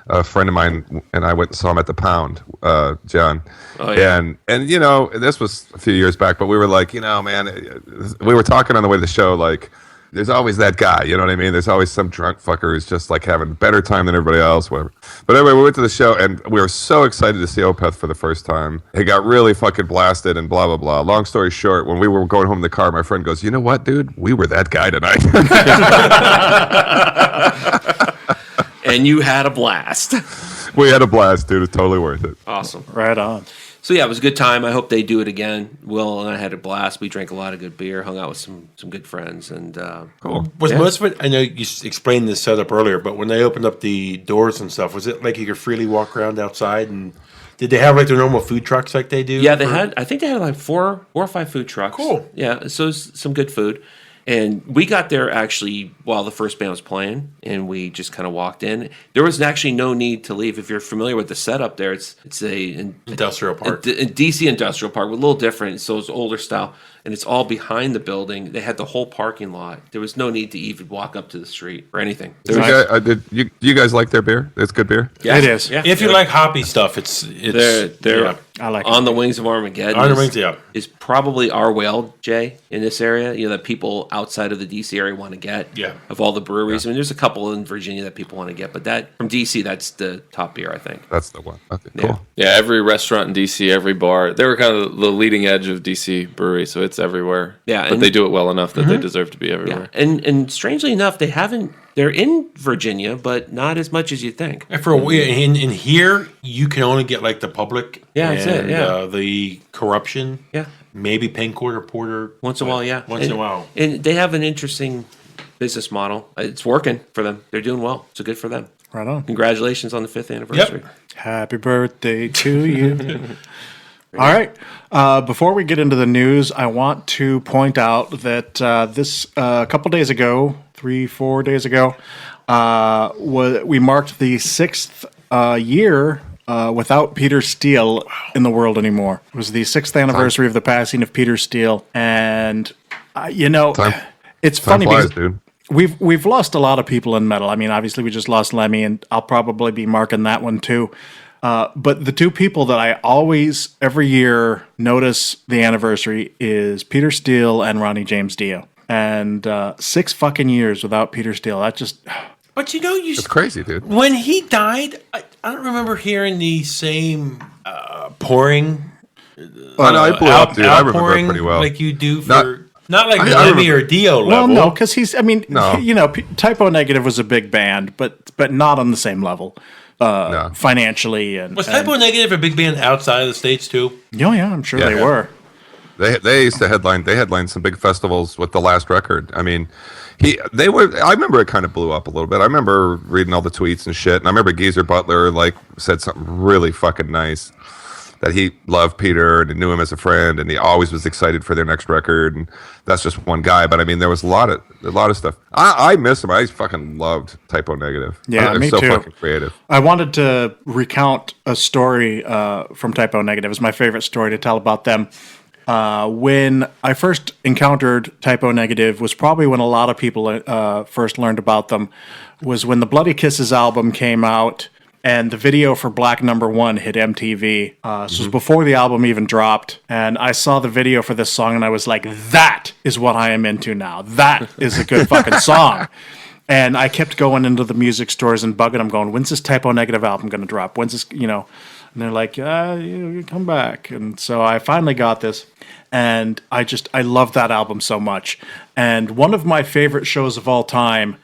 a friend of mine and I went and saw him at the Pound, John. Oh, yeah. And this was a few years back, but we were like, man, we were talking on the way to the show, like, there's always that guy, you know what I mean? There's always some drunk fucker who's just like having a better time than everybody else, whatever. But anyway, we went to the show and we were so excited to see Opeth for the first time. He got really fucking blasted and blah, blah, blah. Long story short, when we were going home in the car, my friend goes, you know what, dude? We were that guy tonight. And you had a blast. We had a blast, dude. It's totally worth it. Awesome. Right on. So yeah, it was a good time. I hope they do it again. Will and I had a blast. We drank a lot of good beer, hung out with some good friends, and Cool. Was most of it? I know you explained the setup earlier, but when they opened up the doors and stuff, was it like you could freely walk around outside? And did they have like their normal food trucks like they do? yeah, they had. I think they had like four or five food trucks. Cool. Yeah, so it was some good food. And we got there actually while the first band was playing, and we just kind of walked in. There was actually no need to leave. If you're familiar with the setup there, it's an Industrial park. a DC industrial park, a little different. So it's older style, and it's all behind the building. They had the whole parking lot. There was no need to even walk up to the street or anything. You guys like their beer? It's good beer. Yeah, It is. Yeah. If you like hoppy stuff, it's They're yeah. I like on the Wings of Armageddon. On the Wings, yeah. Is probably our whale, Jay, in this area. You know, that people outside of the DC area want to get. Yeah. Of all the breweries, I mean, there's a couple in Virginia that people want to get, but that from DC, that's the top beer, I think. That's the one. Okay, Yeah. cool. Yeah, every restaurant in DC, every bar, they were kind of the leading edge of DC brewery, so it's everywhere. Yeah, but and- they do it well enough that they deserve to be everywhere. Yeah, and strangely enough, they haven't. They're in Virginia, but not as much as you think. And for in here, you can only get like the public. Yeah, that's it, and, yeah. The corruption. Yeah. Maybe Pink Quarter Porter. Once in a while, yeah. Once in a while. And they have an interesting business model. It's working for them. They're doing well. So good for them. Right on. Congratulations on the 5th anniversary. Happy birthday to you. All right. Before we get into the news, I want to point out that this a couple days ago, 3-4 days ago, we marked the 6th year without Peter Steele in the world anymore. It was the 6th anniversary of the passing of Peter Steele, and it's funny flies, because dude. we've lost a lot of people in metal. I mean, obviously we just lost Lemmy, and I'll probably be marking that one too. But the two people that I always, every year, notice the anniversary is Peter Steele and Ronnie James Dio. And 6 fucking years without Peter Steele. That just... But you know, It's crazy, dude. when he died, I don't remember hearing the same pouring. Oh, no, I blew up, dude. I remember it outpouring pretty well. like you do for not like I Lemmy remember- or Dio level. Well, no, because he's... I mean, No. Typo Negative was a big band, but not on the same level. No. Financially and... Was Typo Negative a big band outside of the States too? Oh, yeah, I'm sure they Yeah. were. They used to headline. They headlined some big festivals with the last record. I mean, they were. I remember it kind of blew up a little bit. I remember reading all the tweets and shit. And I remember Geezer Butler said something really fucking nice, that he loved Peter and knew him as a friend, and he always was excited for their next record. And that's just one guy. But I mean, there was a lot of stuff. I miss him. I fucking loved Typo Negative. Yeah, They're me so too. fucking creative. I wanted to recount a story from Typo Negative. It's my favorite story to tell about them. When I first encountered Typo Negative was probably when a lot of people first learned about them, was when the Bloody Kisses album came out and the video for Black Number 1 hit MTV. This was before the album even dropped, and I saw the video for this song and I was like, that is what I am into now. That is a good fucking song. And I kept going into the music stores and bugging them, going, when's this Typo Negative album going to drop? When's this, And they're like, you come back. And so I finally got this. And I love that album so much. And one of my favorite shows of all time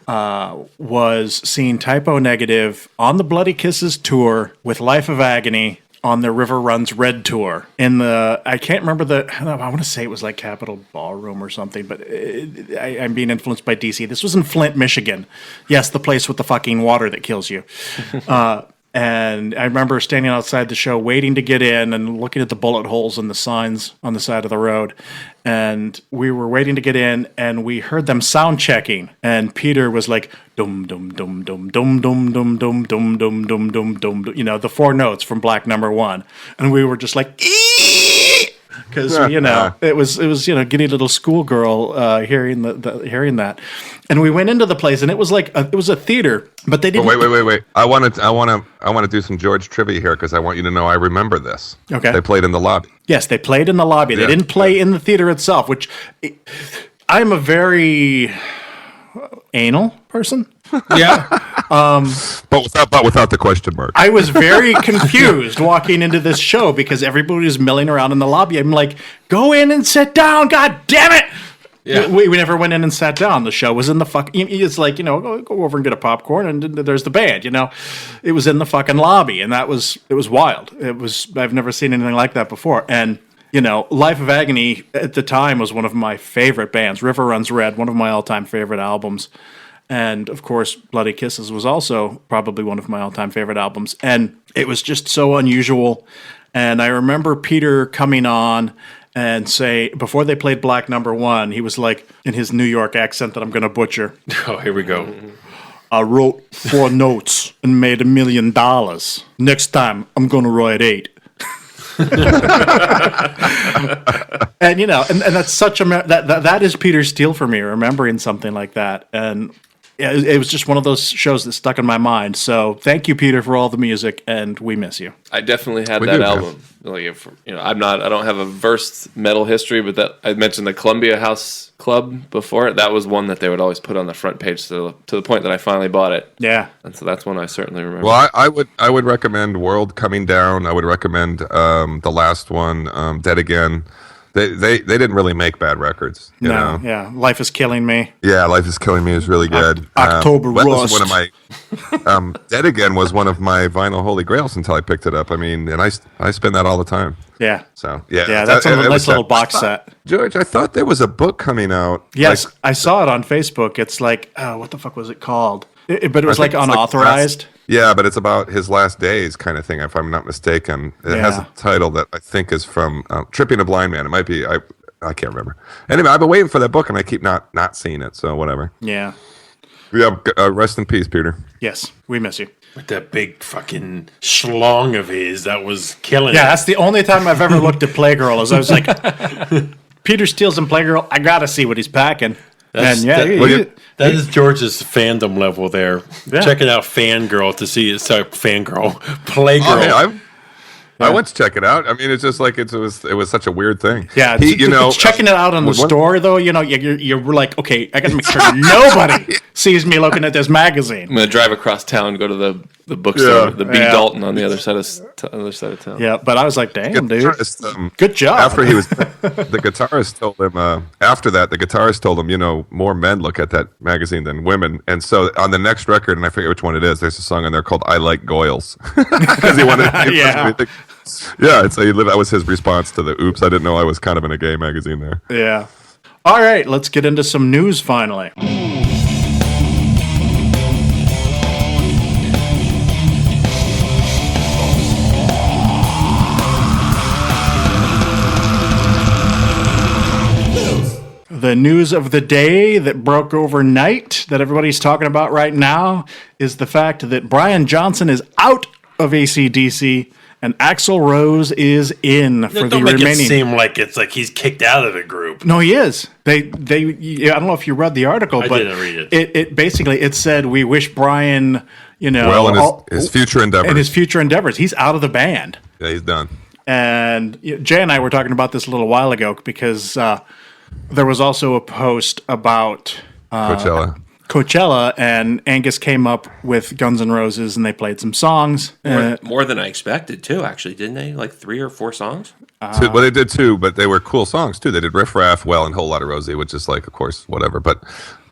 was seeing Typo Negative on the Bloody Kisses tour with Life of Agony on their River Runs Red tour. I can't remember I want to say it was like Capitol Ballroom or something, but I'm being influenced by DC. This was in Flint, Michigan. Yes, the place with the fucking water that kills you. And I remember standing outside the show waiting to get in and looking at the bullet holes in the signs on the side of the road. And we were waiting to get in and we heard them sound checking. And Peter was like, dum, dum, dum, dum, dum, dum, dum, dum, dum, dum, dum, dum, dum, the 4 notes from Black Number 1. And we were just like, because it was giddy little schoolgirl hearing that, and we went into the place and it was like it was a theater, but they didn't. Wait! I want to do some George trivia here because I want you to know I remember this. Okay. They played in the lobby. Yes, they played in the lobby. They Yeah. didn't play in the theater itself, which I'm a very anal person. Yeah. But without the question mark. I was very confused walking into this show because everybody was milling around in the lobby. I'm like, go in and sit down, god damn it! Yeah. We never went in and sat down. The show was in the fuck. It's like, go over and get a popcorn, and there's the band. It was in the fucking lobby, and it was wild. I've never seen anything like that before. And Life of Agony at the time was one of my favorite bands. River Runs Red, one of my all-time favorite albums. And, of course, Bloody Kisses was also probably one of my all-time favorite albums. And it was just so unusual. And I remember Peter coming on and say, before they played Black Number One, he was like, in his New York accent that I'm going to butcher. Oh, here we go. I wrote 4 notes and made $1 million. Next time, I'm going to write 8. And and that's such that is Peter Steele for me, remembering something like that. And it was just one of those shows that stuck in my mind. So thank you, Peter, for all the music, and we miss you. I definitely had that album. Like, I don't have a versed metal history, but that I mentioned the Columbia House Club before. That was one that they would always put on the front page to the point that I finally bought it. Yeah, and so that's one I certainly remember. Well, I would recommend World Coming Down. I would recommend the last one, Dead Again. They didn't really make bad records. You know? Yeah. Life is Killing Me. Yeah, Life is Killing Me is really good. October that Rust. was one of my Dead Again was one of my vinyl holy grails until I picked it up. I mean, and I spin that all the time. Yeah. So yeah, that's a nice little box set. George, I thought there was a book coming out. Yes, I saw it on Facebook. It's like, what the fuck was it called? But it was like unauthorized. Yeah, but it's about his last days kind of thing, if I'm not mistaken. It has a title that I think is from Tripping a Blind Man. It might be, I can't remember. Anyway, I've been waiting for that book, and I keep not seeing it, so whatever. Yeah. Yeah, rest in peace, Peter. Yes, we miss you. With that big fucking schlong of his that was killing Yeah, it. that's the only time I've ever looked at Playgirl, is I was like, Peter Steele's in Playgirl, I gotta see what he's packing. That is George's fandom level there. Yeah. Checking out Fangirl to see it. Sorry, Fangirl. Playgirl. Oh, hey, I went to check it out. I mean, it's just like it was such a weird thing. Yeah, it's checking it out on the store, though. You're like, okay, I got to make sure nobody sees me looking at this magazine. I'm gonna drive across town, go to the bookstore, the B. Dalton on the other side of town. Yeah, but I was like, damn, dude, good job. After he was, the guitarist told him. After that, the guitarist told him, more men look at that magazine than women. And so on the next record, and I forget which one it is, there's a song on there called "I Like Goyles" because he wanted. Yeah, that was his response to the "Oops, I didn't know I was kind of in a gay magazine" there. Yeah. All right, let's get into some news finally. The news of the day that broke overnight that everybody's talking about right now is the fact that Brian Johnson is out of AC/DC and Axl Rose is in for the remaining. Don't make it seem like it's like he's kicked out of the group. No, he is. I don't know if you read the article, but didn't read it. It basically said we wish Brian, well, in his future endeavors. In his future endeavors, he's out of the band. Yeah, he's done. And Jay and I were talking about this a little while ago because there was also a post about Coachella, and Angus came up with Guns N' Roses, and they played some songs. More than I expected, too, actually, didn't they? Like 3 or 4 songs? Well, they did 2, but they were cool songs, too. They did Riff Raff, Well, and Whole Lotta Rosie, which is like, of course, whatever. But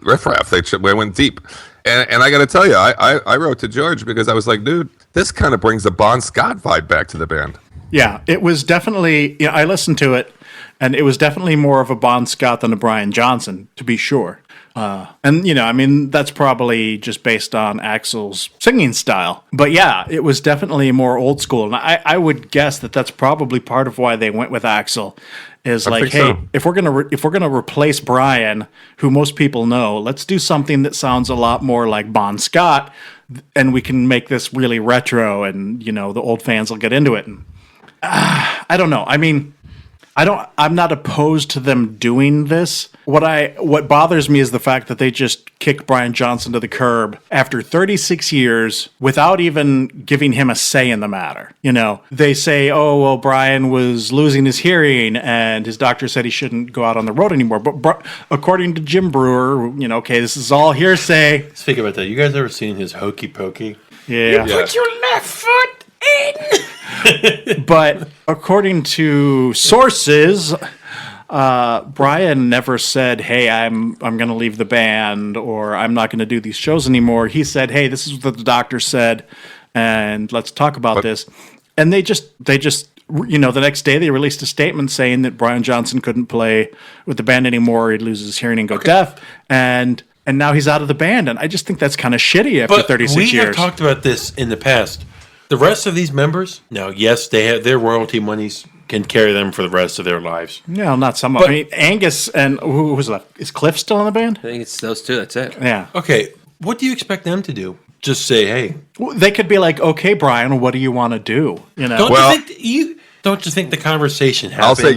Riff Raff, they went deep. And I got to tell you, I wrote to George because I was like, dude, this kind of brings the Bon Scott vibe back to the band. Yeah, it was definitely, I listened to it, and it was definitely more of a Bon Scott than a Brian Johnson, to be sure. And, that's probably just based on Axl's singing style. But yeah, it was definitely more old school. And I would guess that that's probably part of why they went with Axl. Is like, hey, so. if we're gonna replace Brian, who most people know, let's do something that sounds a lot more like Bon Scott, and we can make this really retro, and the old fans will get into it. And I don't know. I mean, I'm not opposed to them doing this. What bothers me is the fact that they just kick Brian Johnson to the curb after 36 years without even giving him a say in the matter. They say, oh, well, Brian was losing his hearing and his doctor said he shouldn't go out on the road anymore. But according to Jim Brewer, okay, this is all hearsay. Speaking about that, you guys ever seen his Hokey Pokey? Yeah. You put your left foot in. But according to sources, Brian never said, "Hey, I'm going to leave the band," or "I'm not going to do these shows anymore." He said, "Hey, this is what the doctor said, and let's talk about this." And they just the next day they released a statement saying that Brian Johnson couldn't play with the band anymore. He'd lose his hearing and go deaf, and now he's out of the band. And I just think that's kind of shitty after 36 years. We have talked about this in the past. The rest of these members, now, yes, they have their royalty monies can carry them for the rest of their lives. No, not some. I mean, Angus and who's left? Is Cliff still in the band? I think it's those two. That's it. Yeah. Okay, what do you expect them to do? Just say, hey. Well, they could be like, "Okay, Brian, what do you want to do?" You know. Don't you think the conversation happened? I'll say,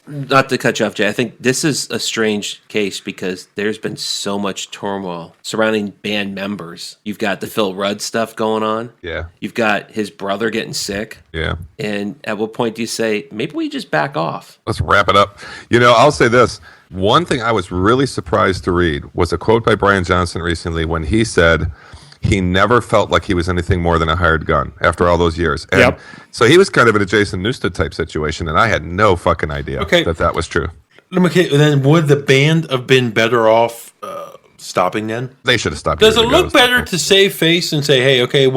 Not to cut you off, Jay. I think this is a strange case because there's been so much turmoil surrounding band members. You've got the Phil Rudd stuff going on. Yeah. You've got his brother getting sick. Yeah. And at what point do you say, maybe we just back off? Let's wrap it up. I'll say this. One thing I was really surprised to read was a quote by Brian Johnson recently when he said he never felt like he was anything more than a hired gun after all those years. And so he was kind of in a Jason Newsted type situation, and I had no fucking idea that was true. Okay, then would the band have been better off stopping then? They should have stopped. Does it look better to save face and say, hey, okay,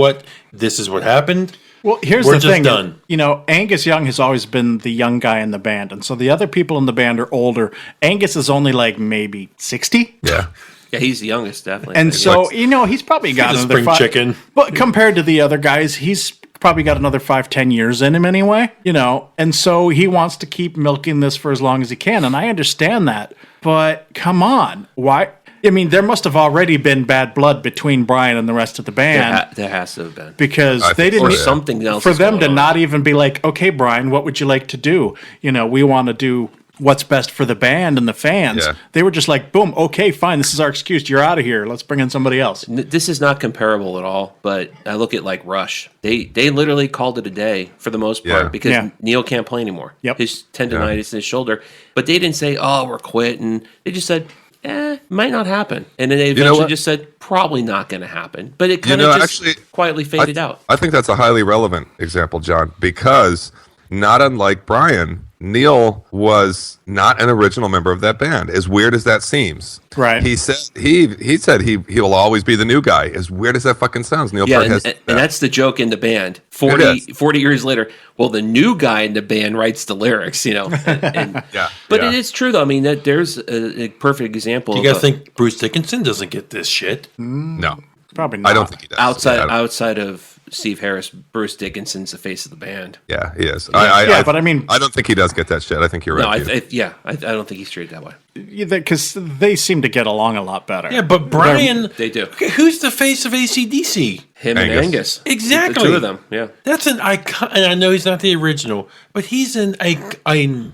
this is what happened? Well, here's We're the just thing. Done. Angus Young has always been the young guy in the band, and so the other people in the band are older. Angus is only like maybe 60. Yeah. Yeah, he's the youngest, definitely. And so, he's probably got He's a another spring chicken. But compared to the other guys, he's probably got another 5-10 years in him anyway, and so he wants to keep milking this for as long as he can. And I understand that. But come on. Why? I mean, there must have already been bad blood between Brian and the rest of the band. There has to have been. Because they didn't. Or something else. For them to not even be like, "Okay, Brian, what would you like to do? We want to do what's best for the band and the fans." Yeah. They were just like, "Boom, okay, fine. This is our excuse. You're out of here. Let's bring in somebody else." This is not comparable at all, but I look at like Rush. They literally called it a day for the most part because Neil can't play anymore. Yep. His tendonitis in his shoulder. But they didn't say, "Oh, we're quitting." They just said, might not happen. And then they eventually just said, probably not going to happen. But it kind of just quietly faded out. I think that's a highly relevant example, John, because not unlike Brian, Neil was not an original member of that band. As weird as that seems, right? He said he will always be the new guy. As weird as that fucking sounds, Neil. Yeah, and that's the joke in the band. 40 years later, well, the new guy in the band writes the lyrics, But it is true though. I mean, that there's a perfect example. Do you guys think Bruce Dickinson doesn't get this shit? No, probably not. I don't think he does. Outside of Steve Harris, Bruce Dickinson's the face of the band. Yeah, he is. But I mean, I don't think he does get that shit. I think you're right. No, I don't think he's treated that way. Because they seem to get along a lot better. Yeah, but Brian, they do. Who's the face of AC/DC? Him and Angus. Exactly. The two of them, yeah. That's an icon. And I know he's not the original, but he is an iconic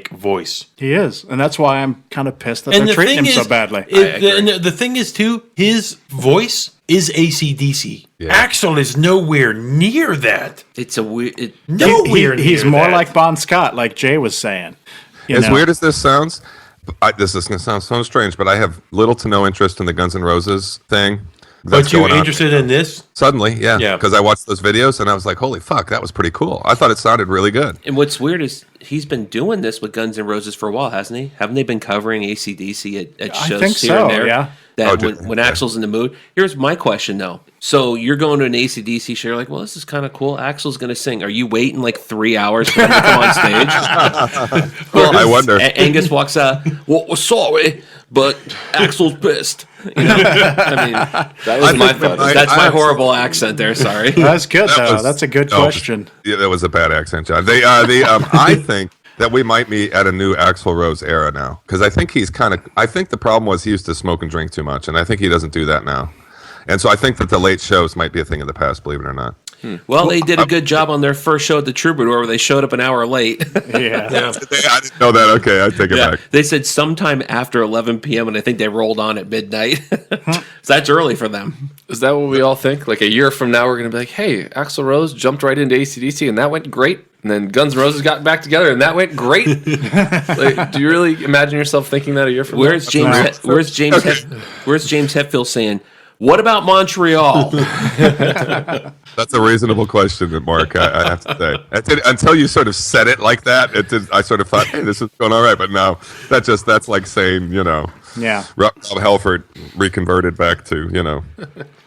voice. He is. And that's why I'm kind of pissed that they're treating him so badly. And the thing is, too, his voice is AC/DC. Yeah. Axl is nowhere near that. It's a weird... He's more like Bon Scott, like Jay was saying. As weird as this sounds, this is going to sound so strange, but I have little to no interest in the Guns N' Roses thing. But you're interested in this? Suddenly, yeah. Because I watched those videos and I was like, holy fuck, that was pretty cool. I thought it sounded really good. And what's weird is he's been doing this with Guns N' Roses for a while, hasn't he? Haven't they been covering AC/DC at shows I think here and there? Yeah. When Axl's in the mood. Here's my question, though. So you're going to an AC/DC show, you're like, well, this is kind of cool. Axl's going to sing. Are you waiting like 3 hours for him to come on stage? Well, I wonder. Angus walks out, well, we're sorry, but Axl's pissed. I mean, that was my thought. That's my horrible accent there, sorry. That's good, though. That's a good question. Yeah, that was a bad accent, John. I think that we might be at a new Axl Rose era now, because I think I think the problem was he used to smoke and drink too much, and I think he doesn't do that now. And so I think that the late shows might be a thing of the past, believe it or not. Well, they did a good job on their first show at the Troubadour where they showed up an hour late. Yeah. I didn't know that. Okay, I take it back. They said sometime after 11 p.m., and I think they rolled on at midnight. So that's early for them. Is that what we all think? Like a year from now, we're going to be like, hey, Axl Rose jumped right into AC/DC, and that went great. And then Guns N' Roses got back together, and that went great. Like, do you really imagine yourself thinking that a year from now? Where's James Hetfield saying, what about Montreal? That's a reasonable question, Mark. I have to say. Until you sort of said it like that, I sort of thought, hey, this is going all right. But no, that's like saying, Yeah. Rob Halford reconverted back to,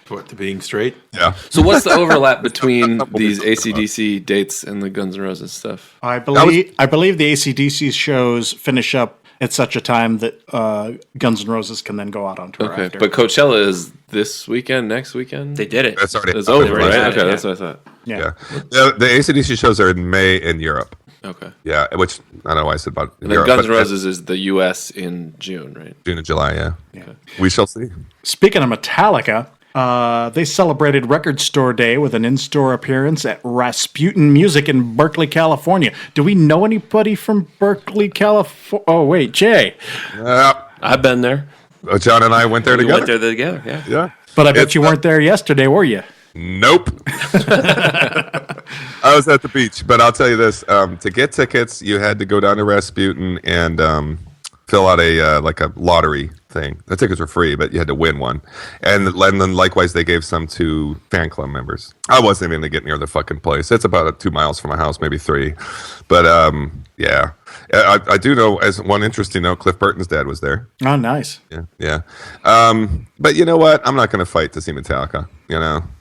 What, to being straight? yeah. So what's the overlap between these AC/DC dates and the Guns N' Roses stuff? I believe the AC/DC shows finish up at such a time that Guns N' Roses can then go out on tour Okay, after. but Coachella is this weekend, next weekend? They did it. That's already It's over, happened, right? Okay, Yeah. that's what I thought. yeah. Yeah. The AC/DC shows are in May in Europe. Okay. Yeah, which I don't know why I said about And then Europe. Guns N' but Roses is the U.S. in June, right? June and July, yeah. We shall see. Speaking of Metallica, they celebrated Record Store Day with an in-store appearance at Rasputin Music in Berkeley, California. Do we know anybody from Berkeley, California? Oh, wait, Jay. I've been there. John and I went there We together. went there together. Yeah. Yeah. But I bet you weren't there yesterday, were you? Nope. I was at the beach, but I'll tell you this: to get tickets, you had to go down to Rasputin and fill out a like a lottery thing. The tickets were free, but you had to win one. And then likewise, they gave some to fan club members. I wasn't even going to get near the fucking place. It's about 2 miles from my house, maybe 3. But yeah, I do know. As one interesting note, Cliff Burton's dad was there. Oh, nice. Yeah. But you know what? I'm not going to fight to see Metallica.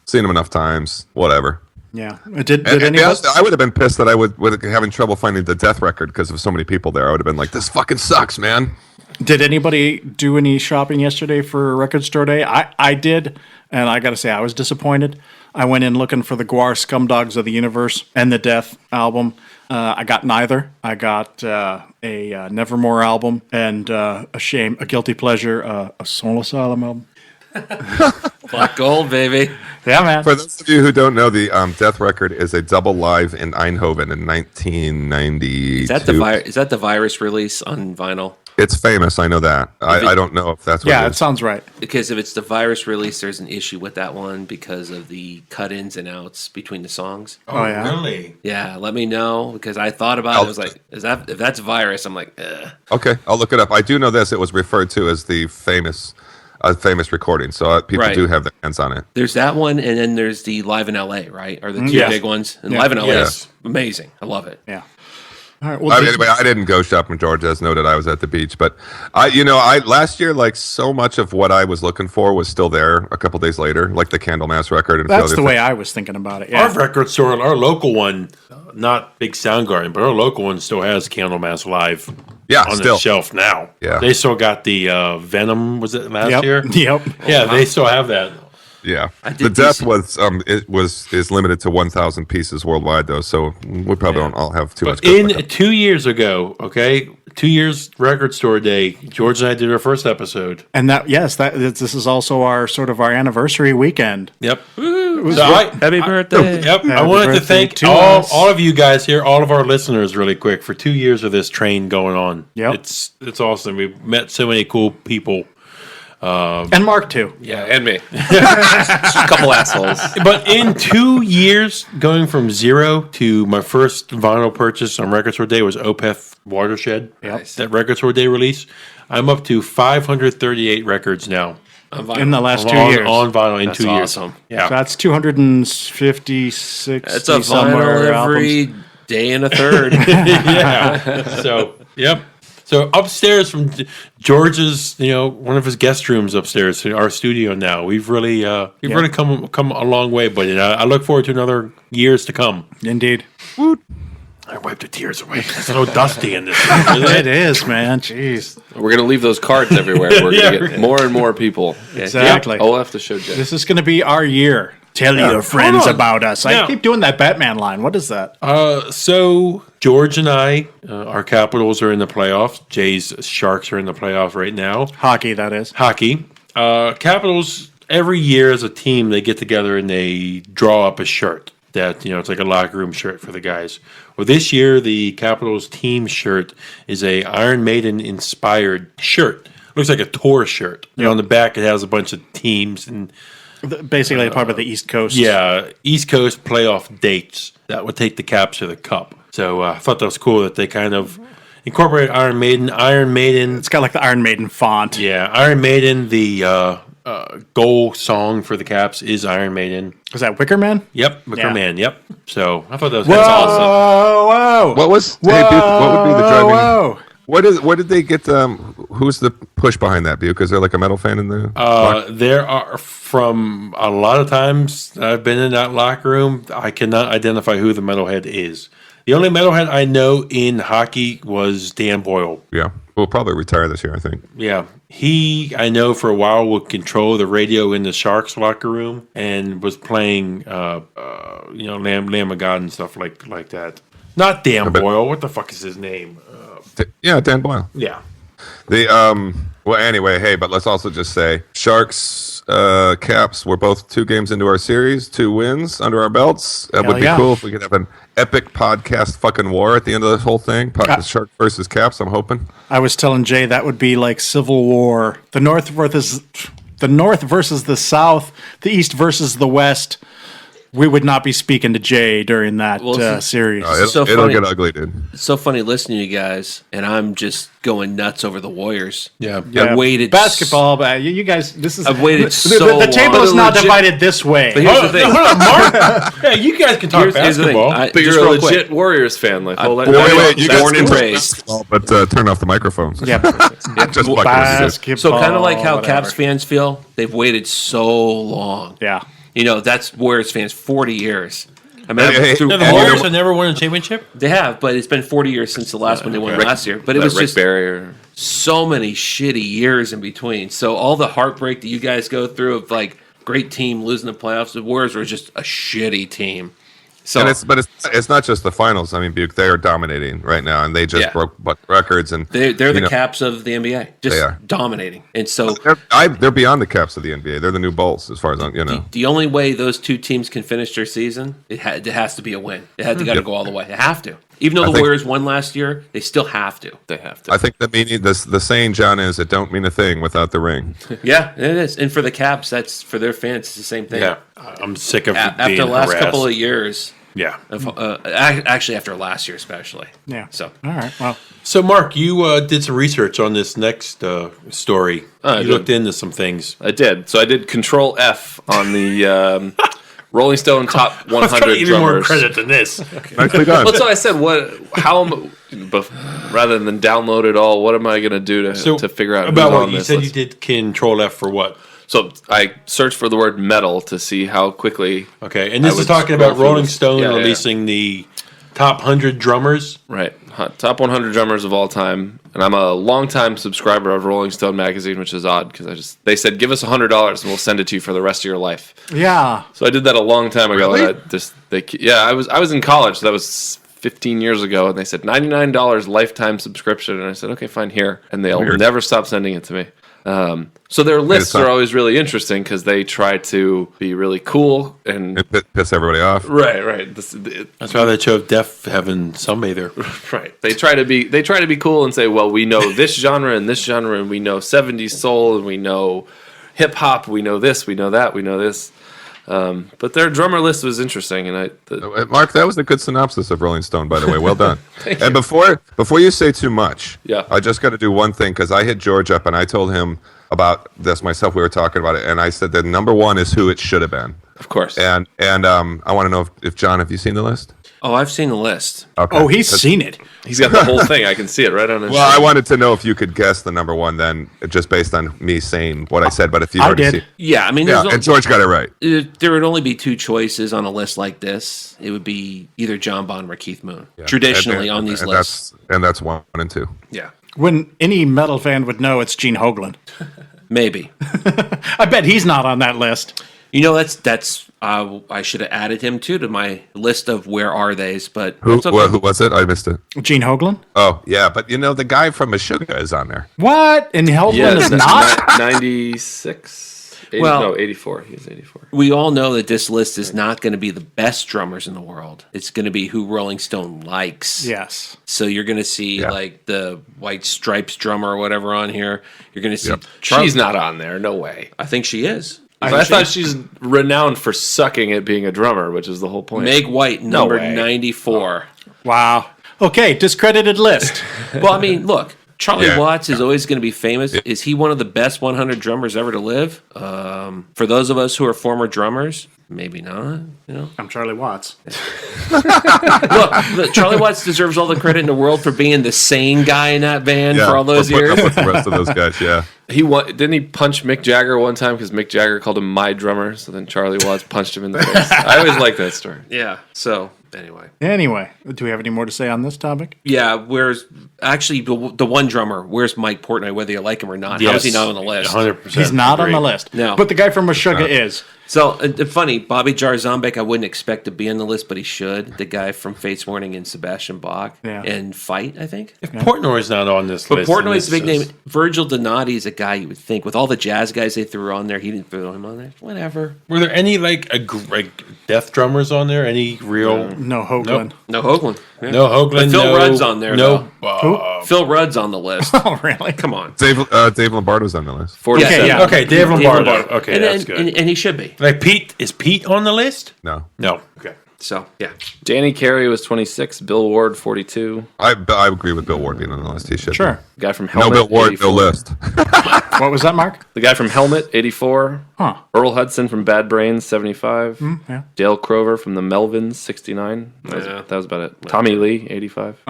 Seen them enough times. Whatever. Yeah. Did And any of us? I would have been pissed that I would having trouble finding the death record because of so many people there. I would have been like, this fucking sucks, man. Did anybody do any shopping yesterday for Record Store Day? I did, and I got to say I was disappointed. I went in looking for the Guar Scumdogs of the Universe and the Death album. I got neither. I got a Nevermore album and a guilty pleasure, a Soul Asylum album. Black Gold, baby. Yeah, man. For those of you who don't know, the death record is a double live in Eindhoven in 1992. Is that the virus release on vinyl? It's famous. I know that. I don't know if that's what Yeah, it it is. sounds right. Because if it's the virus release, there's an issue with that one because of the cut-ins and outs between the songs. Oh, yeah? Really? Yeah, let me know because I thought about it. I was like, if that's virus? I'm like, ugh. Okay, I'll look it up. I do know this. It was referred to as the famous recording, so people Right. do have their hands on it. There's that one, and then there's the Live in LA, right? Are the two Yes. big ones? And Yeah. Live in LA Yes. is amazing. I love it. Yeah. All right. Well, Anyway, I didn't go shopping. George has noted I was at the beach, but I last year, like so much of what I was looking for was still there. A couple days later, like the Candlemass record. And a few that's other the way things. I was thinking about it. Our Yeah. record store, our local one, not Big Soundgarden, but our local one still has Candlemass Live Yeah, on still. the shelf now. Yeah. They still got the Venom, was it last Yep. year? Yep. Yeah, they still have that. Yeah, did the death these- is limited to 1,000 pieces worldwide, though. So we probably don't all have too much. But in 2 years ago, okay, 2 years record store day, George and I did our first episode. And this is also our sort of our anniversary weekend. Yep. Happy birthday. Yep. I Happy wanted to birthday thank to all, us. all of you guys here, all of our listeners, really quick, for 2 years of this train going on. Yep. It's awesome. We've met so many cool people. And Mark, too. Yeah, and me. A couple assholes. But in 2 years, going from 0 to my first vinyl purchase on Record Store Day was Opeth Watershed. Yep. That Record Store Day release. I'm up to 538 records now. In the last 2 on, years. on vinyl in That's 2 years. awesome. Yeah. That's 256. It's a vinyl every day and a third. Yeah. So, yep. So upstairs from George's, one of his guest rooms upstairs, our studio now. We've really, really come a long way, but I look forward to another years to come. Indeed. I wiped the tears away. It's so dusty in this. It is, man. Jeez. We're going to leave those cards everywhere. We're going to get more and more people. Exactly. I'll have to show Jay. This is going to be our year. Tell your friends Hold on. about us. I Yeah. keep doing that Batman line. What is that? So George and I, our Capitals are in the playoffs. Jay's Sharks are in the playoffs right now. Hockey, that is. Hockey. Capitals, every year as a team, they get together and they draw up a shirt that, it's like a locker room shirt for the guys. Well, this year, the Capitals team shirt is a Iron Maiden inspired shirt. Looks like a tour shirt. On the back, it has a bunch of teams and Basically, part of the East Coast. yeah, East Coast playoff dates that would take the Caps to the Cup. So I thought that was cool that they kind of incorporated Iron Maiden. Iron Maiden, It's got like the Iron Maiden font. yeah, Iron Maiden, the goal song for the Caps is Iron Maiden. Was that Wicker Man? Yep, Wicker Yeah. Man. Yep. So I thought that was Whoa, that's awesome. whoa. What was? Whoa, Hey, Buke, what would be the driving? Whoa. What did they get? Who's the push behind that, Buke? Is there like a metal fan in there? There are, from a lot of times I've been in that locker room, I cannot identify who the metalhead is. The only metalhead I know in hockey was Dan Boyle. Yeah, we'll probably retire this year, I think. Yeah. He, I know for a while, would control the radio in the Sharks locker room and was playing, Lamb of God and stuff like that. Not Dan Boyle. What the fuck is his name? Yeah, Dan Boyle. Yeah. Well, anyway, hey, but let's also just say Sharks, Caps, we're both 2 games into our series, 2 wins under our belts. It would be cool if we could have an epic podcast fucking war at the end of this whole thing. Sharks versus Caps, I'm hoping. I was telling Jay that would be like Civil War. The North versus the South, the East versus the West. We would not be speaking to Jay during that series. It'll get ugly, dude. It's so funny listening to you guys, and I'm just going nuts over the Warriors. Yeah. I waited basketball, but you guys, this is. I've waited The table long. is not divided this way. But here's the thing. Hold on, Mark. Yeah, you guys can talk Here's the thing. basketball. But Just you're a real quick. legit Warriors fan. Like, hold on. Wait, you guys born and can- raised. But turn off the microphones. Yeah. Just fucking Basketball. So kind of like how whatever. Caps fans feel, they've waited so long. Yeah. That's Warriors fans 40 years. I mean, Hey, through No, the and all- Warriors have never won a championship? they have, but it's been 40 years since the last one they won last year. But it was Rick just Barry. so many shitty years in between. So all the heartbreak that you guys go through of like great team losing the playoffs, the Warriors were just a shitty team. So And it's not just the finals. I mean, Buke, they are dominating right now, and they just broke records. And they're the you know, Caps of the NBA, just They are. dominating. And so they're beyond the Caps of the NBA. They're the new Bulls, as far as I'm, the only way those two teams can finish their season, it has to be a win. It had to got to go all the way. They have to. Even though the Warriors won last year, they still have to. They have to. I think the meaning, the saying, John, is it don't mean a thing without the ring. Yeah, it is. And for the Caps, that's for their fans, it's the same thing. Yeah. I'm sick of After being the last harassed. couple of years, Yeah. actually after last year especially. Yeah. So All right. Well, So, Mark, you did some research on this next story. I You did. looked into some things. I did. So I did Control F on the Rolling Stone Top I was trying to 100 give you more drummers. credit than this. Nicely done. Well, so I said, rather than download it all, what am I going to do to figure out about who's what on you this said list? you did Control F for what? So I searched for the word metal to see how quickly. Okay, and this I is would talking scroll about through Rolling this. Stone Yeah, yeah. releasing the top 100 drummers. Right. Top 100 drummers of all time. And I'm a longtime subscriber of Rolling Stone magazine, which is odd because they said, give us $100 and we'll send it to you for the rest of your life. yeah. So I did that a long time ago. Really? And I was in college. So that was 15 years ago. And they said $99 lifetime subscription. And I said, okay, fine, here. And they'll never stop sending it to me. So their lists are always really interesting because they try to be really cool and It piss everybody off. right. That's why they chose Def having Sunbather. Right. They try to be cool and say, well, we know this genre and this genre, and we know 70s soul, and we know hip hop, we know this, we know that, we know this. But their drummer list was interesting, and Mark, that was a good synopsis of Rolling Stone, by the way. Well done. And before you say too much, Yeah. I just got to do one thing because I hit George up and I told him about this myself. We were talking about it, and I said that number one is who it should have been. of course. And I want to know if John, have you seen the list? Oh, I've seen the list. Okay. Oh, he's seen it. He's got the whole thing. I can see it right on his Well, I shirt. wanted to know if you could guess the number one, then just based on me saying what I said. But if you I already did. see, Yeah, I mean, yeah, and George got it right. there would only be two choices on a list like this. It would be either John Bonham or Keith Moon. Traditionally on these lists. That's 1 and 2. Yeah, When any metal fan would know, it's Gene Hoglan. maybe. I bet he's not on that list. That's I should have added him to my list of where are they's, but Who that's okay. who was it? I missed it. Gene Hoglan? Oh yeah, but the guy from Meshuggah is on there. What? And Hoglan is not? 96? Well- no, 84. He was 84. We all know that this list is not going to be the best drummers in the world. It's going to be who Rolling Stone likes. Yes. So you're going to see like the White Stripes drummer or whatever on here. You're going to see. She's not on there. No way. I think she is. I thought she's renowned for sucking at being a drummer, which is the whole point. Meg White, number way. 94. Wow. Okay, discredited list. Well, I mean, look, Charlie Yeah. Watts is always going to be famous. Is he one of the best 100 drummers ever to live? For those of us who are former drummers, maybe not. You know, I'm Charlie Watts. look, Charlie Watts deserves all the credit in the world for being the sane guy in that band for all those putting up years. with the rest of those guys, yeah. Didn't he punch Mick Jagger one time because Mick Jagger called him my drummer? So then Charlie Watts punched him in the face. I always like that story. Yeah. So anyway, Do we have any more to say on this topic? yeah. Where's actually the one drummer? Where's Mike Portnoy? Whether you like him or not, how is he not on the list? 100%. He's not on the list. No. But the guy from Meshuggah is. So funny, Bobby Jarzombek, I wouldn't expect to be on the list, but he should. The guy from Fates Warning and Sebastian Bach and Fight, I think. If Portnoy's not on this But list, Portnoy's a then big it's name. Virgil Donati is a guy you would think with all the jazz guys they threw on there. He didn't throw him on there. Whatever. Were there any like death drummers on there? Any real? No Hoagland. No Hoagland. Yeah. No Hoagland. But Phil Rudd's on there. No. Phil Rudd's on the list. Oh, really? Come on. Dave Lombardo's on the list. 47. Okay, yeah. Okay, Dave Lombardo. Okay, and, that's and, good. and he should be. Like is Pete on the list? No. No. Okay. So yeah. Danny Carey was 26. Bill Ward 42. I agree with Bill Ward being on the list. He should. Sure. The guy from No Helmet. Bill Ward, 84. no list. What was that, Mark? The guy from Helmet 84. Huh. Earl Hudson from Bad Brains 75. Yeah. Dale Crover from the Melvins 69. That was about it. Tommy Lee 85.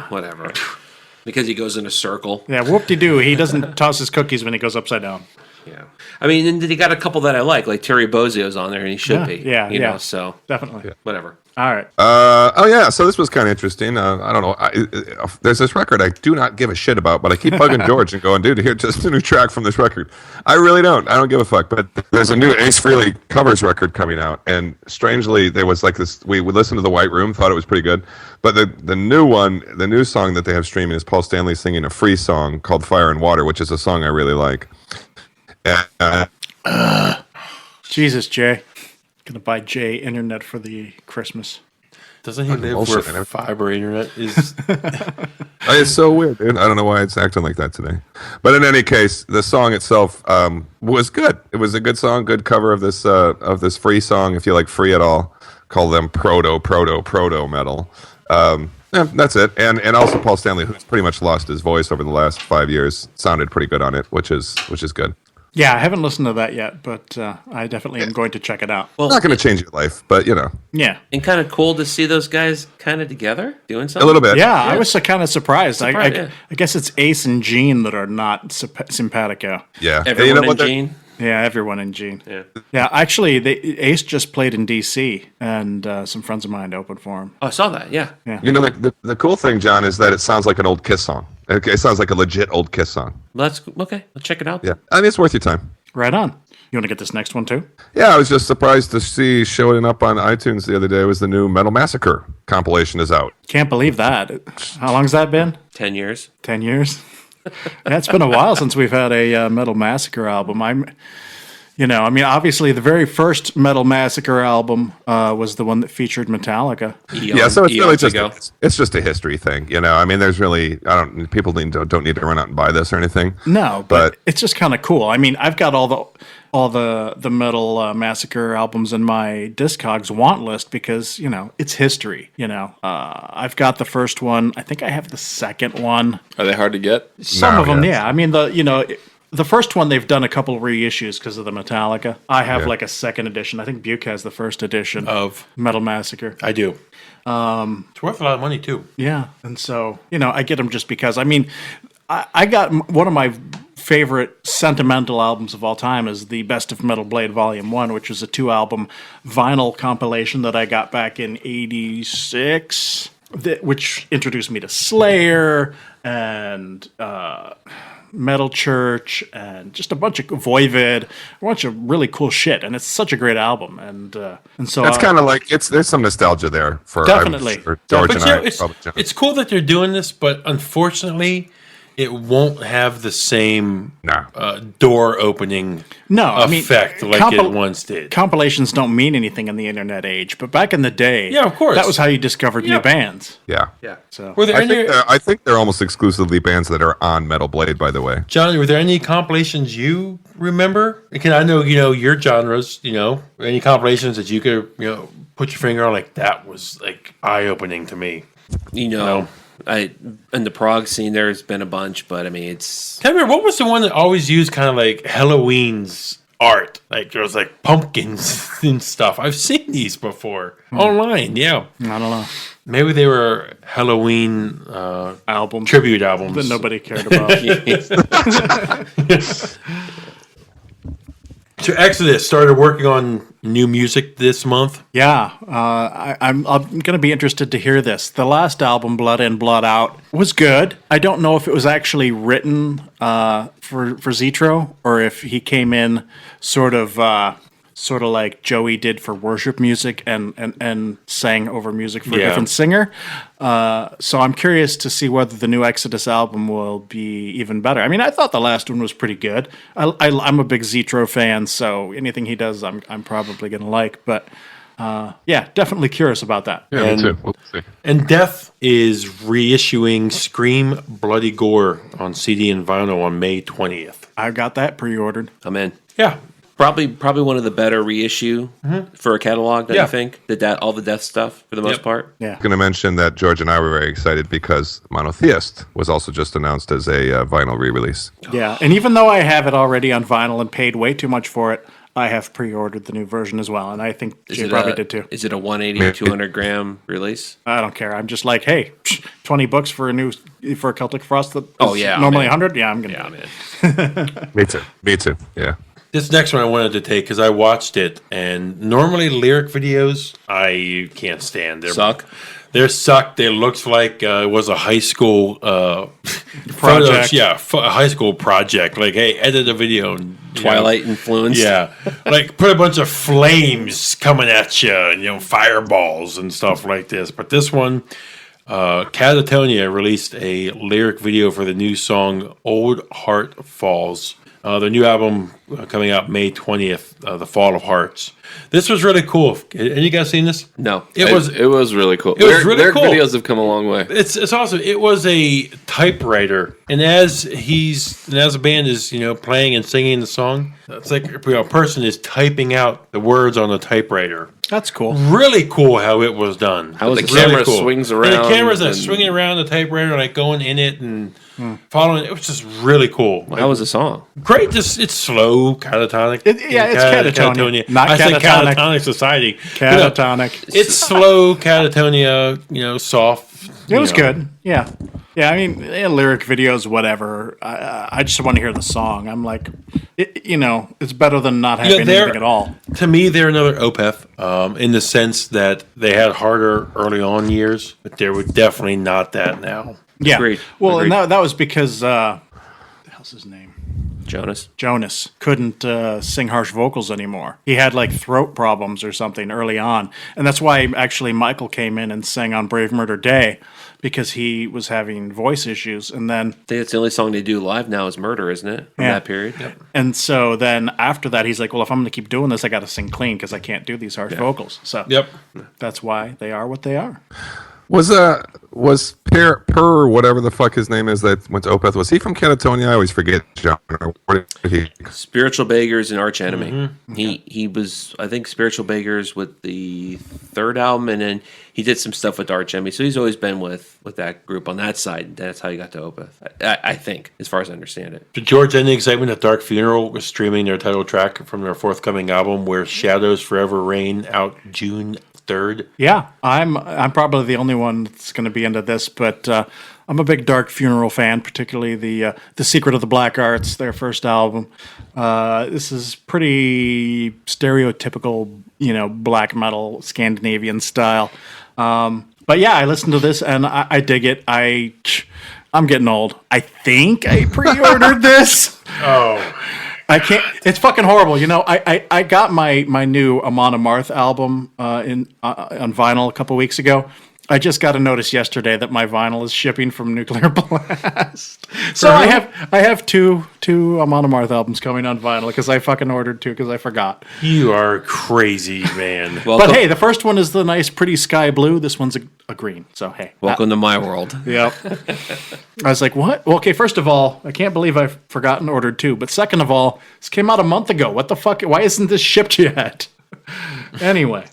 Whatever. Because he goes in a circle. Yeah, whoop-de-doo. He doesn't toss his cookies when he goes upside down. Yeah. I mean, and he got a couple that I like Terry Bozzio's on there, and he should be. Yeah, you yeah. know, so Definitely. whatever. All right. So this was kind of interesting. I don't know. There's this record I do not give a shit about, but I keep bugging George and going, dude, here, just a new track from this record. I really don't. I don't give a fuck. But there's a new Ace Frehley covers record coming out, and strangely, there was like this. We listened to The White Room, thought it was pretty good, but the new song that they have streaming is Paul Stanley singing a free song called Fire and Water, which is a song I really like. Jesus, Jay. Gonna buy Jay internet for the Christmas. Doesn't he live bullshit, where man. fiber internet is? It's so weird, dude. I don't know why it's acting like that today. But in any case, the song itself was good. It was a good song, good cover of this free song. If you like free at all, call them proto metal. Yeah, that's it. And also Paul Stanley, who's pretty much lost his voice over the last 5 years, sounded pretty good on it, which is good. Yeah, I haven't listened to that yet, but I definitely am going to check it out. Well, Not going to change your life, but you know, Yeah. and kind of cool to see those guys kind of together doing something. a little bit. Yeah, I was kind of surprised. Yeah. I guess it's Ace and Gene that are not simpatico. Yeah. And Everyone you know in what? Gene. Yeah, everyone in Gene. Yeah. Yeah, actually, Ace just played in D.C., and some friends of mine opened for him. Oh, I saw that. Yeah. You know, the cool thing, John, is that it sounds like an old Kiss song. It sounds like a legit old Kiss song. Well, that's okay. Let's check it out. Yeah. I mean, it's worth your time. Right on. You want to get this next one, too? Yeah, I was just surprised to see showing up on iTunes the other day was the new Metal Massacre compilation is out. Can't believe that. How long's that been? 10 years. 10 years? Yeah, it's been a while since we've had a Metal Massacre album. Obviously the very first Metal Massacre album was the one that featured Metallica. Yeah, so it's really Eons ago. it's just a history thing, you know. I mean, there's really people don't need to run out and buy this or anything. No, but it's just kind of cool. I mean, I've got all the Metal Massacre albums in my Discogs want list because it's history. I've got the first one. I think I have the second one. Are they hard to get? Some No, of them, yes. yeah. I mean, the first one they've done a couple reissues because of the Metallica. I have like a second edition. I think Buke has the first edition Of Metal Massacre. I do. It's worth a lot of money too. Yeah, and so I get them just because. I mean, I got one of my favorite sentimental albums of all time is the Best of Metal Blade Volume 1, which was a 2-album vinyl compilation that I got back in '86, which introduced me to Slayer and Metal Church and just a bunch of Voivod, a bunch of really cool shit, and it's such a great album. And so That's kind of like there's some nostalgia there for Definitely. I'm sure George But and you I. know, probably it's cool that they're doing this, but unfortunately, it won't have the same door opening effect like it once did. Compilations don't mean anything in the internet age, but back in the day, Yeah, of course. that was how you discovered new bands. Yeah. So Were there any, I think they're almost exclusively bands that are on Metal Blade, by the way. John? Were there any compilations you remember? Because I know your genres. Any compilations that you could put your finger on like that was like eye opening to me. No. In the prog scene, there's been a bunch, but I mean, it's Tell me, what was the one that always used kind of like Halloween's art? Like there was like pumpkins and stuff. I've seen these before online. Yeah, I don't know. maybe they were Halloween Album tribute albums that nobody cared about. So Exodus started working on new music this month. Yeah, I'm going to be interested to hear this. The last album, Blood In, Blood Out, was good. I don't know if it was actually written for Zetro or if he came in sort of like Joey did for worship music and sang over music for a different singer. So I'm curious to see whether the new Exodus album will be even better. I mean, I thought the last one was pretty good. I'm a big Zetro fan, so anything he does, I'm probably going to like. But yeah, definitely curious about that. Yeah, me too. We'll see. And Death is reissuing Scream Bloody Gore on CD and vinyl on May 20th. I've got that pre-ordered. I'm in. Yeah. Probably one of the better reissue for a catalog. Don't Yeah. you think? All the Death stuff for the most part. Yeah. Going to mention that George and I were very excited because Monotheist was also just announced as a vinyl re-release. Yeah, and even though I have it already on vinyl and paid way too much for it, I have pre-ordered the new version as well, and I think Jay probably did too. Is it a 180, 200 gram release? I don't care. I'm just like, hey, $20 for a Celtic Frost that Oh, is yeah, normally man. 100. Yeah, I'm gonna. Yeah, do it. man. Me too. Yeah. This next one I wanted to take because I watched it, and normally lyric videos I can't stand. They Suck? They suck. They looks like it was a high school Project. photos, yeah, a high school project. Like, hey, edit a video. And, Twilight influence. Yeah, like put a bunch of flames coming at you, and fireballs and stuff like this. But this one, Catatonia released a lyric video for the new song "Old Heart Falls." The new album coming out May 20th, The Fall of Hearts. This was really cool. Any you guys seen this? No. It was really cool. It was really Lyric cool. videos have come a long way. It's awesome. It was a typewriter, and as a band is playing and singing the song, it's like a person is typing out the words on the typypwriter. That's cool. Really cool how it was done. How the It's camera swings around. And the camera's and- swinging around the typewriter, like going in it and following. It was just really cool. How was the song? Great. Just it's slow, catatonic. It's catatonia, not I said catatonic. catatonic society. Catatonic. It's slow catatonia. Soft. It was good. Yeah. Yeah, I mean, lyric videos, whatever. I just want to hear the song. I'm like, it's better than not having anything at all. To me, they're another Opeth in the sense that they had harder early on years, but they were definitely not that now. Yeah. Agreed. Well, Agreed. and that was because, what the hell's his name? Jonas. Couldn't sing harsh vocals anymore. He had like throat problems or something early on. And that's why actually Michael came in and sang on Brave Murder Day, because he was having voice issues. And then, I think it's the only song they do live now is Murder, isn't it? From Yeah. that period. Yep. and so then after that, he's like, well, if I'm going to keep doing this, I got to sing clean because I can't do these harsh vocals. So Yep. that's why they are what they are. Was Per whatever the fuck his name is that went to Opeth? Was he from Catatonia? I always forget. John. Where did he? Spiritual Beggars and Arch Enemy. He was, I think, Spiritual Beggars with the third album, and then he did some stuff with Arch Enemy. So he's always been with that group on that side. That's how he got to Opeth, I think, as far as I understand it. Did George any excitement that Dark Funeral was streaming their title track from their forthcoming album, Where Shadows Forever Reign, out June 3rd? Yeah, I'm probably the only one that's going to be into this, but I'm a big Dark Funeral fan, particularly the Secret of the Black Arts, their first album. This is pretty stereotypical, black metal Scandinavian style. But yeah, I listened to this and I dig it. I'm getting old. I think I pre-ordered this. Oh. I can't. It's fucking horrible. I got my new Amon Amarth album on vinyl a couple weeks ago. I just got a notice yesterday that my vinyl is shipping from Nuclear Blast. So I have two Amon Amarth albums coming on vinyl because I fucking ordered two because I forgot. You are crazy, man. But hey, the first one is the nice, pretty sky blue. This one's a green. So hey, Welcome to my world. Yep. I was like, what? Well, okay, first of all, I can't believe I've forgotten to order two. But second of all, this came out a month ago. What the fuck? Why isn't this shipped yet? Anyway.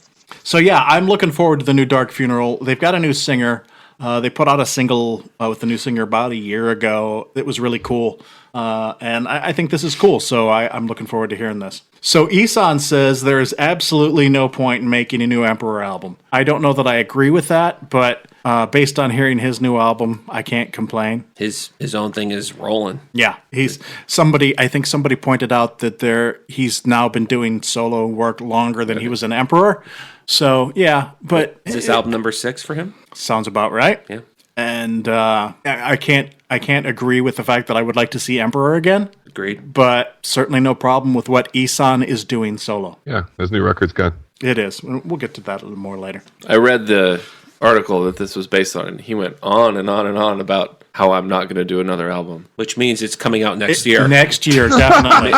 So yeah, I'm looking forward to the new Dark Funeral. They've got a new singer. They put out a single with the new singer about a year ago. It was really cool. And I think this is cool, so I'm looking forward to hearing this. So Isan says there is absolutely no point in making a new Emperor album. I don't know that I agree with that, but based on hearing his new album, I can't complain. His own thing is rolling. Yeah, I think somebody pointed out that he's now been doing solo work longer than he was an Emperor. So yeah, but Is this album number 6 for him? sounds about right. Yeah. And I can't agree with the fact that I would like to see Emperor again. Agreed. But certainly no problem with what Isan is doing solo. Yeah, his new record's good. It is. We'll get to that a little more later. I read the article that this was based on, and he went on and on and on about how I'm not going to do another album. Which means it's coming out next year. Next year, definitely.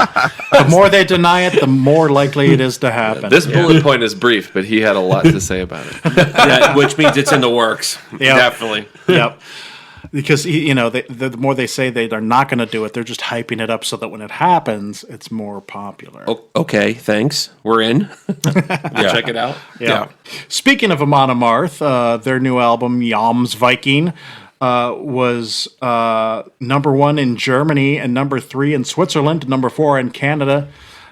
The more they deny it, the more likely it is to happen. This bullet point is brief, but he had a lot to say about it. Yeah, which means it's in the works. Yep. Definitely. Yep. Because, the more they say they are not going to do it, they're just hyping it up so that when it happens, it's more popular. Okay, thanks. We're in. Check it out. Yeah. Speaking of Amon Amarth, their new album, Yams Viking, was number 1 in Germany and number 3 in Switzerland, number 4 in Canada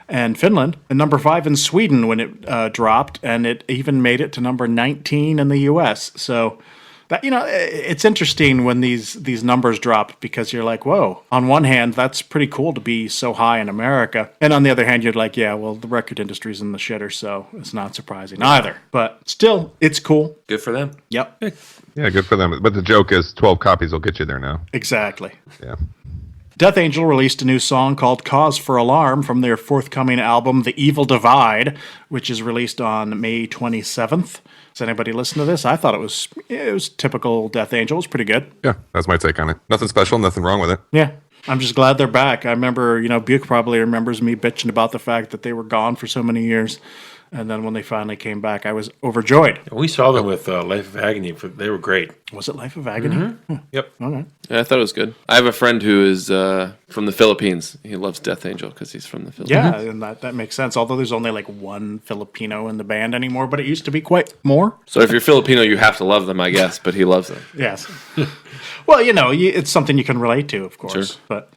and Finland, and number 5 in Sweden when it dropped, and it even made it to number 19 in the U.S. So that, it's interesting when these numbers drop, because you're like, whoa. On one hand, that's pretty cool to be so high in America, and on the other hand, you're like, yeah, well, the record industry's in the shitter, so it's not surprising either. But still, it's cool. Good for them. Yep. Yeah, good for them. But the joke is 12 copies will get you there now. Exactly. Yeah. Death Angel released a new song called Cause for Alarm from their forthcoming album, The Evil Divide, which is released on May 27th. Does anybody listen to this? I thought it was typical Death Angel. It was pretty good. Yeah, that's my take on it. Nothing special, nothing wrong with it. Yeah. I'm just glad they're back. I remember, Buke probably remembers me bitching about the fact that they were gone for so many years. And then when they finally came back, I was overjoyed. We saw them with Life of Agony. They were great. Was it Life of Agony? Yep. Okay. Yeah, I thought it was good. I have a friend who is from the Philippines. He loves Death Angel because he's from the Philippines. Yeah, and that makes sense. Although there's only like one Filipino in the band anymore, but it used to be quite more. So if you're Filipino, you have to love them, I guess, but he loves them. Yes. Well, it's something you can relate to, of course. Sure. But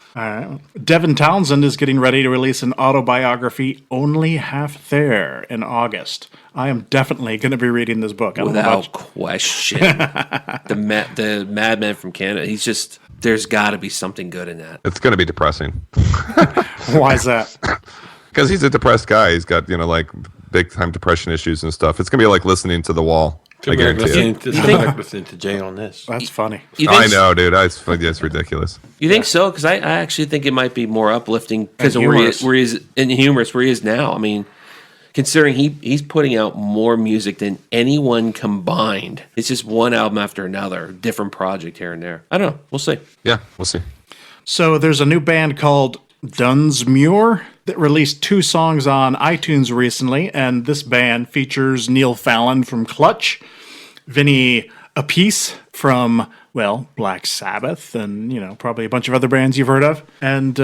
Devin Townsend is getting ready to release an autobiography, Only Half There, in August. I am definitely going to be reading this book. I don't know Without about question. The madman from Canada. He's just, there's got to be something good in that. It's going to be depressing. Why is that? Because he's a depressed guy. He's got, big time depression issues and stuff. It's going to be like listening to The Wall. I guarantee it. Listening to Jay on this. That's funny. I know, dude. It's ridiculous. You think so? Because I actually think it might be more uplifting because of where he is in humorous where he is now. I mean, considering he's putting out more music than anyone combined. It's just one album after another, different project here and there. I don't know. We'll see. Yeah, we'll see. So there's a new band called Dunsmuir that released 2 songs on iTunes recently, and this band features Neil Fallon from Clutch, Vinny Appice from, Black Sabbath, and, probably a bunch of other bands you've heard of. And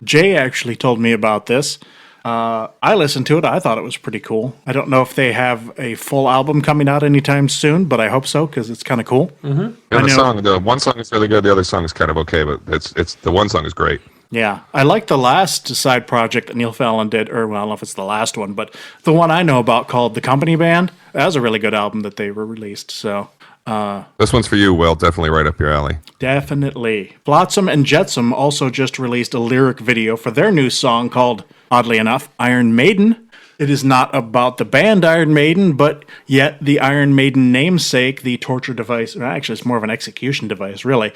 Jay actually told me about this. I listened to it. I thought it was pretty cool. I don't know if they have a full album coming out anytime soon, but I hope so, because it's kind of cool. Mm-hmm. Yeah, the one song is really good. The other song is kind of okay, but it's the one song is great. Yeah, I like the last side project that Neil Fallon did, I don't know if it's the last one, but the one I know about called The Company Band. That was a really good album that they were released. So this one's for you, Will. Definitely right up your alley. Definitely. Flotsam and Jetsam also just released a lyric video for their new song called, oddly enough, Iron Maiden. It is not about the band Iron Maiden, but yet the Iron Maiden namesake, the torture device. Actually, it's more of an execution device, really.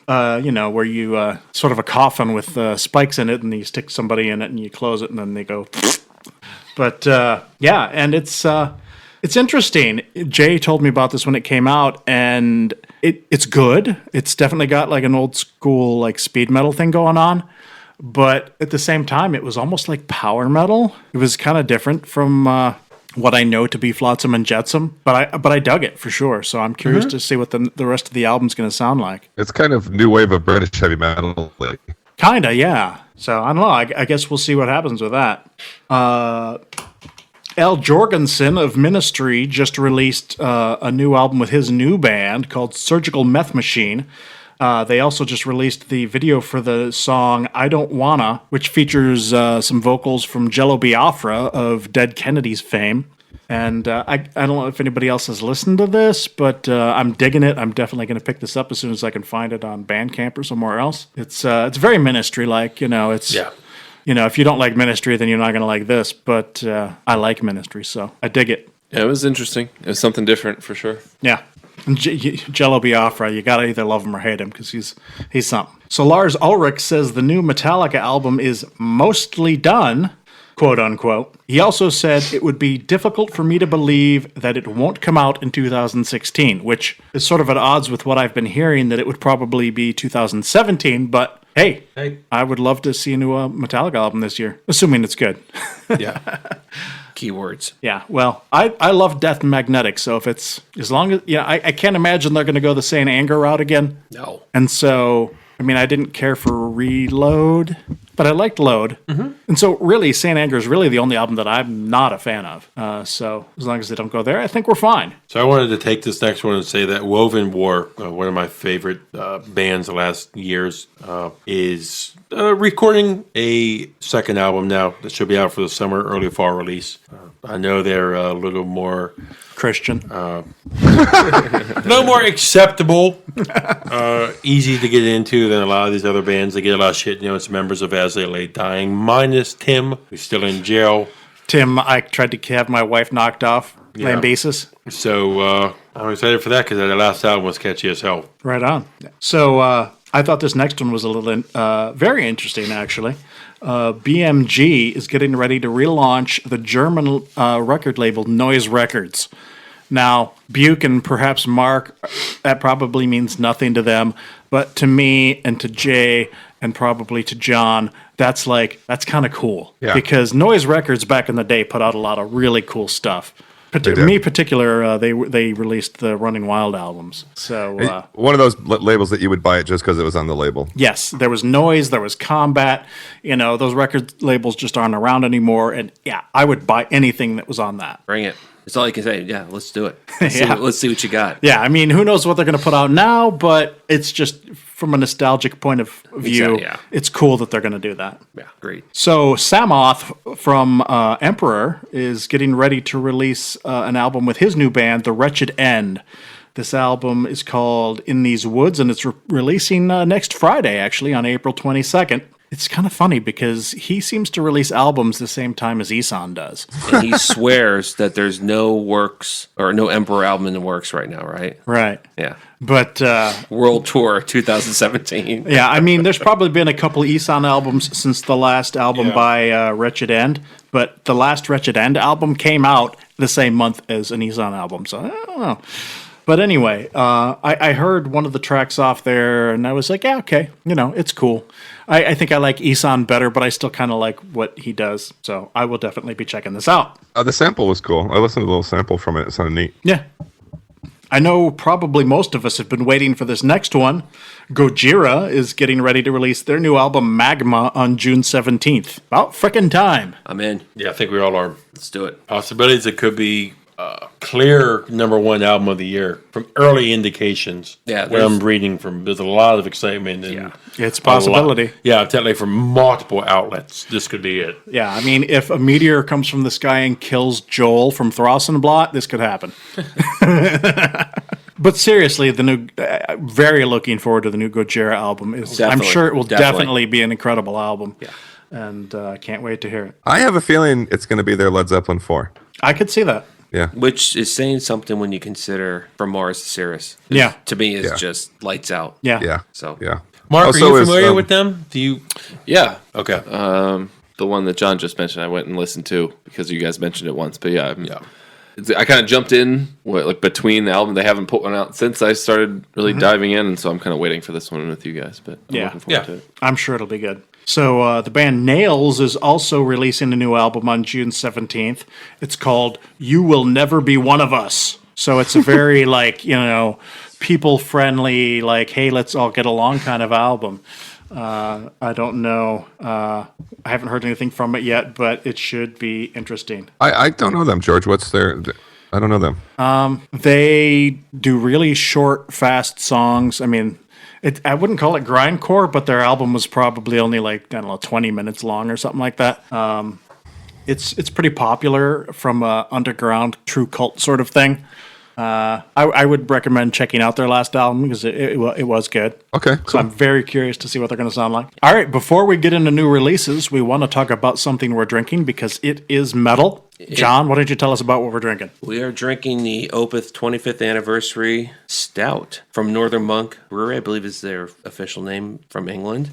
Where you sort of a coffin with spikes in it, and you stick somebody in it, and you close it, and then they go. But and it's interesting. Jay told me about this when it came out, and it's good. It's definitely got like an old school like speed metal thing going on. But at the same time, it was almost like power metal. It was kind of different from what I know to be Flotsam and Jetsam, but I dug it for sure. So I'm curious to see what the rest of the album's going to sound like. It's kind of new wave of British heavy metal. Kinda, yeah. So I don't know. I guess we'll see what happens with that. Al Jorgensen of Ministry just released a new album with his new band called Surgical Meth Machine. They also just released the video for the song I Don't Wanna, which features some vocals from Jello Biafra of Dead Kennedys fame. And I don't know if anybody else has listened to this, but I'm digging it. I'm definitely going to pick this up as soon as I can find it on Bandcamp or somewhere else. It's very Ministry-like, it's... Yeah. If you don't like Ministry, then you're not going to like this. But I like Ministry, so I dig it. Yeah, it was interesting. It was something different for sure. Yeah. And Jello Biafra, you got to either love him or hate him because he's something. So Lars Ulrich says the new Metallica album is mostly done, quote unquote. He also said it would be difficult for me to believe that it won't come out in 2016, which is sort of at odds with what I've been hearing, that it would probably be 2017, but... Hey, I would love to see a new Metallica album this year, assuming it's good. Yeah. Keywords. Yeah, well, I love Death Magnetic, so if it's, as long as, I can't imagine they're going to go the Saint Anger route again. No. And so, I didn't care for Reload, but I liked Load. Mm-hmm. And so, really, Saint Anger is really the only album that I'm not a fan of. So, as long as they don't go there, I think we're fine. So I wanted to take this next one and say that Woven War, one of my favorite bands the last years, is recording a second album now that should be out for the summer, early fall release. I know they're a little more... Christian. A little more acceptable, easy to get into than a lot of these other bands. They get a lot of shit. It's members of As They Lay Dying, minus Tim, who's still in jail. Tim, I tried to have my wife knocked off, Lambesis. So I'm excited for that because their last album was catchy as hell. Right on. So I thought this next one was a little very interesting, actually. BMG is getting ready to relaunch the German record label Noise Records. Now, Buke and perhaps Mark, that probably means nothing to them, but to me and to Jay and probably to John, that's kind of cool. Yeah. Because Noise Records back in the day put out a lot of really cool stuff. Me in particular, they released the Running Wild albums. So one of those labels that you would buy it just because it was on the label. Yes, there was Noise, there was Combat. Those record labels just aren't around anymore. And yeah, I would buy anything that was on that. Bring it. That's all you can say. Yeah, let's do it. Yeah. Let's see what you got. Yeah, who knows what they're going to put out now, but it's just from a nostalgic point of view, Exactly, yeah. It's cool that they're going to do that. Yeah, great. So Samoth from Emperor is getting ready to release an album with his new band, The Wretched End. This album is called In These Woods, and it's releasing next Friday, actually, on April 22nd. It's kind of funny because he seems to release albums the same time as Isan does. And he swears that there's no works or no Emperor album in the works right now, right? Right. Yeah. But World Tour 2017. yeah, there's probably been a couple Isan albums since the last album by Wretched End, but the last Wretched End album came out the same month as an Isan album, so I don't know. But anyway, I heard one of the tracks off there, and I was like, yeah, okay, it's cool. I think I like Isan better, but I still kind of like what he does, so I will definitely be checking this out. The sample was cool. I listened to a little sample from it. It sounded neat. Yeah. I know probably most of us have been waiting for this next one. Gojira is getting ready to release their new album, Magma, on June 17th. About frickin' time. I'm in. Yeah, I think we all are. Let's do it. Possibilities it could be clear #1 album of the year from early indications. Yeah, what I'm reading from, there's a lot of excitement. And It's a possibility. Yeah, I'm telling you, from multiple outlets, this could be it. Yeah, if a meteor comes from the sky and kills Joel from Throssenblot, this could happen. But seriously, the new, very looking forward to the new Gojira album. I'm sure it will definitely be an incredible album. Yeah. And can't wait to hear it. I have a feeling it's going to be their Led Zeppelin 4. I could see that. Yeah. Which is saying something when you consider From Mars to Sirius. Yeah. To me, it's just lights out. Yeah. Yeah. So. Yeah. Mark, are you familiar with them? Do you? Yeah. Okay. The one that John just mentioned, I went and listened to because you guys mentioned it once. But yeah. I kind of jumped in between the album. They haven't put one out since I started really diving in, and so I'm kind of waiting for this one with you guys. But I'm looking forward to it. I'm sure it'll be good. So the band Nails is also releasing a new album on June 17th. It's called You Will Never Be One of Us. So it's a very people friendly, hey, let's all get along kind of album. I don't know. I haven't heard anything from it yet, but it should be interesting. I don't know them, George. What's their? I don't know them. They do really short, fast songs. I mean, I wouldn't call it grindcore, but their album was probably only like, I don't know, 20 minutes long or something like that. It's pretty popular from a underground true cult sort of thing. I would recommend checking out their last album because it was good. Okay, So cool. I'm very curious to see what they're going to sound like. All right, before we get into new releases, we want to talk about something we're drinking because it is metal. John, why don't you tell us about what we're drinking? We are drinking the Opeth 25th Anniversary Stout from Northern Monk Brewery, I believe is their official name, from England.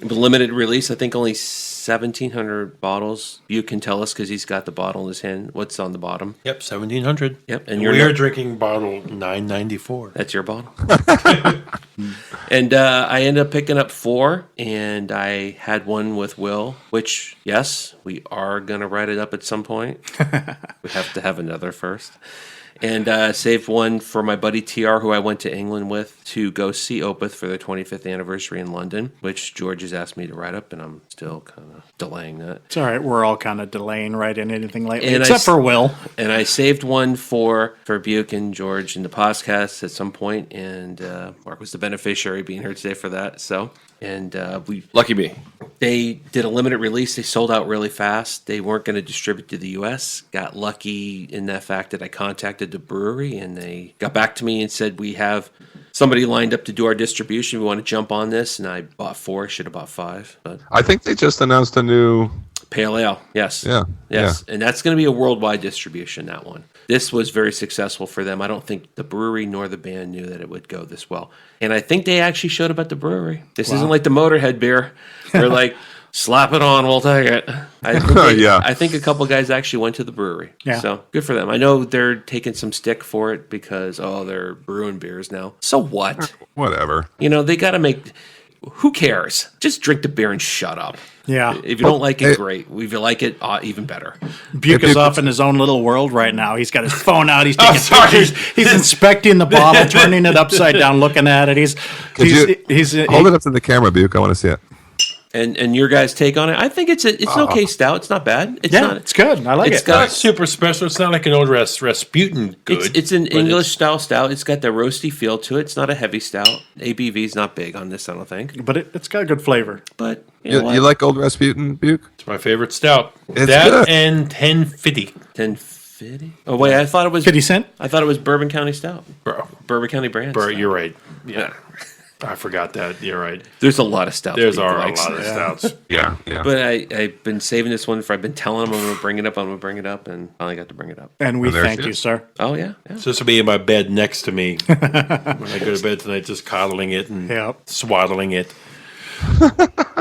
Limited release, I think only 1,700 bottles. You can tell us because he's got the bottle in his hand. What's on the bottom? Yep, 1,700. Yep, And you're we are not- drinking bottle 994. That's your bottle. And I ended up picking up 4, and I had one with Will, which, yes, we are going to write it up at some point. We have to have another first. And saved one for my buddy TR, who I went to England with to go see Opeth for their 25th anniversary in London, which George has asked me to write up, and I'm still kind of delaying that. It's all right. We're all kind of delaying writing anything lately, And except for Will. And I saved one for Buke and George in the podcast at some point, and Mark was the beneficiary being here today for that. So, and Lucky me. they did a limited release. They sold out really fast. They weren't going to distribute to the U.S. Got lucky in that fact that I contacted the brewery, and they got back to me and said, we have somebody lined up to do our distribution. We want to jump on this. And I bought 4. Should have bought 5. But I think they just announced a new. Pale Ale, yes. Yeah, Yes. And that's going to be a worldwide distribution, that one. This was very successful for them. I don't think the brewery nor the band knew that it would go this well. And I think they actually showed up at the brewery. This isn't like the Motorhead beer. They're like, slap it on, we'll take it. Yeah. I think a couple guys actually went to the brewery. Yeah. So good for them. I know they're taking some stick for it because, they're brewing beers now. So what? Whatever. You know, they got to make... Who cares? Just drink the beer and shut up. Yeah. If you don't like it, great. If you like it, even better. Buke is off in his own little world right now. He's got his phone out. He's taking pictures. He's inspecting the bottle, turning it upside down, looking at it. He's Hold it up to the camera, Buke. I want to see it. And your guys' take on it? I think it's an okay stout. It's not bad. It's yeah, not. it's good. I like It's it. got- Not super special. It's not like an old Rasputin good. It's an but English style stout. It's got the roasty feel to it. It's not a heavy stout. ABV's not big on this, I don't think. But it's got a good flavor. But you know You what? like old Rasputin, Buke? It's my favorite stout. It's that good. and 1050. 1050? Oh wait, I thought it was 50 cent? I thought it was Bourbon County Stout. Bro, Bourbon County brand. bro, stout. you're right. Yeah. I forgot that. You're right. There's a lot of stouts. There's Pete are a likes. lot of stouts. Yeah. But I've been saving this one for. I've been telling them I'm going to bring it up. I'm going to bring it up, and finally got to bring it up. And we And there thank she you, is. sir. Oh yeah. So this will be in my bed next to me when I go to bed tonight, just coddling it and Yep. swaddling it.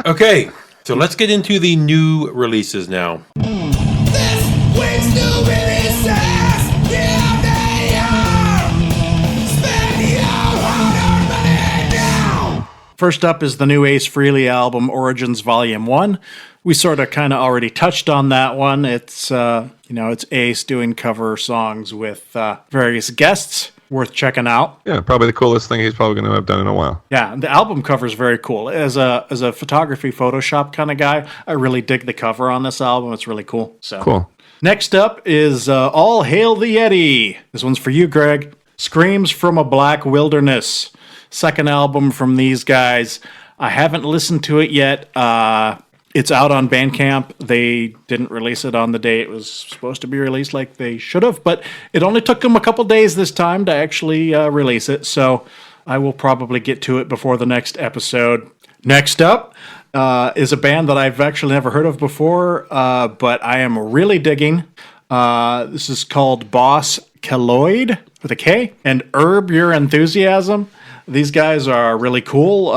Okay, so let's get into the new releases now. This week's new releases, here they are. Spend your hard-earned money now. First up is the new Ace Frehley album, Origins Volume 1. We sort of kind of already touched on that one. It's, it's Ace doing cover songs with various guests. Worth checking out. Yeah, probably the coolest thing he's probably going to have done in a while. Yeah, the album cover is very cool. As a photography Photoshop kind of guy, I really dig the cover on this album. It's really cool. So Cool. Next up is All Hail the Yeti. This one's for you, Greg. Screams from a Black Wilderness. Second album from these guys. I haven't listened to it yet. It's out on Bandcamp. They didn't release it on the day it was supposed to be released like they should have, but it only took them a couple days this time to actually release it, so I will probably get to it before the next episode. Next up is a band that I've actually never heard of before, but I am really digging. This is called Boss Keloid with a K, and Herb Your Enthusiasm. These guys are really cool.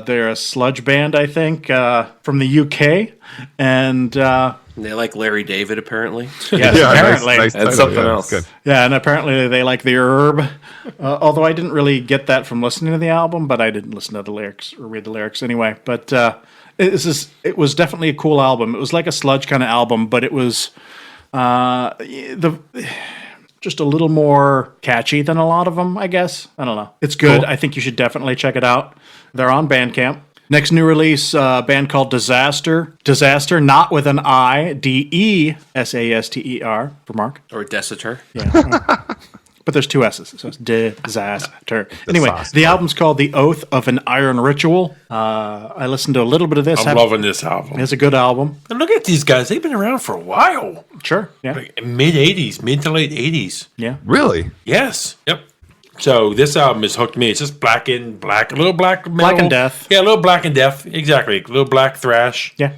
They're a sludge band, I think, from the UK. And They like Larry David, apparently. yes, apparently. nice And title, something yeah, else. Good. Yeah, and apparently they like the herb. Although I didn't really get that from listening to the album, but I didn't listen to the lyrics or read the lyrics anyway. But it was definitely a cool album. It was like a sludge kind of album, but it was just a little more catchy than a lot of them, I guess. I don't know. It's good. Cool. I think you should definitely check it out. They're on Bandcamp. Next new release, a band called Disaster. Disaster, not with an I, Desaster for Mark. Or Desator. But there's two S's, so it's Disaster. Anyway, Disaster. the album's called The Oath of an Iron Ritual. I listened to a little bit of this. I'm loving this album. It's a good album. And look at these guys. They've been around for a while. Sure. Yeah. Like mid-'80s, mid to late 80s. Yeah. Really? Yes. Yep. So this album has hooked me. It's just black, a little black metal. Black and Death. Yeah, a little black and death. Exactly. A little black thrash. Yeah.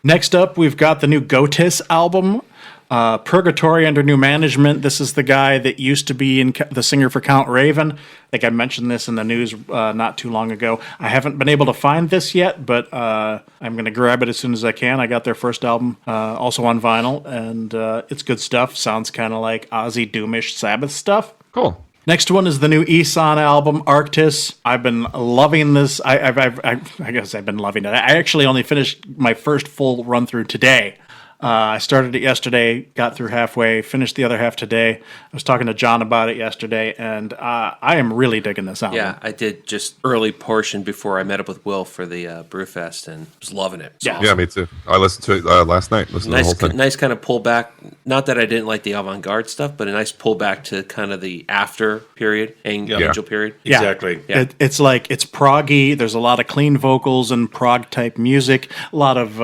Next up, we've got the new Gotis album, Purgatory Under New Management. This is the guy that used to be the singer for Count Raven. I think I mentioned this in the news not too long ago. I haven't been able to find this yet, but I'm going to grab it as soon as I can. I got their first album also on vinyl, and it's good stuff. Sounds kind of like Ozzy Doomish Sabbath stuff. Cool. Next one is the new Eson album, Arctis. I've been loving this. I guess I've been loving it. I actually only finished my first full run through today. I started it yesterday, got through halfway, finished the other half today. I was talking to John about it yesterday, and I am really digging this album. Yeah, I did just early portion before I met up with Will for the Brewfest and was loving it. Yeah. Yeah, me too. I listened to it last night. Listened to the whole thing. Nice kind of pullback. Not that I didn't like the avant-garde stuff, but a nice pullback to kind of the after period, angel period. Yeah. Exactly. Yeah. It's like, it's proggy. There's a lot of clean vocals and prog-type music, a lot of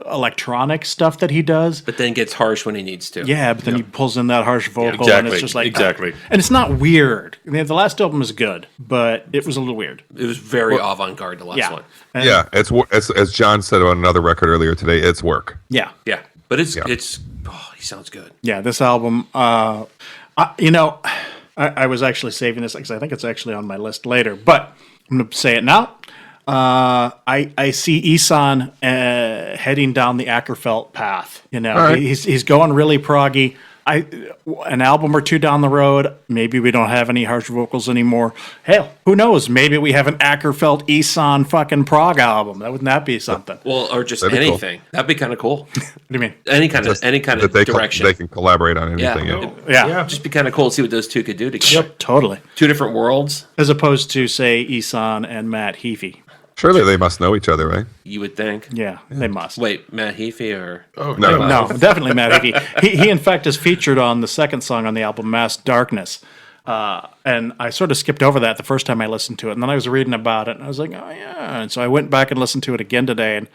electronic stuff that he does. But then gets harsh when he needs to. Yeah, but then he pulls in that harsh vocal, and Exactly. it's just like... Exactly. And it's not weird. I mean, the last album is good, but it was a little weird. It was very avant-garde, the last Yeah. one. And- Yeah, it's as John said on another record earlier today. It's work. Yeah. Yeah. But he sounds good. Yeah, this album, I was actually saving this because I think it's actually on my list later, but I'm going to say it now. I see Eson heading down the Ackerfeld path. You know, right. he's going really proggy. An album or two down the road, maybe we don't have any harsh vocals anymore. Hell, who knows? Maybe we have an Ackerfeld Eson fucking prog album. Wouldn't that be something? Well, or just That'd be cool. anything. That'd be kind of cool. What do you mean? Any kind of That direction. they can collaborate on anything. Yeah. Yeah. Yeah, Just be kind of cool to see what those two could do together. totally. Two different worlds, As opposed to, say, Eson and Matt Heafy. Surely they must know each other, right? you would think. Yeah, they must. Wait, Matt Heafy or... Oh, No. No, definitely Matt Heafy. He in fact is featured on the second song on the album, Mass Darkness. And I sort of skipped over that the first time I listened to it. And then I was reading about it, and I was like, oh, yeah. And so I went back and listened to it again today. And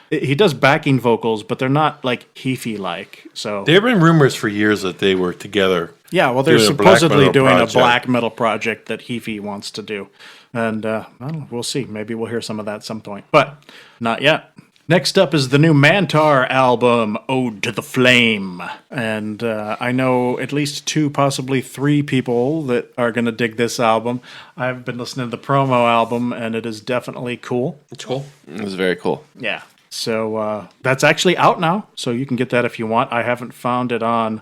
he does backing vocals, but they're not like Heafy-like. So There have been rumors for years that they were together. yeah, well, they're doing a black supposedly metal doing project. a black metal project that Heafy wants to do. And I don't know, we'll see. Maybe we'll hear some of that at some point, but not yet. Next up is the new Mantar album, Ode to the Flame. And I know at least 2, possibly 3 people that are going to dig this album. I've been listening to the promo album, and it is definitely cool. It's cool. It was very cool. Yeah. So that's actually out now, so you can get that if you want. I haven't found it on.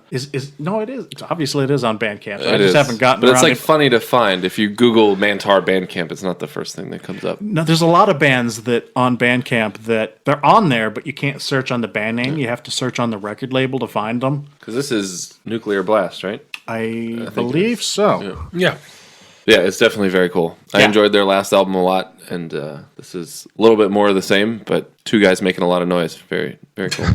No, it is. Obviously, it is on Bandcamp. I just haven't gotten But around. it's like it. funny to find. If you Google Mantar Bandcamp, it's not the first thing that comes up. No, there's a lot of bands that on Bandcamp that they're on there, but you can't search on the band name. You have to search on the record label to find them. Because this is Nuclear Blast, right? I think believe it is. so. Yeah. Yeah, it's definitely very cool. I Yeah. enjoyed their last album a lot, and this is a little bit more of the same, but 2 guys making a lot of noise. Very, very cool.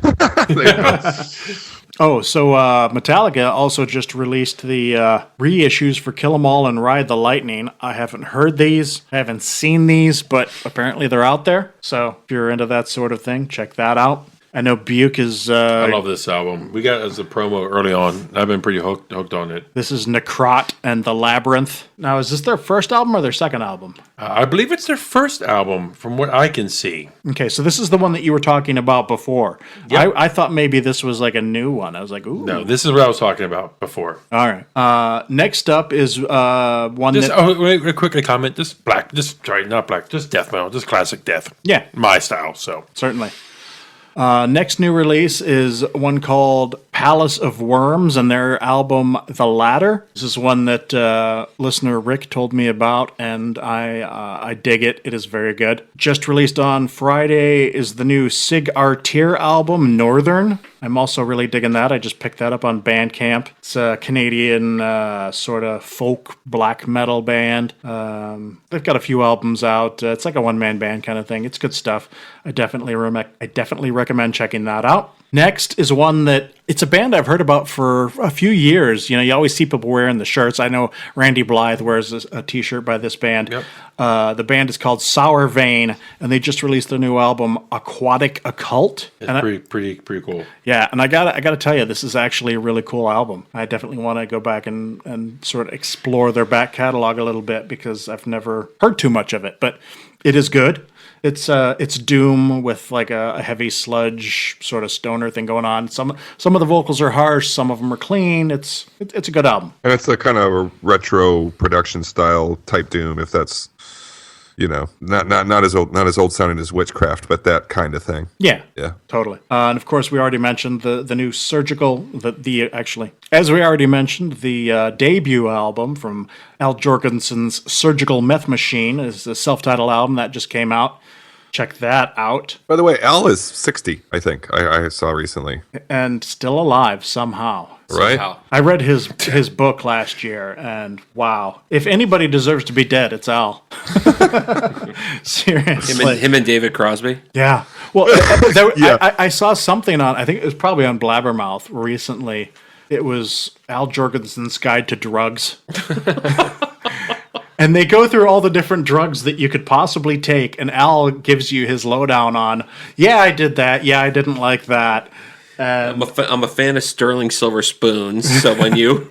Oh, so Metallica also just released the reissues for Kill 'Em All and Ride the Lightning. I haven't heard these, I haven't seen these, but apparently they're out there. So if you're into that sort of thing, check that out. I know Buke is... I love this album. We got it as a promo early on. I've been pretty hooked on it. This is Necrot and the Labyrinth. Now, is this their first album or their second album? I believe it's their first album, from what I can see. Okay, so this is the one that you were talking about before. Yep. I thought maybe this was like a new one. I was like, ooh. No, this is what I was talking about before. All right. Next up is one Just that... wait, quickly comment. Just not black, just death metal, just classic death. Yeah. My style. So Certainly. Next new release is one called Palace of Worms and their album The Ladder. This is one that listener Rick told me about, and I dig it. It is very good. Just released on Friday is the new Sig Artir album, Northern. I'm also really digging that. I just picked that up on Bandcamp. It's a Canadian sort of folk black metal band. They've got a few albums out. It's like a one-man band kind of thing. It's good stuff. I definitely recommend checking that out. Next is one that it's a band I've heard about for a few years. You know, you always see people wearing the shirts. I know Randy Blythe wears a T-shirt by this band. Yep. The band is called Sour Vein, and they just released their new album, Aquatic Occult. It's pretty cool. Yeah, and I gotta tell you, this is actually a really cool album. I definitely want to go back and sort of explore their back catalog a little bit because I've never heard too much of it, but it is good. It's doom with like a heavy sludge sort of stoner thing going on. Some of the vocals are harsh, some of them are clean. It's a good album. And it's a kind of a retro production style type doom, if that's, you know, not as old sounding as Witchcraft, but that kind of thing. Yeah, Yeah. totally. And of course, we already mentioned the new Surgical. As we already mentioned, the debut album from Al Jorgensen's Surgical Meth Machine is a self-titled album that just came out. Check that out. By the way, Al is 60, I think. I saw recently. And still alive somehow. Right? Somehow. I read his book last year, and wow. If anybody deserves to be dead, it's Al. Seriously. Him and David Crosby. Yeah. Well, I saw something on, I think it was probably on Blabbermouth recently. It was Al Jorgensen's Guide to Drugs. And they go through all the different drugs that you could possibly take, and Al gives you his lowdown on, yeah, I did that. Yeah, I didn't like that. I'm a fan of Sterling Silver Spoons. So when you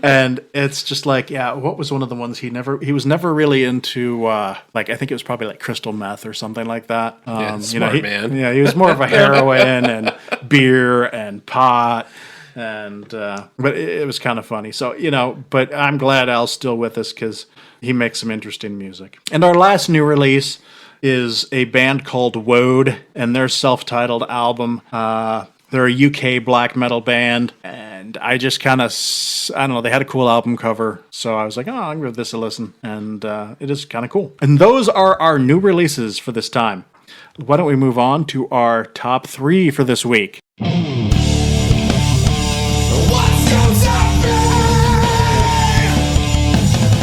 and it's just like, yeah, what was one of the ones he was never really into, like, I think it was probably like crystal meth or something like that. Smart man. Yeah, he was more of a heroin and beer and pot. And but it was kind of funny. So, you know, but I'm glad Al's still with us because he makes some interesting music. And our last new release is a band called Woad and their self-titled album. They're a UK black metal band, and I just kind of, I don't know, they had a cool album cover, so I was like, oh, I'm going to give this a listen, and it is kind of cool. And those are our new releases for this time. Why don't we move on to our top 3 for this week? What's your top three? What's your top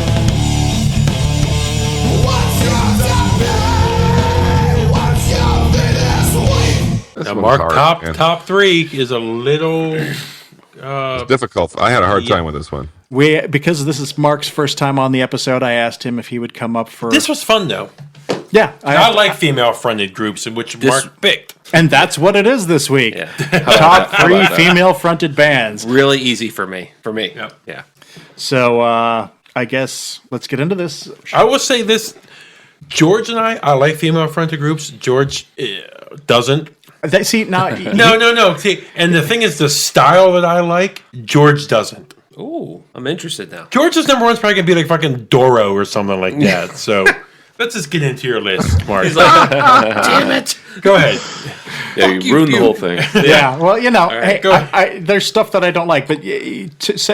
three? What's your three this week? This Now, one's Mark, hard, man. top 3 is a little. It's difficult. I had a hard time with this one. Because this is Mark's first time on the episode, I asked him if he would come up for... This was fun, though. Yeah. I like female-fronted groups, in which Mark picked. And that's what it is this week. Yeah. Top 3 female-fronted bands. really easy for me. Yep. Yeah. So, I guess let's get into this. I will say this. George and I like female-fronted groups. George doesn't. See, now... No. See, and the thing is, the style that I like, George doesn't. Ooh, I'm interested now. George's number one's probably going to be like fucking Doro or something like that. So let's just get into your list, Mark. Damn it! Go ahead. Yeah, you ruined the whole thing. Yeah, well, you know, hey, go ahead. there's stuff that I don't like, but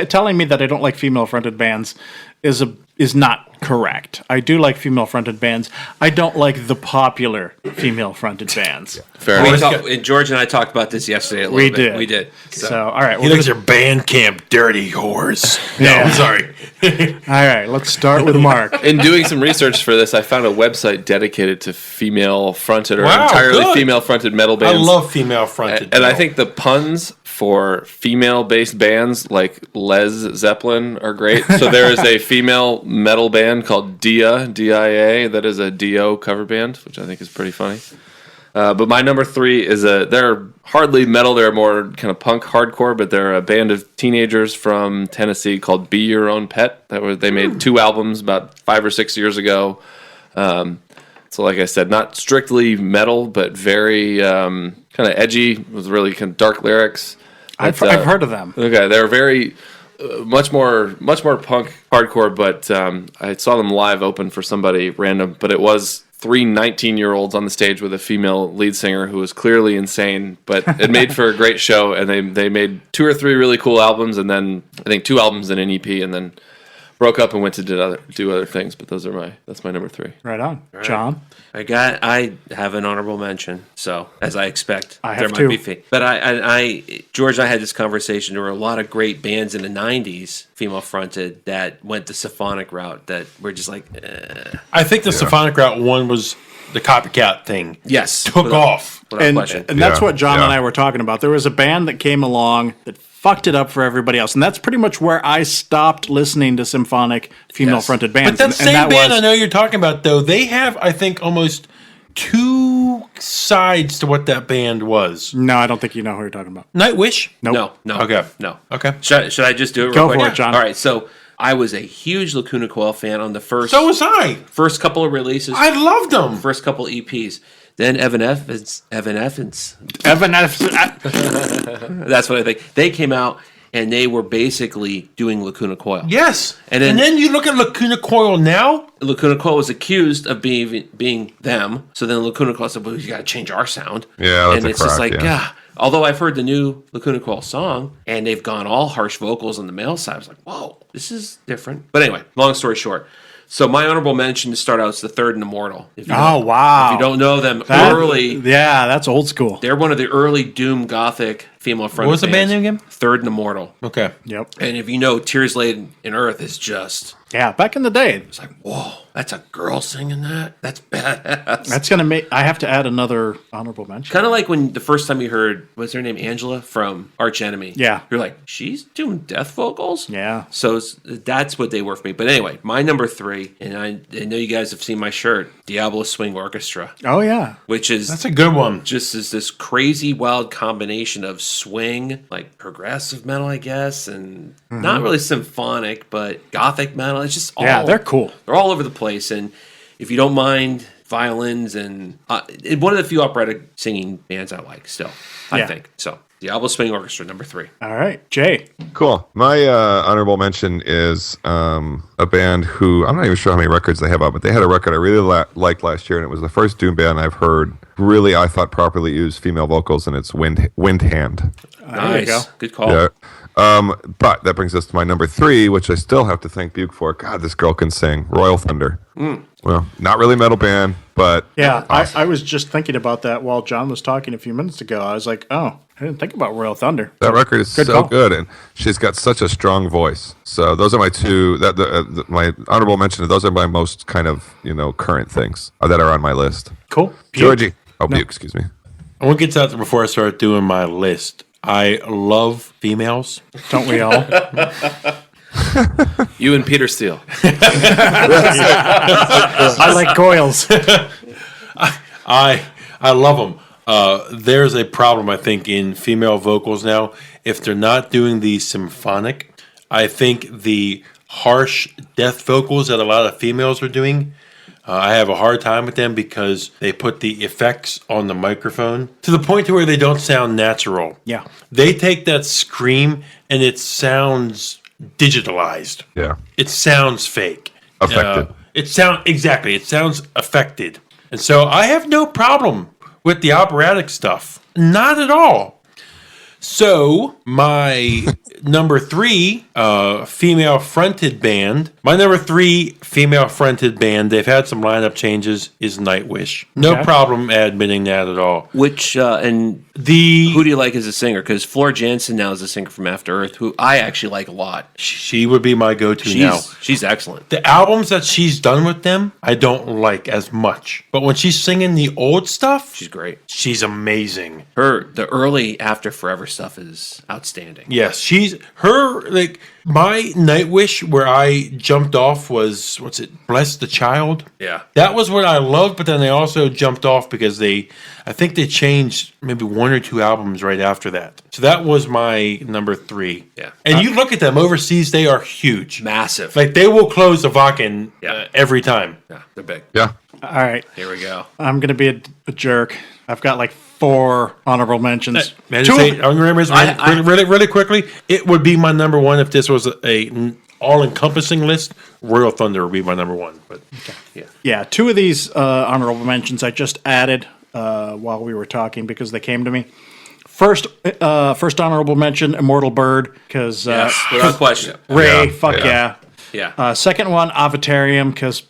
telling me that I don't like female-fronted bands is not correct. I do like female-fronted bands. I don't like the popular female-fronted bands. Fair We enough. talked, George and I talked about this yesterday a little We bit. did. We did. So, all right. You look at your Bandcamp, dirty whores. No, Yeah. I'm sorry. All right, let's start with Mark. In doing some research for this, I found a website dedicated to female-fronted or Wow, entirely good. female-fronted metal I bands. love female-fronted. And I think the puns for female-based bands like Les Zeppelin are great. So there is a female metal band called Dia, D-I-A, that is a Dio cover band, which I think is pretty funny. But my number 3 is they're hardly metal, they're more kind of punk hardcore, but they're a band of teenagers from Tennessee called Be Your Own Pet. They made 2 albums about 5 or 6 years ago. So like I said, not strictly metal, but very kind of edgy with really kind of dark lyrics. I've heard of them. Okay, they're very much more punk hardcore, but I saw them live open for somebody random, but it was three 19-year-olds on the stage with a female lead singer who was clearly insane, but it made for a great show. And they made 2 or 3 really cool albums, and then I think 2 albums and an EP, and then broke up and went to do other things. But that's my number 3. Right on. John? I have an honorable mention. So as I expect, I there have might too. be. But George and I had this conversation. There were a lot of great bands in the '90s, female fronted, that went the symphonic route. That were just like, I think the symphonic route one was the copycat thing. yes, Took off. without question. And that's Yeah, what John and yeah. I were talking about. There was a band that came along that fucked it up for everybody else. And that's pretty much where I stopped listening to symphonic female-fronted bands. But that And same band I know you're talking about, though, they have, I think, almost 2 sides to what that band was. No, I don't think you know who you're talking about. Nightwish? Nope. No. Okay. No. Okay. Should I just do it real Go quick? for it, John. All right. So I was a huge Lacuna Coil fan on the So was I. first couple of releases, I loved them. first couple EPs. Then Evan Evans. That's what I think. They came out and they were basically doing Lacuna Coil. Yes. And And then- then you look at Lacuna Coil now. Lacuna Coil was accused of being them. So then Lacuna Coil said, well, you got to change our sound. Yeah, that's and a it's just crack, like, yeah. although I've heard the new Lacuna Coil song and they've gone all harsh vocals on the male side, I was like, whoa, this is different. But anyway, long story short. So my honorable mention to start out is the Third and Immortal. If you Oh, don't- wow. If you don't know them, That- early, Yeah, that's old school. they're one of the early doom gothic female fronted What was the band name again? Third and Immortal. Okay. Yep. And if you know Tears Laid in Earth is just, Yeah, back in the day. it's like, whoa, that's a girl singing that? That's badass. That's going to make... I have to add another honorable mention. Kind of like when the first time you heard, what's her name, Angela from Arch Enemy. Yeah. You're like, she's doing death vocals? Yeah. So that's what they were for me. But anyway, my number 3, and I know you guys have seen my shirt, Diablo Swing Orchestra, Oh, yeah. which is That's a good one. just is this crazy wild combination of swing, like progressive metal, I guess, and not really symphonic, but gothic metal. It's just all, Yeah, they're cool. They're all over the place. And if you don't mind violins and one of the few operatic singing bands I like still, I Yeah. think. So Diablo Swing Orchestra, number 3. All right. Jay. Cool. My honorable mention is a band who I'm not even sure how many records they have out, but they had a record I really liked last year, and it was the first doom band I've heard really, I thought, properly use female vocals, and it's Wind Hand. Nice. you go. Good call. Yeah. But that brings us to my number 3, which I still have to thank Buke for. God, this girl can sing. Royal Thunder. Well, not really metal band, but Yeah, awesome. I was just thinking about that while John was talking a few minutes ago. I was like, oh, I didn't think about Royal Thunder. That record is Good so call. good, and she's got such a strong voice. So those are my 2. My honorable mention. Those are my most kind of current things that are on my list. Cool. Buke. Georgie, Buke, excuse me. I want to get to that before I start doing my list. I love females. Don't we all? You and Peter Steele. I like coils. I love them. There's a problem, I think, in female vocals now. If they're not doing the symphonic, I think the harsh death vocals that a lot of females are doing, I have a hard time with them because they put the effects on the microphone to the point to where they don't sound natural. Yeah. They take that scream and it sounds digitalized. Yeah. It sounds fake. Affected. It sounds affected. And so I have no problem with the operatic stuff. Not at all. So my number 3 female fronted band. My number 3 female fronted band, they've had some lineup changes, is Nightwish. No Okay. problem admitting that at all. Which, and who do you like as a singer? Because Floor Jansen now is a singer from After Earth, who I actually like a lot. She would be my go-to now. She's excellent. The albums that she's done with them, I don't like as much. But when she's singing the old stuff, She's great. she's amazing. The early After Forever stuff is outstanding. Yes, like my Nightwish where I jumped off was, what's it, Bless the Child? Yeah. That was what I loved, but then they also jumped off because I think they changed maybe 1 or 2 albums right after that. So that was my number 3. Yeah. And you look at them overseas, they are huge. Massive. Like they will close the Wacken Yeah. every time. Yeah, they're big. Yeah. All right. Here we go. I'm going to be a jerk. I've got like 4 honorable mentions. Man, Two- really quickly, it would be my number 1 if this was a all-encompassing list, Royal Thunder would be my number one. But Yeah, two of these honorable mentions I just added while we were talking because they came to me. First honorable mention, Immortal Bird, because Without question. Ray, Yeah, fuck yeah. yeah. Second one, Avatarium, because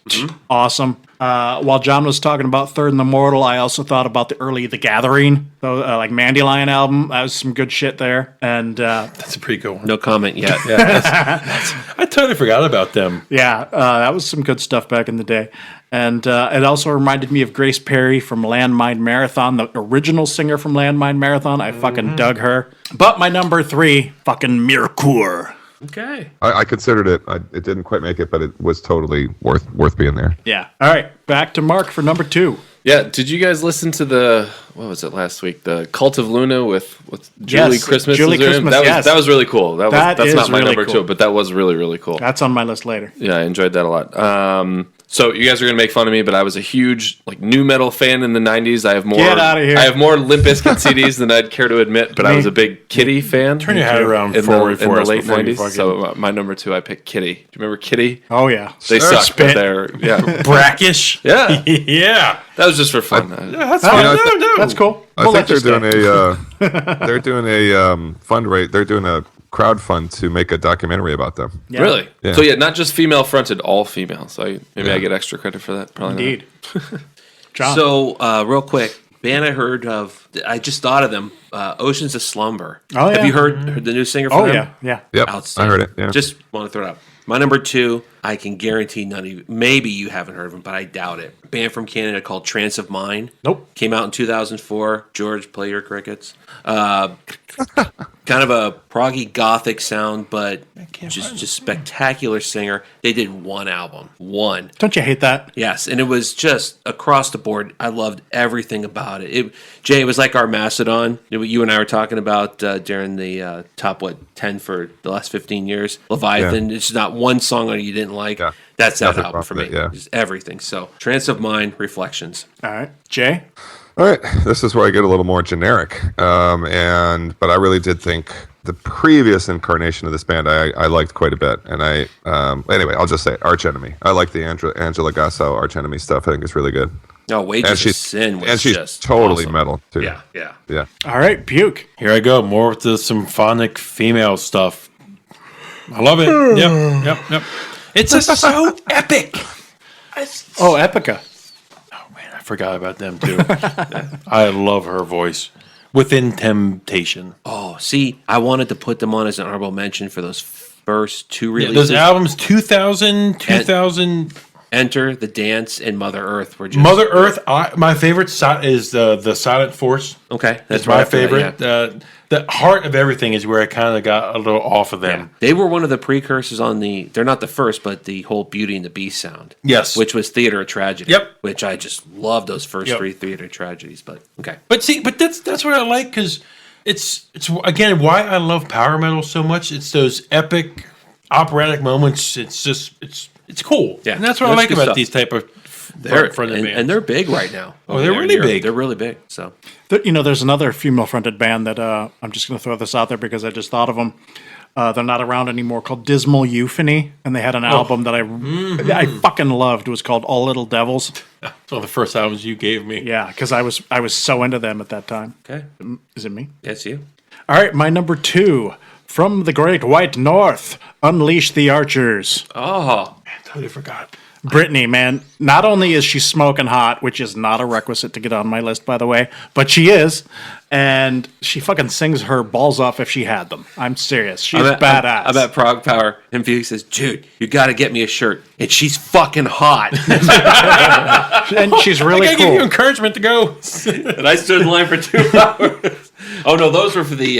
awesome. While John was talking about Third and the Mortal, I also thought about The Gathering, like Mandylion album. That was some good shit there. And that's a pretty good one. No comment yet. I totally forgot about them. that was some good stuff back in the day. And it also reminded me of Grace Perry from Landmine Marathon, the original singer from Landmine Marathon. I fucking dug her. But my number 3, fucking Mirkur. Okay. I considered it. It didn't quite make it, but it was totally worth being there. Yeah. All right. Back to Mark for number 2. Yeah, did you guys listen to what was it last week? The Cult of Luna with Julie Yes, Christmas. Julie was in it? Christmas, That was really cool. That's is not my really number cool. 2, but that was really, really cool. That's on my list later. Yeah, I enjoyed that a lot. So you guys are gonna make fun of me, but I was a huge new metal fan in the '90s. I have more. Get outta here. I have more Limp Bizkit CDs than I'd care to admit, but I was a big Kitty fan. Turn your head around in forward the for us late before you '90s. fucking- So my number 2, I picked Kitty. Do you remember Kitty? Oh, yeah. They suck, but Spit. they're Brackish. yeah. Yeah. That was just for fun. That's Oh, fine. know, That's cool. I We'll think let they're you doing stay. they're doing a fundraise. They're doing a crowdfund to make a documentary about them. Yeah. Really? Yeah. So yeah, not just female fronted, all female. So maybe I get extra credit for that. Probably not. Indeed. John. So, real quick, band I heard of, I just thought of them, Oceans of Slumber. Oh, yeah. Have you heard the new singer from Oh, them? yeah. Yeah. Yep, Outstanding. I heard it. Yeah. Just want to throw it out. My number 2, I can guarantee none of you, maybe you haven't heard of them, but I doubt it. A band from Canada called Trance of Mind. Nope. Came out in 2004. George, play your crickets. Kind of a proggy gothic sound, but just spectacular singer. They did one album. One. Don't you hate that? Yes, and it was just across the board. I loved everything about it. Jay, it was like our Macedon. What you and I were talking about during the top 10 for the last 15 years. Leviathan. Yeah. It's not one song on it you didn't like. Yeah. That's that Nothing album wrong for with me. it, yeah. Just everything. So, Trance of Mind, Reflections. All right. Jay? All right, this is where I get a little more generic, but I really did think the previous incarnation of this band I liked quite a bit, and anyway, I'll just say it, Arch Enemy. I like the Angela Gasso Arch Enemy stuff. I think it's really good. No, Wages And of she's Sin was and she's just totally awesome. metal too. Yeah. All right. Puke. Here I go. More with the symphonic female stuff. I love it. Yep. It's just so epic. Oh, Epica. I forgot about them too. I love her voice. Within Temptation. Oh, see, I wanted to put them on as an honorable mention for those first 2 Yeah, releases. those albums, 2000. Enter, The Dance, and Mother Earth were just Mother Earth, my favorite is the Silent Force. Okay, That's right my after that, favorite. yeah. The Heart of Everything is where I kind of got a little off of them. They were one of the precursors on they're not the first, but the whole Beauty and the Beast sound. Yes. Which was Theater of Tragedy. Yep. Which I just love those first Yep. 3 Theater Tragedies, but okay. But that's what I like because it's again why I love power metal so much. It's those epic operatic moments. It's just it's cool. Yeah. And that's what I That's like good about stuff. these type of fronted bands. And they're big right now. Oh, they're really big. They're really big. So There's another female-fronted band that I'm just going to throw this out there because I just thought of them. They're not around anymore. Called Dismal Euphony, and they had an album that I fucking loved. It was called All Little Devils. It's one of the first albums you gave me. Yeah, because I was so into them at that time. okay. Is it me? That's you. All right, my number 2 from the Great White North. Unleash the Archers. Oh. I totally forgot. Brittany, man, not only is she smoking hot, which is not a requisite to get on my list, by the way, but she is, and she fucking sings her balls off if she had them. I'm serious. She's badass. I'm at Prog Power, and Felix says, "Dude, you got to get me a shirt." And she's fucking hot. And she's really I gotta give you cool. encouragement to go. And I stood in line for 2 hours. Oh no, those were for the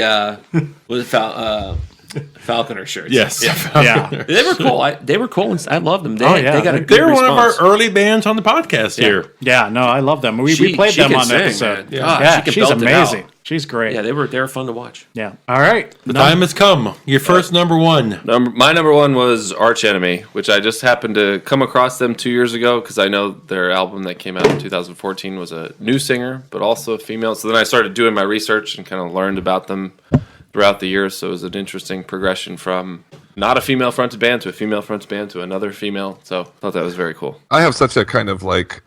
Falconer shirts. Yes. Yeah. They were cool. They were cool. I loved them. They, Oh, yeah. they got a good They're one response. of our early bands on the podcast here. Yeah, no, I love them. We She played them can on the sing, episode. man. Yeah, God, she can she's belt it out. amazing. She's great. Yeah, they were fun to watch. Yeah. All right. The time has come. Your first number one. My number 1 was Arch Enemy, which I just happened to come across them 2 years ago because I know their album that came out in 2014 was a new singer, but also a female. So then I started doing my research and kind of learned about them throughout the years. So it was an interesting progression from not a female fronted band to a female fronted band to another female. So I thought that was very cool. I have such a kind of like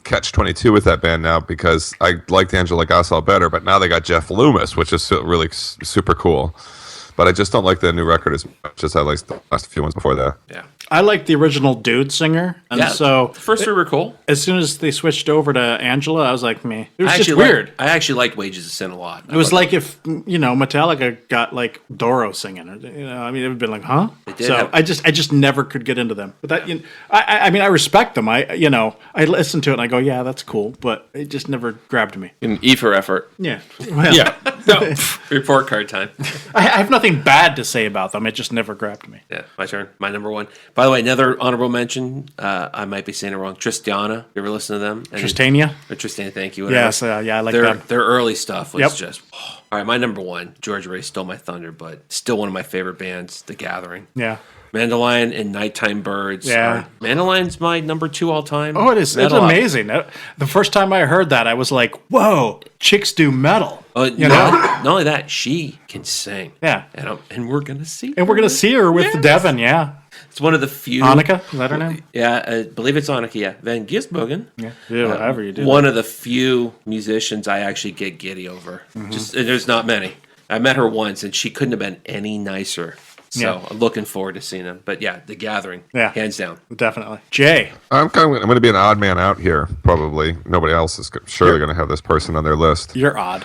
catch-22 with that band now because I liked Angela Gossell better, but now they got Jeff Loomis, which is really super cool. But I just don't like the new record as much as I liked the last few ones before that. Yeah. I like the original dude singer, and so the first three were cool. as soon as they switched over to Angela, I was like, meh. It was I just actually weird. I actually liked Wages of Sin a lot. It was like if Metallica got like Doro singing, I mean, it would have been like, huh? did So have- I just never could get into them. But that, I mean, I respect them. I listen to it and I go, yeah, that's cool, but it just never grabbed me. An E for effort. Yeah, well, Yeah. No. report card time. I have nothing bad to say about them. It just never grabbed me. Yeah, my turn. My number one. By the way, another honorable mention. I might be saying it wrong. Tristiana. You ever listen to them? Tristania? Tristana. Thank you. whatever. Yes, yeah, I like their them. their early stuff was Yep. just. All right, my number one. George Ray stole my thunder, but still one of my favorite bands. The Gathering. Yeah. Mandalorian and Nighttime Birds. Yeah. Mandelion's my number two all time. Oh, it is. It's Metal. amazing. The first time I heard that, I was like, whoa, chicks do metal. Not only that, she can sing. Yeah. And we're gonna see. And we're going to see her with Devin, yeah. It's one of the few. Annika, is that her name? Yeah, I believe it's Annika. Yeah, Van Gisbergen. Yeah, whatever you do. One of the few musicians I actually get giddy over. Just there's not many. I met her once, and she couldn't have been any nicer. So Yeah. I'm looking forward to seeing them. But yeah, The Gathering, Yeah. hands down. Definitely. Jay. I'm going to be an odd man out here, probably. Nobody else is surely going to have this person on their list. You're odd.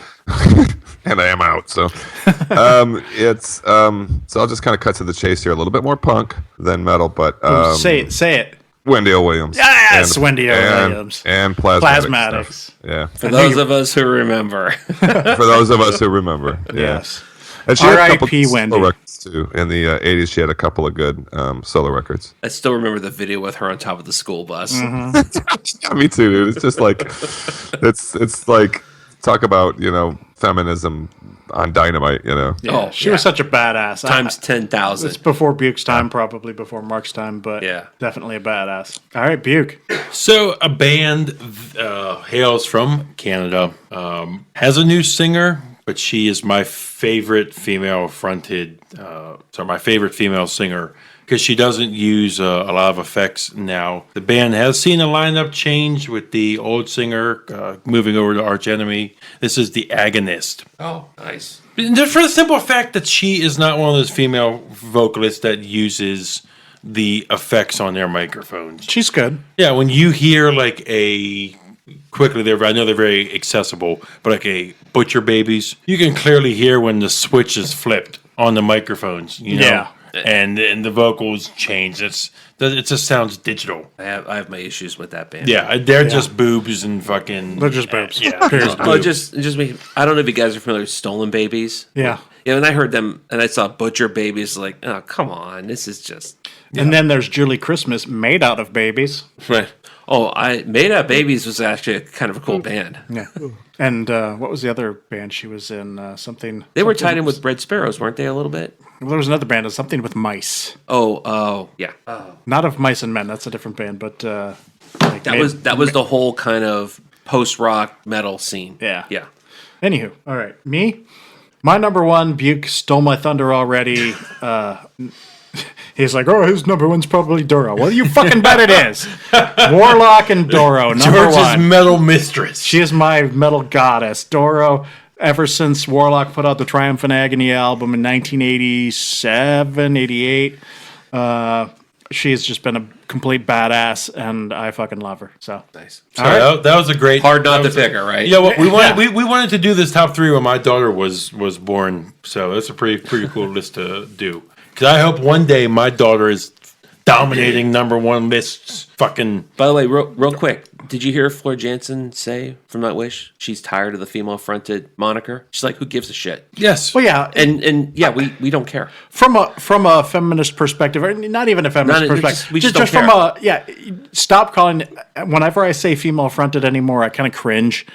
And I am out, so so I'll just kind of cut to the chase here. A little bit more punk than metal, but Say it. Wendy O. Williams. Yes, Wendy O. Williams. And Plasmatics. Plasmatics. Stuff. Yeah. For those of us who remember. For those of us who remember. Yeah. Yes. And she had a couple R.I.P. solo Wendy. records too. In the 80s, she had a couple of good solo records. I still remember the video with her on top of the school bus. Yeah, me too, dude. It's just like, it's like, talk about, feminism on dynamite, Yeah, she was such a badass. Times It's 10,000. before Buke's time, probably before Mark's time, but Yeah. definitely a badass. All right, Buke. So a band hails from Canada, has a new singer, but she is my favorite female fronted, my favorite female singer because she doesn't use a lot of effects now. The band has seen a lineup change with the old singer moving over to Arch Enemy. This is the Agonist. Oh, nice. Just for the simple fact that she is not one of those female vocalists that uses the effects on their microphones. She's good. Yeah, when you hear like I know they're very accessible, but like a Butcher Babies, you can clearly hear when the switch is flipped on the microphones, Yeah. and the vocals change. It just sounds digital. I have my issues with that band. Yeah, they're just boobs and fucking. They're just boobs. Yeah, Period. Oh, just me. I don't know if you guys are familiar with Stolen Babies. Yeah. Yeah, when I heard them and I saw Butcher Babies, like, oh, come on, this is just And then there's Julie Christmas, made out of babies. right. Oh, Made Up Babies was actually kind of a cool band. Yeah. And what was the other band she was in? Something. They were tied in with Red Sparrows, weren't they? A little bit. Well, there was another band, something with mice. Oh, yeah. Not of Mice and Men. That's a different band, but That was the whole kind of post rock metal scene. Yeah. Yeah. Anywho, all right, me. My number one, Buke stole my thunder already. He's like, oh, his number one's probably Doro. Well, you fucking bet it is. Warlock and Doro, number George's one. metal mistress. She is my metal goddess. Doro, ever since Warlock put out the Triumph and Agony album in 1987, 88, she has just been a complete badass, and I fucking love her. So Nice. So that was a great. Hard not that to was pick her, right? Yeah, well, we wanted Yeah. we wanted to do this top three when my daughter was born, so that's a pretty cool list to do. Because I hope one day my daughter is dominating number one lists. Fucking By the way, real quick, did you hear Floor Jansen say from Nightwish she's tired of the female fronted moniker? She's like, who gives a shit? yes. well, yeah, And yeah, we don't care. from a feminist perspective, or not even a feminist Not- perspective, we just don't from care. stop calling. Whenever I say female fronted anymore, I kind of cringe.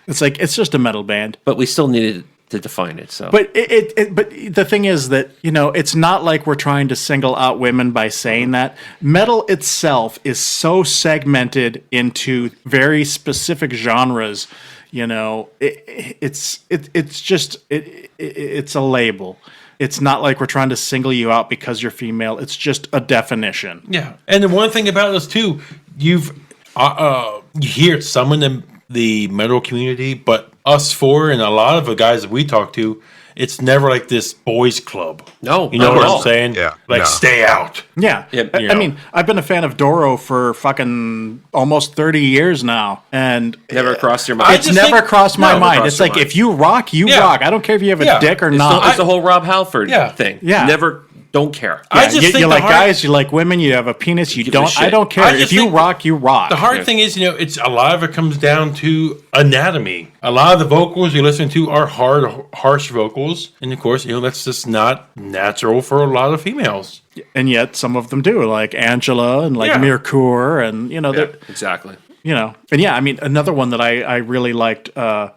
It's like it's just a metal band. But we still needed to define it. So But but the thing is that it's not like we're trying to single out women by saying that. Metal itself is so segmented into very specific genres. it's a label. It's not like we're trying to single you out because you're female. It's just a definition. Yeah, and the one thing about this too, you hear some in the metal community, but us four and a lot of the guys that we talk to, it's never like this boys club. No, you know not what at I'm all. saying? Yeah, like no. stay out. Yeah. Yep. I mean, I've been a fan of Doro for fucking almost 30 years now. And Never crossed your mind. it's never crossed my mind. crossed It's your like, mind. if you rock, you Yeah. rock. I don't care if you have a Yeah. dick or It's not. the whole Rob Halford Yeah. thing. Yeah. Never, don't care. I just think you the like hard- guys, you like women, you have a penis, you Give a don't. shit. I don't care. I just If you think rock, you rock. The hard thing is, it's a lot of it comes down to anatomy. A lot of the vocals you listen to are hard, harsh vocals, and of course, that's just not natural for a lot of females. And yet some of them do, like Angela and like Yeah. Mirkur, and they're. Exactly. And yeah, I mean, another one that I really liked,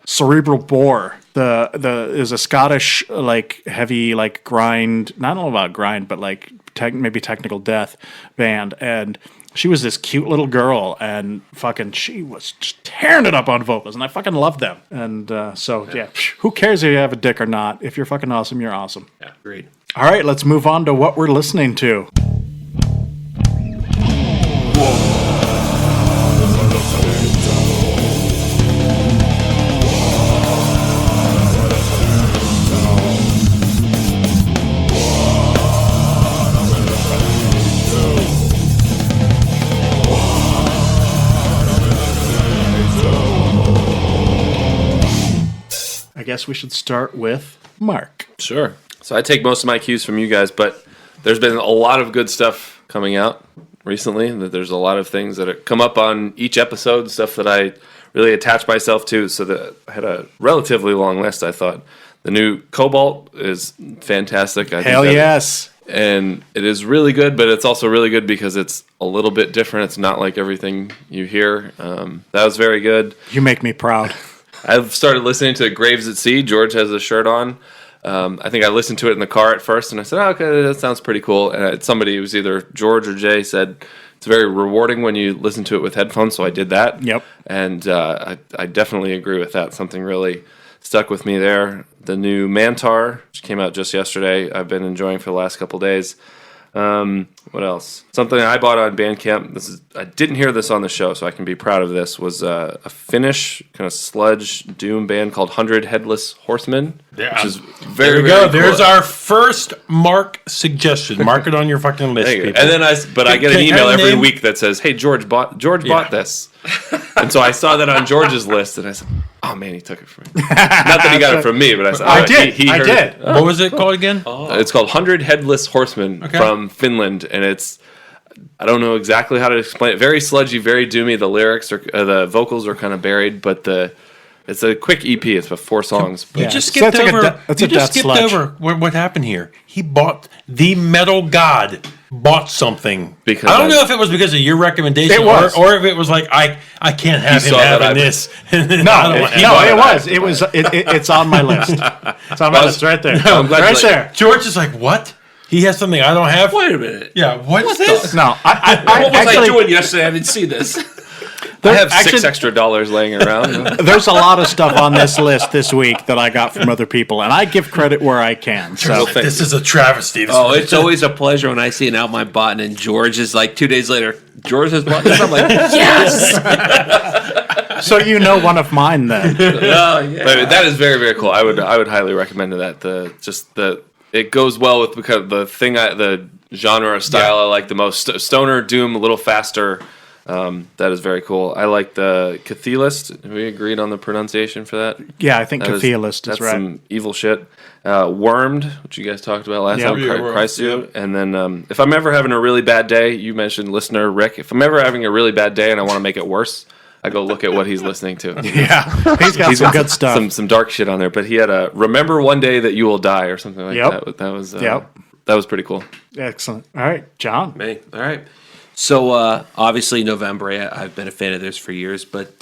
Cerebral Bore. The is a Scottish like heavy like grind, not all about grind, but like maybe technical death band, and she was this cute little girl, and fucking she was just tearing it up on vocals, and I fucking loved them. And so yeah, who cares if you have a dick or not? If you're fucking awesome, you're awesome. Yeah, agreed. All right, let's move on to what we're listening to. I guess we should start with Mark. Sure. So I take most of my cues from you guys, but there's been a lot of good stuff coming out recently. That there's a lot of things that have come up on each episode, stuff that I really attach myself to. So that I had a relatively long list. I thought the new Cobalt is fantastic. I Hell think that- yes. and it is really good, but it's also really good because it's a little bit different. It's not like everything you hear. That was very good. You make me proud. I've started listening to Graves at Sea. George has a shirt on. I think I listened to it in the car at first, and I said, okay, that sounds pretty cool. And somebody, it was either George or Jay, said it's very rewarding when you listen to it with headphones, so I did that. Yep. And I definitely agree with that. Something really stuck with me there. The new Mantar, which came out just yesterday, I've been enjoying for the last couple days. What else? Something I bought on Bandcamp. I didn't hear this on the show, so I can be proud of this. Was a Finnish kind of sludge doom band called 100 Headless Horsemen, which is very There we very go. cool. There's our first Mark suggestion. Mark it on your fucking list, Thank you. people. And then I get an Can- email can every name- week that says, "Hey, George bought this," and so I saw that on George's list, and I said, "Oh man, he took it from me." Not that he got it from me, but I said, I "Oh, did. He I heard did. it." What was it called again? It's called 100 Headless Horsemen Okay. from Finland, and I don't know exactly how to explain it. Very sludgy, very doomy. The lyrics the vocals are kind of buried, but it's a quick EP. It's about 4 songs. You Yeah. just So skipped that's like a over. de- that's you a just death skipped sludge. over what happened here. He bought the metal god. Bought something Because I don't know if it was because of your recommendation, It was. or if it was like I can't have him saw that having I- this. It was. It's on my list. It's on my list right there. I'm glad you right like- there. George is like, what? He has something I don't have. Wait a minute. Yeah, what's this? No, I What was actually, I doing yesterday? I didn't see this. I have actually- 6 extra dollars laying around. there's a lot of stuff on this list this week that I got from other people, and I give credit where I can. So thank This is a travesty. This Oh, is- it's always a pleasure when I see an album I bought, and then George is like 2 days later, George has bought this. I'm like, yes. So one of mine then. Oh, yeah. But that is very very cool. I would highly recommend that. It goes well with because the genre or style I like the most. Stoner doom, a little faster. That is very cool. I like the Cathelist. We agreed on the pronunciation for that. Yeah, I think That Cathelist is that's right. some evil shit. Wormed, which you guys talked about last Yeah. time, Yeah, Wormed, Chrysu. And then if I'm ever having a really bad day, you mentioned listener Rick. If I'm ever having a really bad day and I want to make it worse, I go look at what he's listening to. Yeah, he's got some good stuff. Some dark shit on there. But he had a "Remember One Day That You Will Die" or something like Yep. that. That was Yep. that was pretty cool. Excellent. All right, John. Me. All right. So obviously Novembre, I've been a fan of theirs for years, but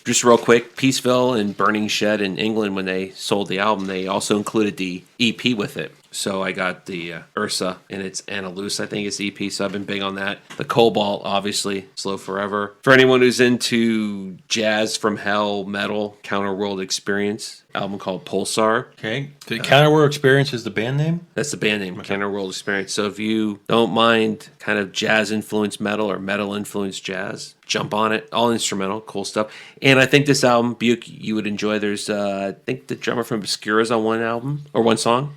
just real quick, Peaceville and Burning Shed in England, when they sold the album, they also included the EP with it. So I got the Ursa, and it's Anna Luce, I think it's EP, so I've been big on that. The Cobalt, obviously, Slow Forever. For anyone who's into jazz from hell, metal, Counterworld Experience, album called Pulsar. Okay. The Counterworld Experience is the band name? That's the band name, Counterworld Experience. So if you don't mind kind of jazz-influenced metal or metal-influenced jazz, jump on it. All instrumental, cool stuff. And I think this album, Buke, you would enjoy. There's, I think the drummer from Obscura's on one album, or one song.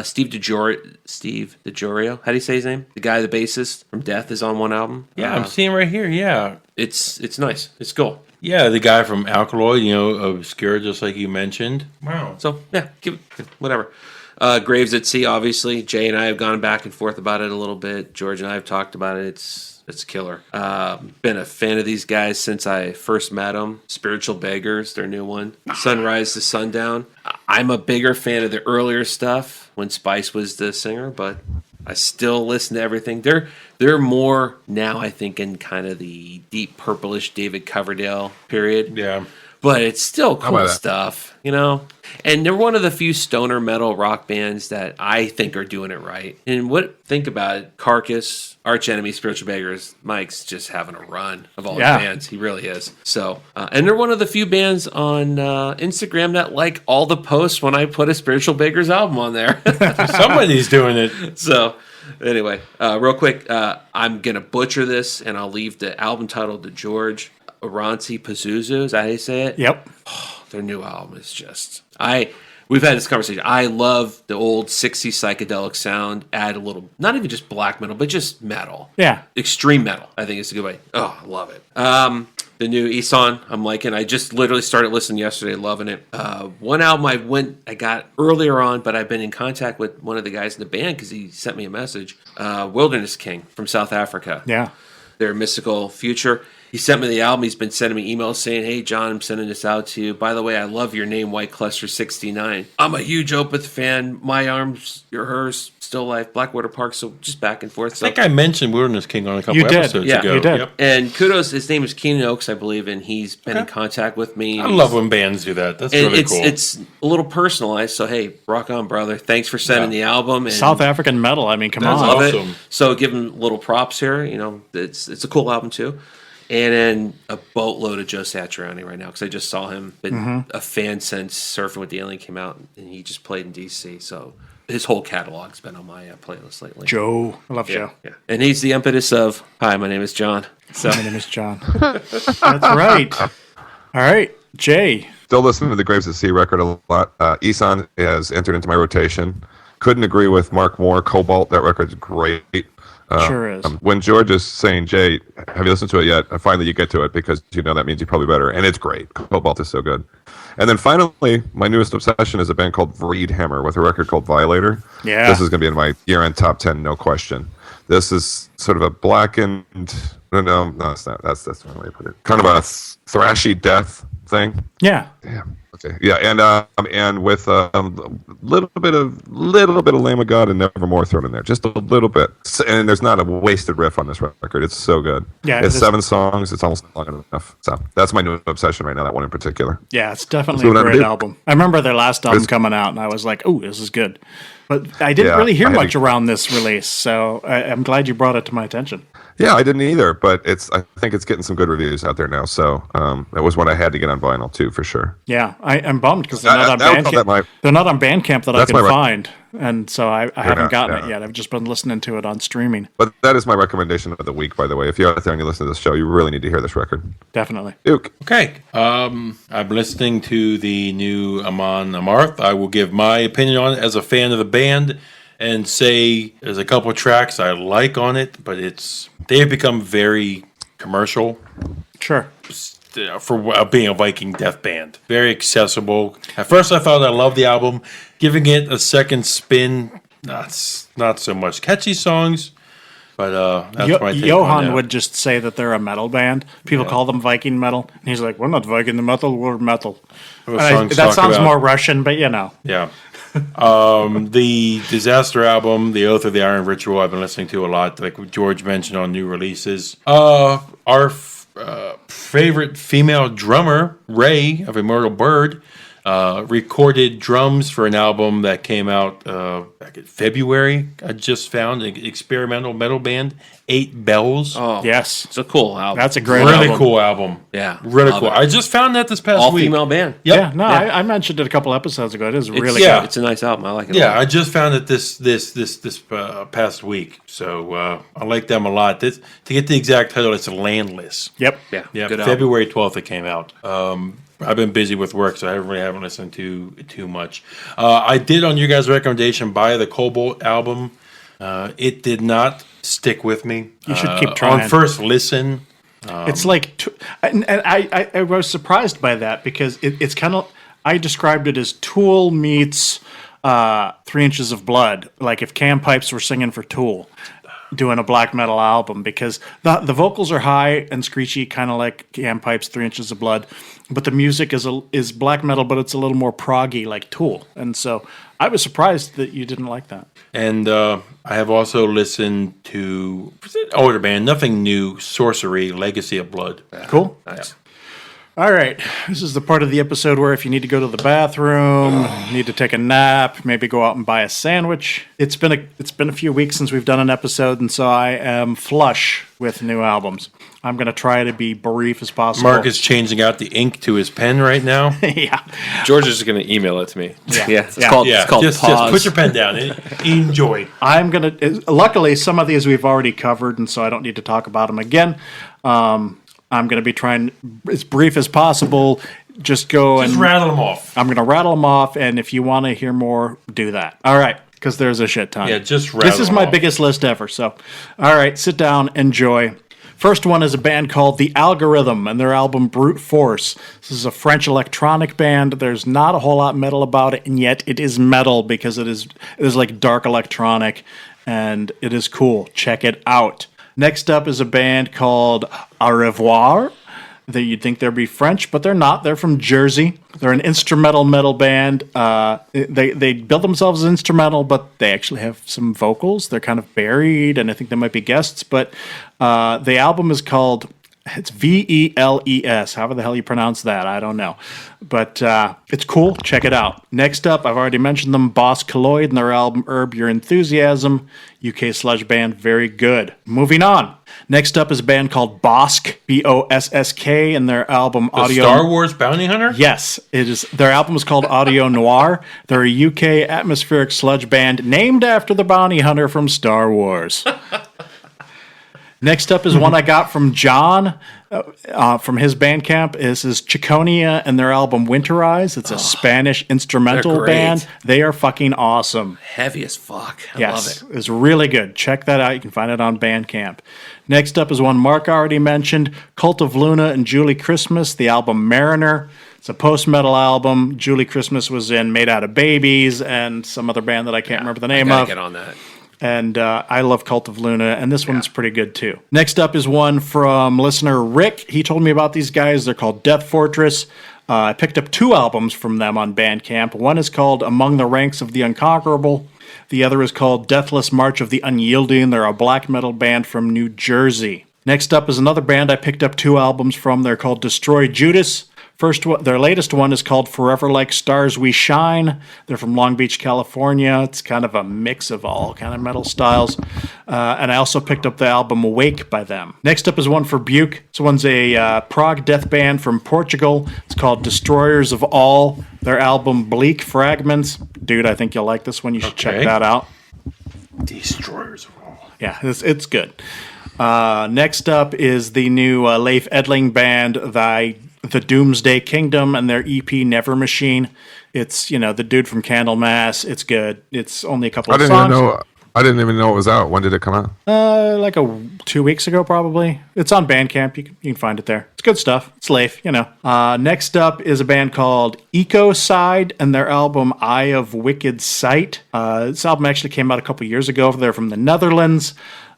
Steve DiGiorio. How do you say his name? The guy, the bassist from Death, is on one album. Yeah, I'm seeing right here. Yeah. It's nice. It's cool. Yeah, the guy from Alkaloid, Obscura, just like you mentioned. Wow. So, yeah, give it, whatever. Graves at Sea, obviously. Jay and I have gone back and forth about it a little bit. George and I have talked about it. It's killer. Been a fan of these guys since I first met them. Spiritual Beggars, their new one. Sunrise to Sundown. I'm a bigger fan of the earlier stuff when Spice was the singer, but I still listen to everything. They're more now, I think, in kind of the deep purplish David Coverdale period. Yeah. But it's still about cool that? stuff, you know? And they're one of the few stoner metal rock bands that I think are doing it right. And think about it, Carcass, Arch Enemy, Spiritual Beggars, Mike's just having a run of all the bands. He really is. So, and they're one of the few bands on Instagram that like all the posts when I put a Spiritual Beggars album on there. Somebody's doing it. So, anyway, real quick, I'm going to butcher this and I'll leave the album title to George. Oranzi Pazuzu, is that how you say it? Yep. Their new album is just... We've had this conversation. I love the old 60s psychedelic sound. Add a little, not even just black metal, but just metal. Yeah. Extreme metal, I think it's a good way. Oh, I love it. The new Isan, I'm liking. I just literally started listening yesterday, loving it. One album I got earlier on, but I've been in contact with one of the guys in the band because he sent me a message. Wilderness King from South Africa. Yeah. Their mystical future. He sent me the album. He's been sending me emails saying, "Hey, John, I'm sending this out to you. By the way, I love your name, White Cluster 69. I'm a huge Opeth fan. My arms, you're hers. Still Life, Blackwater Park." So just back and forth. I think I mentioned Wilderness King on a couple You did. episodes Yeah, ago. you did. Yep. And kudos, his name is Keenan Oaks, I believe, and he's been in contact with me. I love when bands do that. That's And really it's cool. it's a little personalized. So hey, rock on, brother. Thanks for sending the album. And South African metal. I mean, come That's on. love awesome. it. So give him little props here. You know, it's a cool album too. And then a boatload of Joe Satriani right now because I just saw him. Been a fan since Surfing with the Alien came out, and he just played in DC. So his whole catalog's been on my playlist lately. Joe. I love Joe. Yeah. And he's the impetus of, "Hi, my name is John." So My name is John. That's right. All right. Jay. Still listening to the Graves at Sea record a lot. Isan has entered into my rotation. Couldn't agree with Mark Moore. Cobalt, that record's great. Sure is. When George is saying, "Jay, have you listened to it yet?" Finally, you get to it because that means you're probably better, and it's great. Cobalt is so good. And then finally, my newest obsession is a band called Vreed Hammer with a record called Violator. Yeah. This is going to be in my year-end top 10, no question. This is sort of a blackened. No, it's not. That's the wrong way to put it. Kind of a thrashy death thing. Yeah. Damn. Okay. Yeah, and with a little bit of Lamb of God and Nevermore thrown in there, just a little bit. And there's not a wasted riff on this record. It's so good. Yeah, it's it's 7 songs. It's almost not long enough. So that's my new obsession right now. That one in particular. Yeah, it's definitely So a what I great did- album. I remember their last album It's- coming out, and I was like, "Oh, this is good." But I didn't really hear I had much to- around this release, so I'm glad you brought it to my attention. Yeah, I didn't either, but I think it's getting some good reviews out there now. So that was what I had to get on vinyl too, for sure. Yeah, I'm bummed because they're not on I would call that Bandcamp. They're not on Bandcamp that I That's can my find, and so I haven't not, gotten yeah. it yet. I've just been listening to it on streaming. But that is my recommendation of the week, by the way. If you're out there and you listen to this show, you really need to hear this record. Definitely. Duke. Okay. I'm listening to the new Amon Amarth. I will give my opinion on it as a fan of the band and say there's a couple of tracks I like on it, but they've become very commercial Sure. for being a Viking death band. Very accessible. At first I thought I loved the album. Giving it a second spin, not so much. Catchy songs, but that's my take on Johan that. would just say that they're a metal band. People call them Viking metal, and he's like, "We're not Viking metal, we're metal." Those And songs that talk sounds about- more Russian, but you know. Yeah. The Disaster album, The Oath of the Iron Ritual, I've been listening to a lot, like George mentioned on new releases. Our favorite female drummer, Ray of Immortal Bird, recorded drums for an album that came out back in February. I just found an experimental metal band, 8 Bells. Oh, Yes. it's a cool album. That's a great Really album. cool album. Yeah, Really love cool. it. I just found that this past all week. female band. Yep. Yeah, no, I mentioned it a couple episodes ago. It is really yeah. good. It's a nice album. I like it. a Yeah, lot. I just found it this past week, so I like them a lot. To get the exact title, it's Landless. Yep. yeah, Yeah, good album. February 12th it came out. I've been busy with work, so I really haven't listened to too much. I did, on your guys' recommendation, buy the Cobalt album. It did not stick with me. You should keep trying. On first listen. It's like, and I was surprised by that because it's kind of, I described it as Tool meets 3 Inches of Blood. Like if Cam Pipes were singing for Tool, doing a black metal album, because the vocals are high and screechy, kind of like Cam Pipes' 3 Inches of Blood, but the music is black metal, but it's a little more proggy like Tool. And so I was surprised that you didn't like that. And I have also listened to an older band, nothing new, Sorcery, Legacy of Blood. Cool. Nice. All right. This is the part of the episode where if you need to go to the bathroom, need to take a nap, maybe go out and buy a sandwich. It's been a few weeks since we've done an episode, and so I am flush with new albums. I'm going to try to be brief as possible. Mark is changing out the ink to his pen right now. Yeah. George is going to email it to me. Yeah, it's Yeah. called Yeah, it's called just Pause. put your pen down. Enjoy. I'm going to, luckily, some of these we've already covered, and so I don't need to talk about them again. I'm going to be trying as brief as possible. Just go Just and rattle them off. I'm going to rattle them off, and if you want to hear more, do that. All right, because there's a shit ton. Yeah, just rattle This is them my off. biggest list ever. So, all right, sit down, enjoy. First one is a band called The Algorithm and their album Brute Force. This is a French electronic band. There's not a whole lot metal about it, and yet it is metal because it is like dark electronic, and it is cool. Check it out. Next up is a band called Au Revoir. That you'd think they'd be French, but they're not. They're from Jersey. They're an instrumental metal band. They build themselves as instrumental, but they actually have some vocals. They're kind of buried, and I think they might be guests. But the album is called, it's Veles. However the hell you pronounce that, I don't know. But it's cool. Check it out. Next up, I've already mentioned them, Boss Colloid and their album Herb Your Enthusiasm. UK sludge band, very good. Moving on. Next up is a band called Bosk, Bossk, and their album The Audio. Star Wars Bounty Hunter? Yes, it is. Their album is called Audio Noir. They're a UK atmospheric sludge band named after the bounty hunter from Star Wars. Next up is one I got from John from his Bandcamp. This is Chiconia and their album Winterize. It's a Spanish instrumental they're great. band. They are fucking awesome. Heavy as fuck. I Yes, love it. it's really good. Check that out. You can find it on Bandcamp. Next up is one Mark already mentioned, Cult of Luna and Julie Christmas, the album Mariner. It's a post-metal album. Julie Christmas was in Made Out of Babies and some other band that I can't remember the name Gotta of. get on that. And I love Cult of Luna, and this one's pretty good too. Next up is one from listener Rick. He told me about these guys. They're called Death Fortress. I picked up 2 albums from them on Bandcamp. One is called Among the Ranks of the Unconquerable. The other is called Deathless March of the Unyielding. They're a black metal band from New Jersey. Next up is another band I picked up 2 albums from. They're called Destroy Judas. Their latest one is called Forever Like Stars We Shine. They're from Long Beach, California. It's kind of a mix of all kind of metal styles. And I also picked up the album Awake by them. Next up is one for Buke. This one's a prog death band from Portugal. It's called Destroyers of All. Their album Bleak Fragments. Dude, I think you'll like this one. You should check Okay. that out. Destroyers of all. Yeah, it's good. Next up is the new Leif Edling band, the Doomsday Kingdom, and their EP Never Machine. It's, the dude from Candlemass. It's good. It's only a couple I of didn't songs. even know. I didn't even know it was out. When did it come out? Like 2 weeks ago, probably. It's on Bandcamp. You can find it there. It's good stuff. It's Leif, Next up is a band called Ecocide and their album Eye of Wicked Sight. This album actually came out a couple years ago. They're from the Netherlands.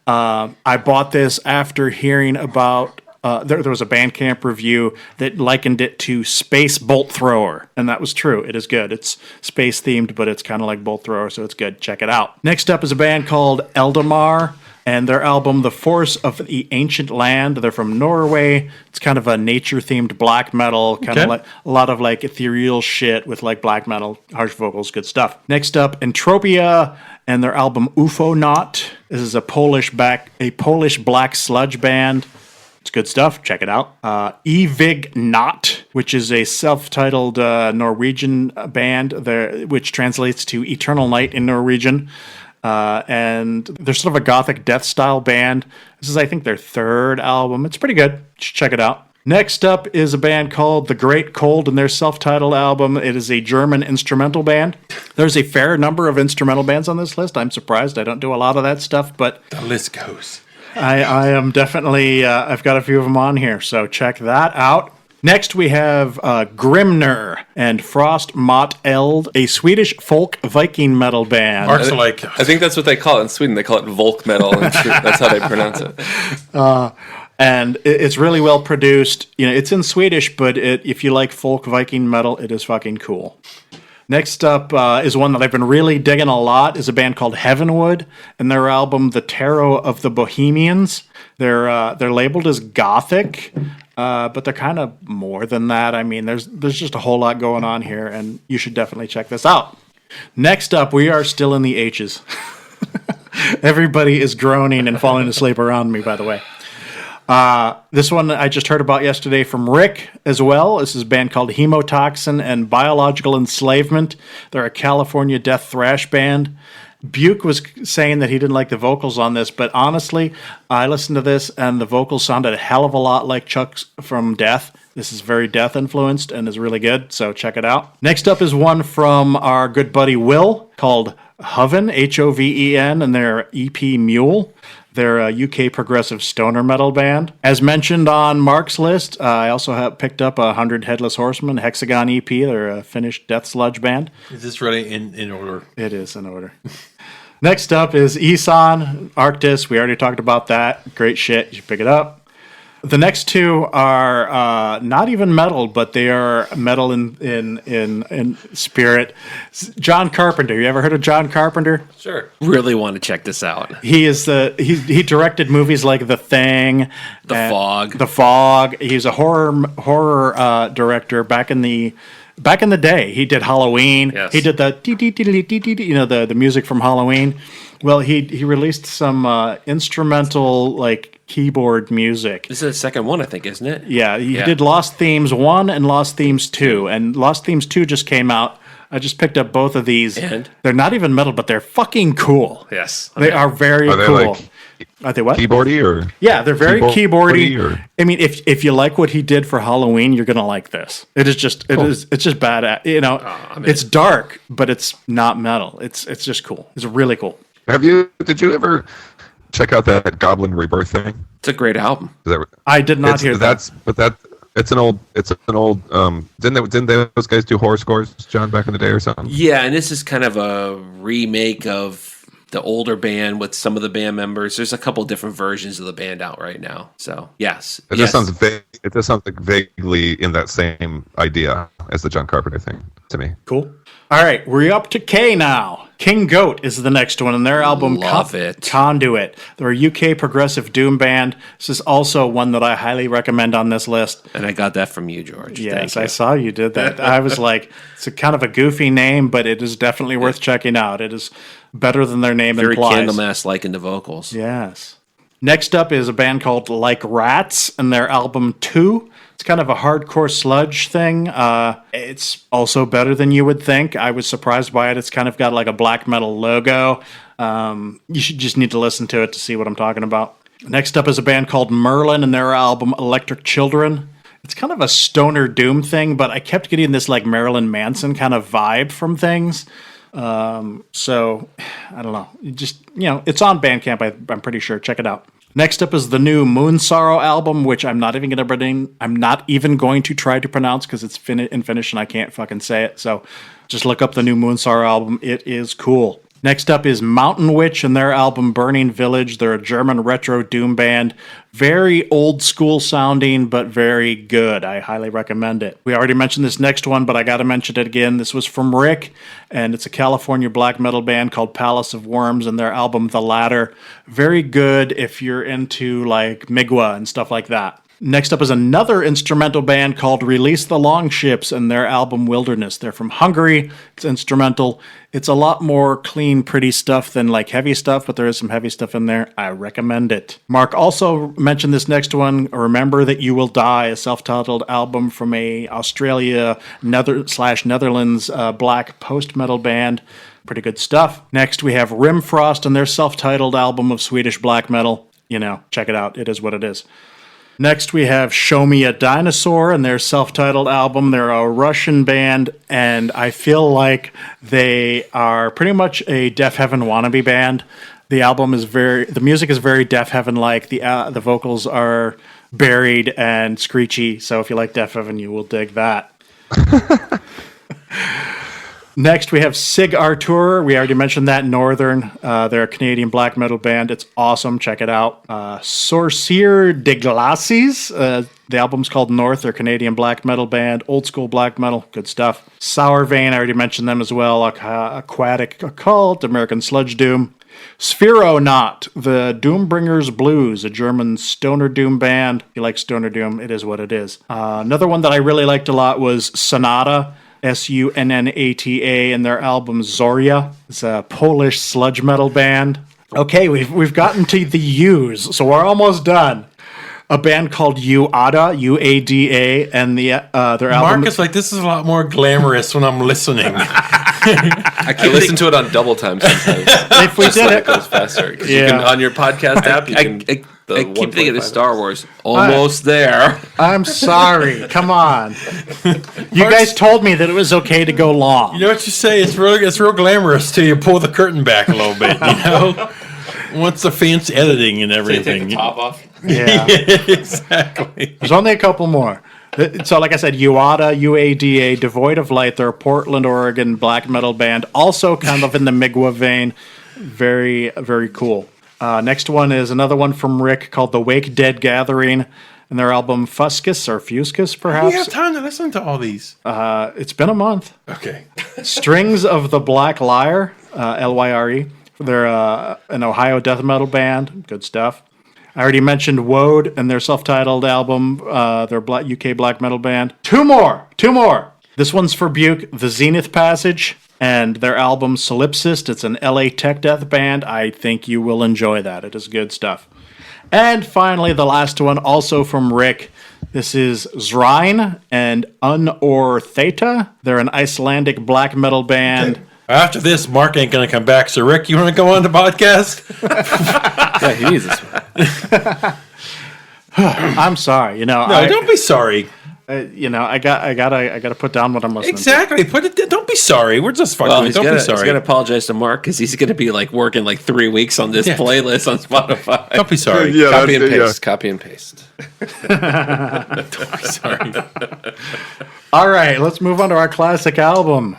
I bought this after hearing about there was a Bandcamp review that likened it to Space Bolt Thrower, and that was true. It is good. It's space themed, but it's kind of like Bolt Thrower, so it's good. Check it out. Next up is a band called Eldamar, and their album The Force of the Ancient Land. They're from Norway. It's kind of a nature-themed black metal, kind of like a lot of like ethereal shit with like black metal, harsh vocals, good stuff. Next up, Entropia and their album Ufonaut. This is a Polish black sludge band. It's good stuff. Check it out. Evig Not, which is a self-titled Norwegian band, which translates to Eternal Night in Norwegian. And they're sort of a gothic death style band. This is, I think, their third album. It's pretty good. Check it out. Next up is a band called The Great Cold and their self-titled album. It is a German instrumental band. There's a fair number of instrumental bands on this list. I'm surprised. I don't do a lot of that stuff, but The list goes. I am definitely, I've got a few of them on here, so check that out. Next, we have Grimner and Frost Mot Eld, a Swedish folk Viking metal band. Mark's like, I think that's what they call it in Sweden. They call it Volk metal. And that's how they pronounce it. And it's really well produced. You know, it's in Swedish, but if you like folk Viking metal, it is fucking cool. Next up is one that I've been really digging a lot, is a band called Heavenwood, and their album The Tarot of the Bohemians. They're labeled as gothic, but they're kind of more than that. I mean, there's just a whole lot going on here, and you should definitely check this out. Next up, we are still in the H's. Everybody is groaning and falling asleep around me, by the way. This one I just heard about yesterday from Rick as well. This is a band called Hemotoxin and Biological Enslavement. They're a California death thrash band. Buke was saying that he didn't like the vocals on this, but honestly, I listened to this and the vocals sounded a hell of a lot like Chuck's from Death. This is very Death influenced and is really good, so check it out. Next up is one from our good buddy Will called Hoven, Hoven, and their EP Mule. They're a UK progressive stoner metal band. As mentioned on Mark's list, I also have picked up 100 Headless Horsemen Hexagon EP. They're a Finnish death sludge band. is this really in order? It is in order. Next up is Eson, Arctis. We already talked about that. Great shit. You should pick it up. The next two are not even metal, but they are metal in spirit. John Carpenter. You ever heard of John Carpenter? Sure. Really want to check this out. He he directed movies like The Thing, Fog. The Fog. He's a horror director back in the day. He did Halloween. Yes. He did the music from Halloween. Well, he released some instrumental like keyboard music. This is the second one, I think, isn't it? Yeah, he did Lost Themes 1 and Lost Themes 2. And Lost Themes 2 just came out. I just picked up both of these. And? They're not even metal, but they're fucking cool. Yes. They are very Are they cool. like Are they what? keyboardy or? Yeah, they're very keyboardy. or- I mean, if you like what he did for Halloween, you're gonna like this. It's just bad. It's dark, but it's not metal. It's just cool. It's really cool. Did you ever check out that Goblin Rebirth thing? It's a great album. I did not hear that. It's an old. Didn't those guys do horror scores, John, back in the day or something? Yeah, and this is kind of a remake of the older band with some of the band members. There's a couple different versions of the band out right now. So yes, It just sounds vague. It just sounds like vaguely in that same idea as the John Carpenter thing to me. Cool. All right, we're up to K now. King Goat is the next one, and their album Love it. Conduit. They're a UK progressive doom band. This is also one that I highly recommend on this list. And I got that from you, George. Yes, Thank you. I saw you did that. I was like, it's a kind of a goofy name, but it is definitely worth checking out. It is better than their name Very implies. Candlemass-like in the vocals. Yes. Next up is a band called Like Rats and their album 2. It's kind of a hardcore sludge thing. It's also better than you would think. I was surprised by it. It's kind of got like a black metal logo. You should just need to listen to it to see what I'm talking about. Next up is a band called Merlin and their album Electric Children. It's kind of a stoner doom thing, but I kept getting this like Marilyn Manson kind of vibe from things. So I don't know. It's on Bandcamp. I'm pretty sure. Check it out. Next up is the new Moon Sorrow album, which I'm not even going to try to pronounce because it's in Finnish and I can't fucking say it. So just look up the new Moon Sorrow album. It is cool. Next up is Mountain Witch and their album Burning Village. They're a German retro doom band. Very old school sounding, but very good. I highly recommend it. We already mentioned this next one, but I got to mention it again. This was from Rick, and it's a California black metal band called Palace of Worms and their album The Ladder. Very good if you're into like Migwa and stuff like that. Next up is another instrumental band called Release the Longships and their album Wilderness. They're from Hungary. It's instrumental. It's a lot more clean, pretty stuff than like heavy stuff, but there is some heavy stuff in there. I recommend it. Mark also mentioned this next one, Remember That You Will Die, a self-titled album from a Australia Netherlands black post-metal band. Pretty good stuff. Next, we have Rimfrost and their self-titled album of Swedish black metal. You know, check it out. It is what it is. Next, we have Show Me a Dinosaur and their self-titled album. They're a Russian band, and I feel like they are pretty much a Deaf Heaven wannabe band. The music is very Deaf Heaven-like. The vocals are buried and screechy, so if you like Deaf Heaven, you will dig that. Next, we have Sig Artur. We already mentioned that, Northern. They're a Canadian black metal band. It's awesome. Check it out. Sorcier de Glacis. The album's called North. They're a Canadian black metal band. Old school black metal. Good stuff. Sour Vein. I already mentioned them as well. Aquatic Occult. American Sludge Doom. Spheronaut, the Doombringers Blues, a German stoner doom band. If you like stoner doom, it is what it is. Another one that I really liked a lot was Sonata. Sunnata, and their album Zoria. It's a Polish sludge metal band. Okay, we've gotten to the U's, so we're almost done. A band called Uada, Uada, and their album. Marcus, like, this is a lot more glamorous when I'm listening. I listen to it on double time sometimes. If we did it goes faster. Yeah. You can, on your podcast app, you can. I keep thinking of Star Wars. Almost there. I'm sorry. Come on. You guys told me that it was okay to go long. You know what you say? It's real glamorous till you pull the curtain back a little bit, you know? Once the fancy editing and everything. Take the top off. Yeah. Exactly. There's only a couple more. So, like I said, Uada, Devoid of Light. They're a Portland, Oregon black metal band. Also kind of in the Migwa vein. Very, very cool. Next one is another one from Rick called The Wake Dead Gathering and their album Fuscus or Fuscus, perhaps. You have time to listen to all these. It's been a month. Okay. Strings of the Black Lyre, Lyre. They're an Ohio death metal band. Good stuff. I already mentioned Woad and their self-titled album, their UK black metal band. Two more. This one's for Buke, The Zenith Passage, and their album Solipsist. It's an LA tech death band. I think you will enjoy that. It is good stuff. And finally, the last one, also from Rick. This is Zrine and Unor Theta. They're an Icelandic black metal band. After this, Mark ain't going to come back. So, Rick, you want to go on the podcast? Yeah, he needs this one. I'm sorry. No, don't be sorry. I gotta put down what I'm listening Exactly. Put it. Don't be sorry. We're just fucking. He's Don't be gonna sorry. apologize to Mark because he's gonna be like working like 3 weeks on this playlist on Spotify. Don't be sorry. Yeah, Copy and that's it, paste. Copy and paste. Don't be sorry. to. All right, let's move on to our classic album.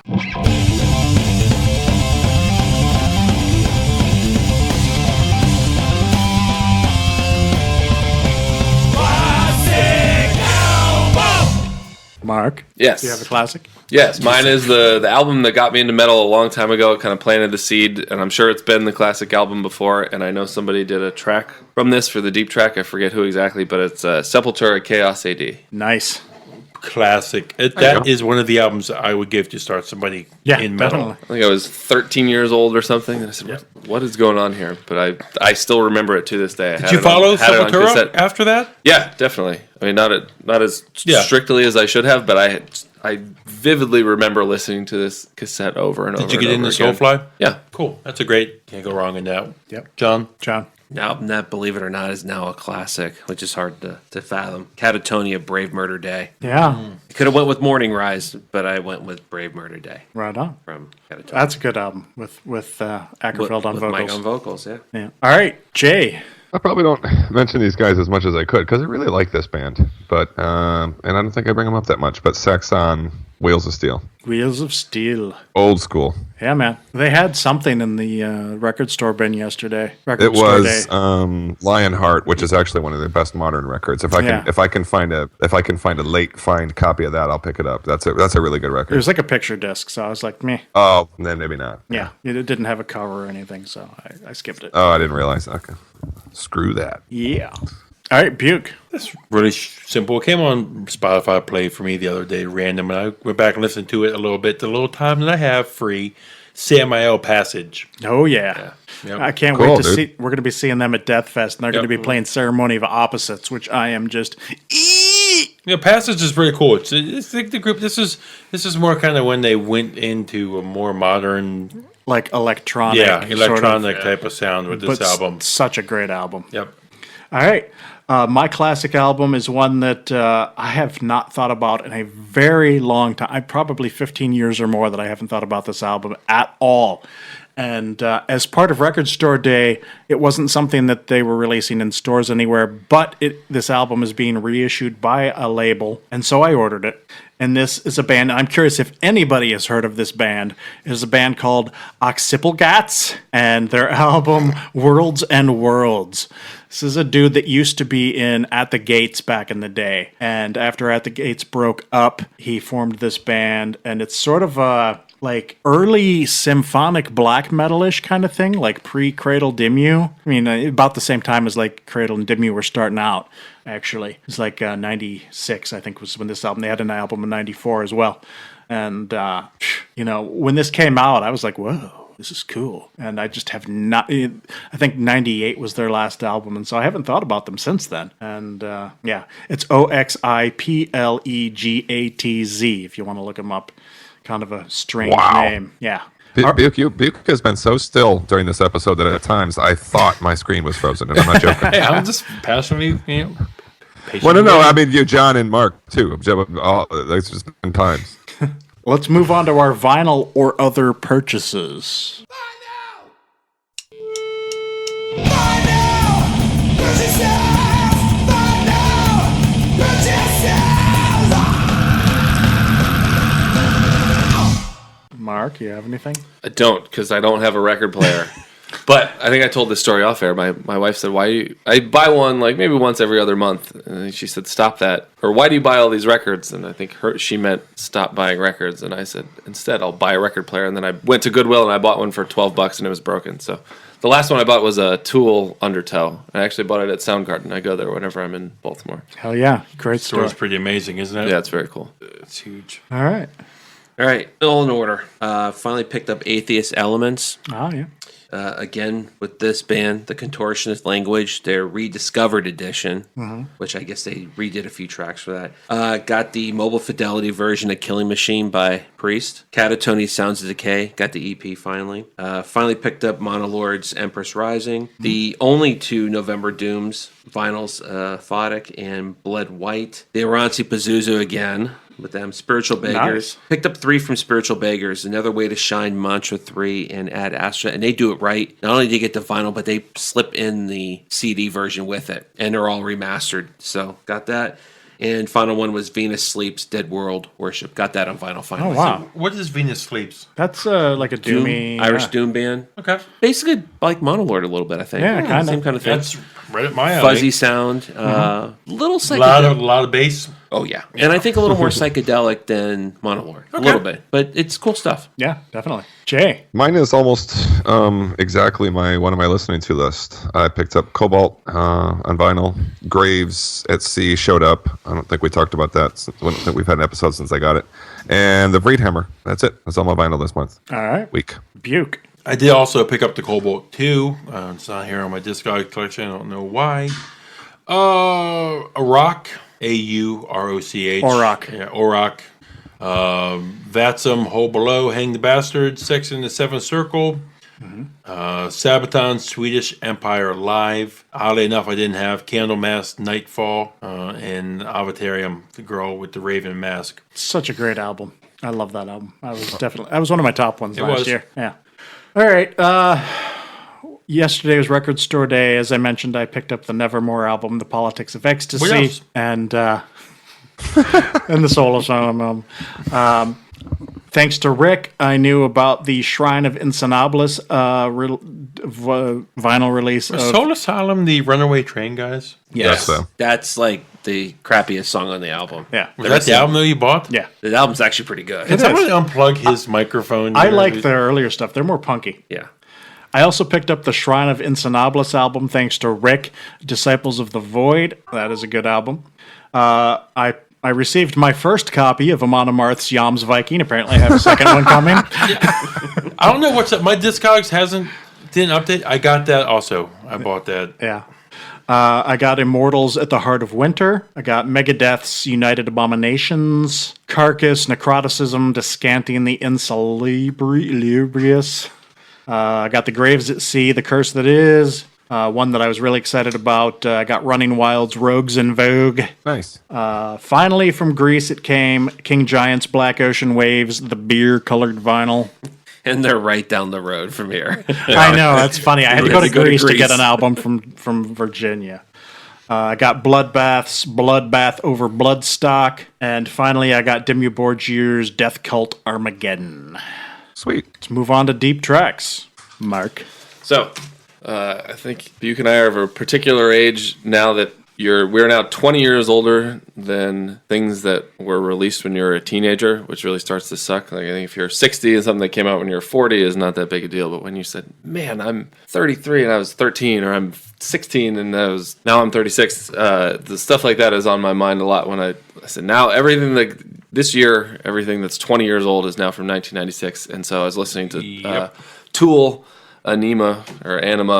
Mark? Yes. Do you have a classic? Yes, mine is the album that got me into metal a long time ago. It kind of planted the seed, and I'm sure it's been the classic album before. And I know somebody did a track from this for the deep track. I forget who exactly, but it's Sepultura Chaos AD. Nice. Classic. That is one of the albums I would give to start somebody in metal. Definitely. I think I was 13 years old or something, and I said, what is going on here? But I still remember it to this day. Did you follow Sepultura after that? Yeah, definitely. I mean, not as strictly as I should have, but I vividly remember listening to this cassette over and over. Did you get into again. Soulfly? Yeah. Cool. That's a great. Can't go wrong in that. Yep. John. An album that, believe it or not, is now a classic, which is hard to fathom. Catatonia, Brave Murder Day. Yeah. I could have went with Morning Rise, but I went with Brave Murder Day Right on. from Catatonia. That's a good album with Ackerfeld on with vocals. Mike on vocals, yeah. Yeah. All right, Jay. I probably don't mention these guys as much as I could because I really like this band, but and I don't think I bring them up that much. But Saxon Wheels of Steel. Wheels of Steel. Old school. Yeah, man. They had something in the record store bin yesterday. It was Lionheart, which is actually one of the best modern records. If I can find a late find copy of that, I'll pick it up. That's a really good record. It was like a picture disc, so I was like, meh. Oh, then maybe not. Yeah, it didn't have a cover or anything, so I skipped it. Oh, I didn't realize. Okay, screw that. Yeah. All right, Buke. It's really simple. It came on Spotify Play for me the other day, random, and I went back and listened to it a little bit. The little time that I have free, Samael Passage. Oh, yeah. Yep. I can't wait to see. We're going to be seeing them at Death Fest, and they're going to be playing Ceremony of Opposites, which I am just. Yeah, Passage is pretty cool. It's like the group. This is more kind of when they went into a more modern, like electronic, type of sound with this album. Such a great album. Yep. All right. My classic album is one that I have not thought about in a very long time. Probably 15 years or more that I haven't thought about this album at all. And as part of Record Store Day, it wasn't something that they were releasing in stores anywhere, but this album is being reissued by a label, and so I ordered it. And this is a band, I'm curious if anybody has heard of this band. It is a band called Oxypelgats, and their album Worlds and Worlds. This is a dude that used to be in At the Gates back in the day. And after At the Gates broke up, he formed this band, and it's sort of a like early symphonic black metal-ish kind of thing, like pre-Cradle Dimmu. I mean, about the same time as like Cradle and Dimmu were starting out, actually. It's like 96, I think, was when this album, they had an album in 94 as well. And, when this came out, I was like, whoa, this is cool. And I just have not, I think 98 was their last album, and so I haven't thought about them since then. And, it's Oxyplegaz, if you want to look them up. Kind of a strange name. Yeah. Buke has been so still during this episode that at times I thought my screen was frozen, and I'm not joking. Hey, I'm just passionately, patient. Well, no, I mean you, John, and Mark too. There's just been times. Let's move on to our vinyl or other purchases. Mark, you have anything? I don't, because I don't have a record player. But I think I told this story off air. My wife said, I buy one like maybe once every other month. And she said, stop that. Or why do you buy all these records? And I think she meant stop buying records. And I said, instead, I'll buy a record player. And then I went to Goodwill and I bought one for $12 and it was broken. So the last one I bought was a Tool Undertow. I actually bought it at Soundgarden. I go there whenever I'm in Baltimore. Hell yeah. Great Store's store. pretty amazing, isn't it? Yeah, it's very cool. It's huge. All right. All right, all in order. Finally picked up Atheist Elements. Oh, yeah. Again, with this band, The Contortionist Language, their rediscovered edition, which I guess they redid a few tracks for that. Got the Mobile Fidelity version of Killing Machine by Priest. Catatonic Sounds of Decay, got the EP finally. Finally picked up Monolord's Empress Rising. The only two November Dooms vinyls, Photic and Bled White. The Aranci Pazuzu again. With them, Spiritual Beggars. Nice. Picked up 3 from Spiritual Beggars, Another Way to Shine, Mantra 3, and Ad Astra. And they do it right. Not only do you get the vinyl, but they slip in the CD version with it. And they're all remastered. So, got that. And final one was Venus Sleeps, Dead World Worship. Got that on vinyl finally. Oh, wow. What is Venus Sleeps? That's like a doomy... Irish Doom band. Okay. Basically like Monolord a little bit, I think. Yeah, kinda. Same kind of thing. That's right at my alley. Fuzzy sound. Little A psychedelic. lot of bass. Oh, yeah. And I think a little more psychedelic than Monolord. A little bit. But it's cool stuff. Yeah, definitely. Jay. Mine is almost exactly one of my listening to list. I picked up Cobalt on vinyl. Graves at Sea showed up. I don't think we talked about that. I don't think we've had an episode since I got it. And the Vreedhammer. That's it. That's all my vinyl this month. All right. Week. Buke. I did also pick up the Cobalt 2. It's not here on my Discog collection. I don't know why. Auroch. A-U-R-O-C-H. Auroch. Yeah, Auroch. Vatsum, Hole Below, Hang the Bastard, Sex in the Seventh Circle. Sabaton, Swedish Empire Live. Oddly enough, I didn't have Candlemass, Nightfall, and Avatarium, the girl with the raven mask. Such a great album. I love that album. That was one of my top ones last was. year. Yeah. All right. Yesterday was Record Store Day. As I mentioned, I picked up the Nevermore album, The Politics of Ecstasy. What else? And and the solo song. Thanks to Rick, I knew about the Shrine of Insonabilis vinyl release. Of, Soul Asylum, the Runaway Train guys. Yes. So. That's like the crappiest song on the album. Yeah. Was that the album that you bought? Yeah. The album's actually pretty good. Can someone unplug his microphone? I like their earlier stuff. They're more punky. Yeah. I also picked up the Shrine of Insonabilis album thanks to Rick, Disciples of the Void. That is a good album. I received my first copy of Amon Amarth's Yams Viking. Apparently I have a second one coming. I don't know what's up. My Discogs didn't update. I got that also. I bought that. Yeah. I got Immortals at the Heart of Winter. I got Megadeth's United Abominations, Carcass, Necroticism, Descanting the Insalubrious. I got The Graves at Sea, The Curse That Is. One that I was really excited about. I got Running Wild's Rogues in Vogue. Nice. Finally, from Greece, it came King Giant's Black Ocean Waves, the beer-colored vinyl. And they're right down the road from here. I know, that's funny. I had to go to Go to Greece to get Greece. an album from Virginia. I got Bloodbath's Bloodbath over Bloodstock. And finally, I got Dimmu Borgire's Death Cult Armageddon. Sweet. Let's move on to deep tracks. Mark. So, I think Buke and I are of a particular age now that we're now 20 years older than things that were released when you were a teenager, which really starts to suck. Like, I think if you're 60 and something that came out when you're 40 is not that big a deal. But when you said, man, I'm 33 and I was 13, or I'm 16 and now I'm 36, the stuff like that is on my mind a lot when I said, now everything that this year, everything that's 20 years old is now from 1996. And so I was listening to Tool, Anima,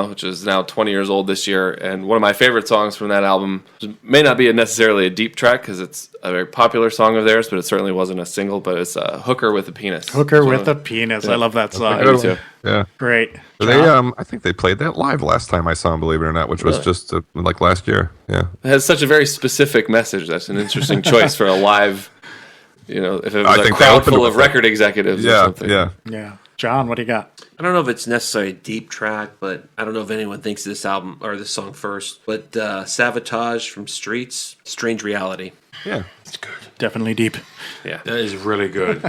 which is now 20 years old this year, and one of my favorite songs from that album may not be necessarily a deep track because it's a very popular song of theirs, but it certainly wasn't a single, but it's Hooker with a Penis. Hooker with a Penis. I love that song. Me too. Yeah. Great. They, I think they played that live last time I saw them, believe it or not, which was just like last year. Yeah. It has such a very specific message. That's an interesting choice for a live, if it was I a think they crowd opened full with of record executives or Yeah. something. Yeah. Yeah. John, what do you got? I don't know if it's necessarily a deep track, but I don't know if anyone thinks of this album or this song first. But Sabotage from Streets, Strange Reality. Yeah. It's good. Definitely deep. Yeah. That is really good.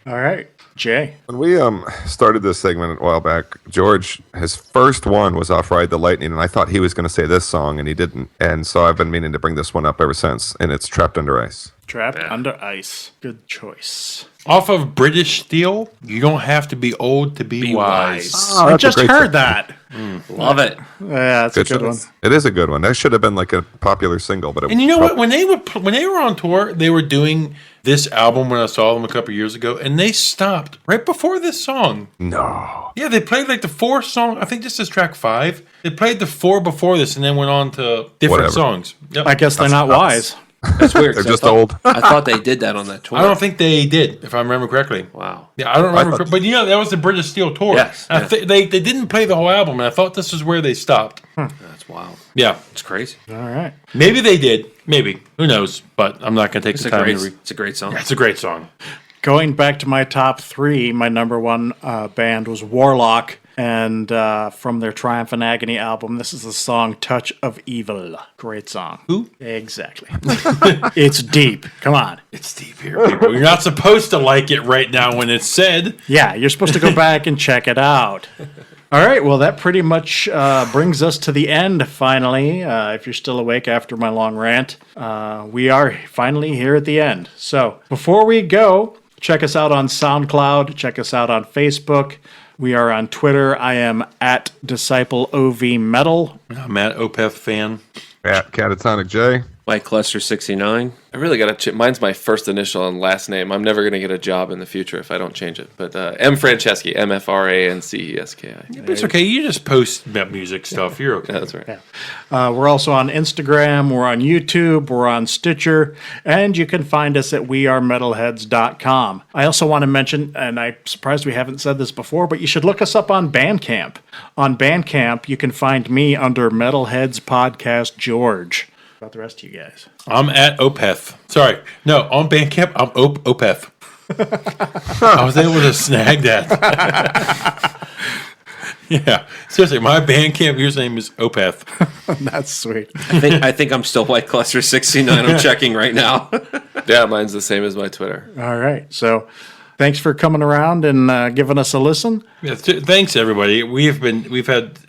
All right. Jay. When we started this segment a while back, George, his first one was Off Ride the Lightning, and I thought he was going to say this song, and he didn't. And so I've been meaning to bring this one up ever since, and it's Trapped Under Ice. Trapped Under Ice. Good choice. Off of British Steel, you don't have to be old to be wise. Oh, I that's a just great heard song. that. Love it. Yeah, that's a good one. choice. It is a good one. That should have been like a popular single, but it And you know what? When they were on tour, they were doing this album when I saw them a couple years ago, and they stopped right before this song. No. Yeah, they played like the 4 song. I think this is track 5. They played the 4 before this, and then went on to different Whatever. songs. Yep. I guess they're not wise. That's weird. They're 'cause just I thought, old. I thought they did that on that tour. I don't think they did, if I remember correctly. Wow. Yeah, I don't remember, thought- but that was the British Steel tour. Yes, I yeah. they didn't play the whole album, and I thought this was where they stopped. That's wild. Yeah, It's crazy. All right. maybe they did. Maybe, who knows? But I'm not going to take It's the a time great. to read. It's a great song. It's a great song. Going back to my top 3, my number 1 band was Warlock. And from their Triumph and Agony album, this is the song Touch of Evil. Great song. Who? Exactly. It's deep. Come on. It's deep here, people. You're not supposed to like it right now when it's said. Yeah, you're supposed to go back and check it out. All right, well, that pretty much brings us to the end, finally. If you're still awake after my long rant, we are finally here at the end. So before we go, check us out on SoundCloud. Check us out on Facebook. We are on Twitter. I am at DiscipleOVMetal. I'm Matt Opeth fan. At Catatonic J. Mike Cluster 69. I really got to. Mine's my first initial and last name. I'm never going to get a job in the future if I don't change it. But M. Franceschi, MFRANCESKI. But it's okay. You just post about music stuff. You're okay. Yeah, that's right. We're also on Instagram. We're on YouTube. We're on Stitcher. And you can find us at wearemetalheads.com. I also want to mention, and I'm surprised we haven't said this before, but you should look us up on Bandcamp. On Bandcamp, you can find me under Metalheads Podcast George. About the rest of you guys. I'm at Opeth. Sorry. No, on Bandcamp, I'm Opeth. I was able to snag that. Yeah, seriously, my Bandcamp username is Opeth. That's sweet. I think I'm still White Cluster 69. I'm checking right now. Yeah, mine's the same as my Twitter. All right. So thanks for coming around and giving us a listen. Yeah, thanks everybody. We've had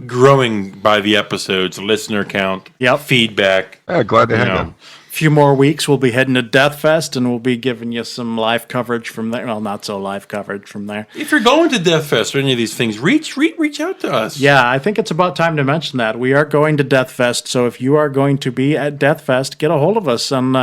growing by the episodes, listener count, Yep. feedback. Yeah, glad to you have know. them. Few more weeks, we'll be heading to Death Fest, and we'll be giving you some live coverage from there. Well, not so live coverage from there. If you're going to Death Fest or any of these things, reach out to us. Yeah, I think it's about time to mention that. We are going to Death Fest, so if you are going to be at Death Fest, get a hold of us, and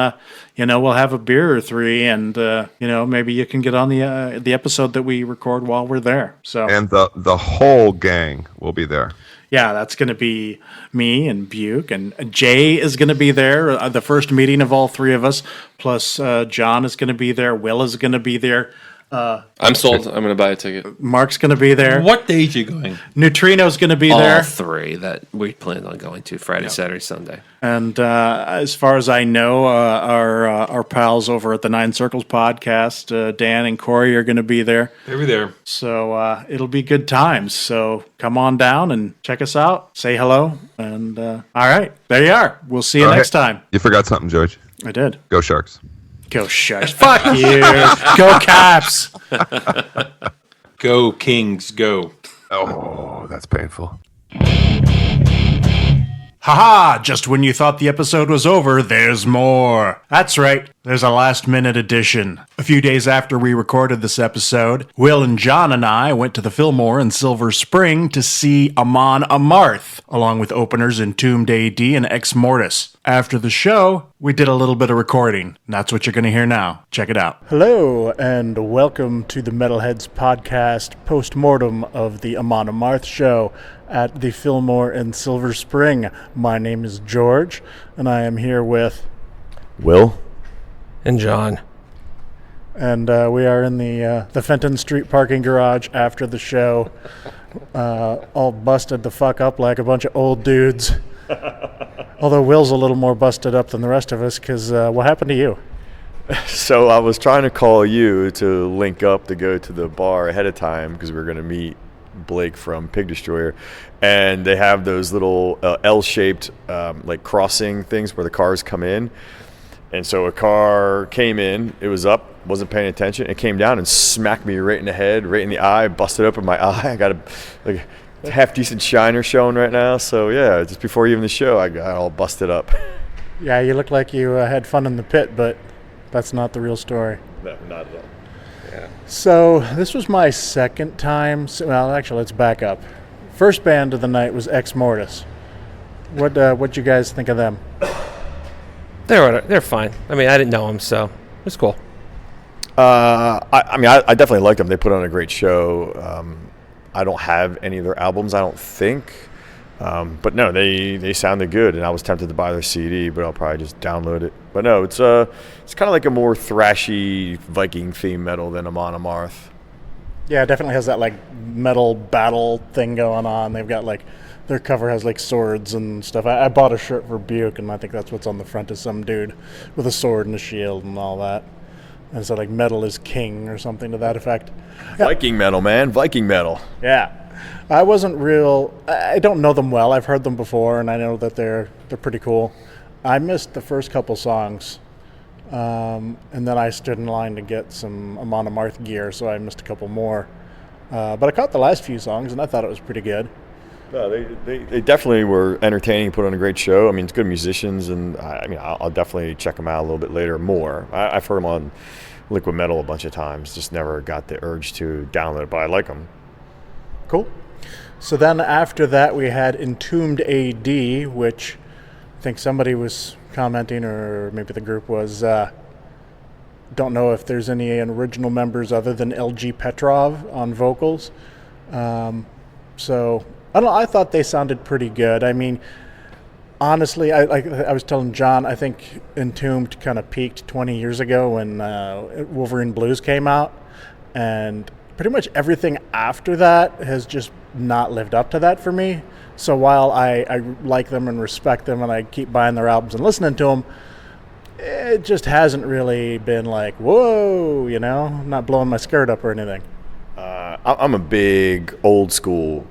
we'll have a beer or three, and maybe you can get on the episode that we record while we're there. So And the whole gang will be there. yeah, that's going to be me and Buke, and Jay is going to be there, the first meeting of all three of us, plus John is going to be there, Will is going to be there, I'm sold. I'm going to buy a ticket. Mark's going to be there, What days you going? Neutrino's going to be All there, three that we planned on going to Friday, Saturday, Sunday. and as far as I know, our pals over at the Nine Circles podcast, Dan and Corey, are going to be there. They'll be there. So it'll be good times. So come on down and check us out, say hello, and all right, there you are. We'll see you Oh, hey, next time. You forgot something, George. I did. Go Sharks. Go Sharks. Fuck you. Go Caps. Go Kings, go. Oh, that's painful. Haha, just when you thought the episode was over, there's more. That's right, there's a last minute edition. A few days after we recorded this episode, Will and John and I went to the Fillmore in Silver Spring to see Amon Amarth, along with openers Entombed AD and Ex Mortis. After the show, we did a little bit of recording, and that's what you're going to hear now. Check it out. Hello, and welcome to the Metalheads podcast postmortem of the Amon Amarth show at the Fillmore in Silver Spring. My name is George, and I am here with... Will? And John. And we are in the Fenton Street parking garage after the show, all busted the fuck up like a bunch of old dudes. Although Will's a little more busted up than the rest of us, because what happened to you? So I was trying to call you to link up to go to the bar ahead of time because we were going to meet Blake from Pig Destroyer, and they have those little L-shaped like crossing things where the cars come in. And so a car came in, it was up, wasn't paying attention, it came down and smacked me right in the head, right in the eye, busted open my eye. I got a half decent shiner showing right now. So yeah, just before even the show, I got all busted up. Yeah, you look like you had fun in the pit, but that's not the real story. No, not at all. So this was my second time. Well, actually, let's back up. First band of the night was Ex Mortis. What you guys think of them? They're fine. I mean, I didn't know them, so it's cool. I definitely liked them. They put on a great show. I don't have any of their albums, I don't think. But no, they sounded good, and I was tempted to buy their CD, but I'll probably just download it. But no, it's kind of like a more thrashy Viking theme metal than Amon Amarth. Yeah, it definitely has that like metal battle thing going on. They've got like their cover has like swords and stuff. I bought a shirt for Buke, and I think that's what's on the front is some dude with a sword and a shield and all that. And so like metal is king or something to that effect. Yeah. Viking metal, man. Viking metal. Yeah. I don't know them well. I've heard them before, and I know that they're pretty cool. I missed the first couple songs, and then I stood in line to get some Amon Amarth gear, so I missed a couple more. But I caught the last few songs, and I thought it was pretty good. No, they definitely were entertaining, put on a great show. I mean, it's good musicians, and I'll definitely check them out a little bit later more. I've heard them on Liquid Metal a bunch of times, just never got the urge to download it, but I like them. Cool. So then after that, we had Entombed AD, which I think somebody was commenting, or maybe the group was, don't know if there's any original members other than LG Petrov on vocals. So I don't know, I thought they sounded pretty good. I mean, honestly, I was telling John, I think Entombed kind of peaked 20 years ago when Wolverine Blues came out, and pretty much everything after that has just not lived up to that for me. So while I like them and respect them and I keep buying their albums and listening to them, it just hasn't really been like, whoa, I'm not blowing my skirt up or anything. I'm a big old school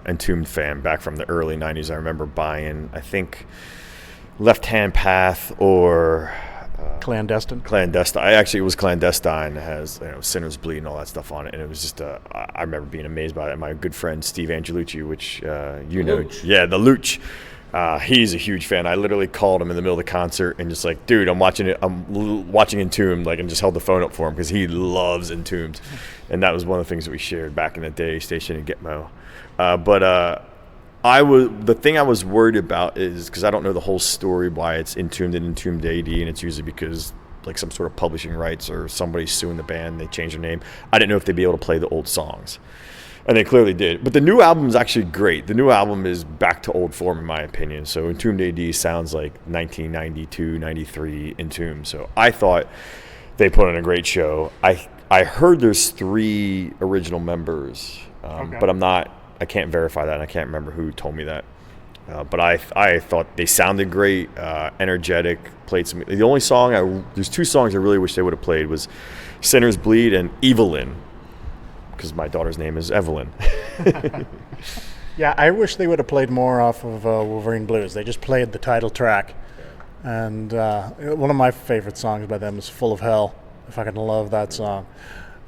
Entombed fan back from the early 90s. I remember buying, I think, Left Hand Path or Clandestine. It was Clandestine. It has Sinner's Bleed and all that stuff on it. And it was just, I remember being amazed by it. My good friend Steve Angelucci, which Looch. Yeah, the Looch. He's a huge fan. I literally called him in the middle of the concert and just like, dude, I'm watching Entombed, like, and just held the phone up for him because he loves Entombed. And that was one of the things that we shared back in the day, Station and Gitmo. The thing I was worried about is because I don't know the whole story why it's Entombed and Entombed AD, and it's usually because like some sort of publishing rights or somebody's suing the band, they change their name. I didn't know if they'd be able to play the old songs, and they clearly did. But the new album is actually great. The new album is back to old form in my opinion. So Entombed AD sounds like 1992, 93 Entombed. So I thought they put on a great show. I heard there's 3 original members, but I can't verify that, and I can't remember who told me that. But I thought they sounded great, energetic, played some. The only song, there's 2 songs I really wish they would have played was Sinner's Bleed and Evelyn, because my daughter's name is Evelyn. Yeah, I wish they would have played more off of Wolverine Blues. They just played the title track. And one of my favorite songs by them is Full of Hell. I fucking love that song.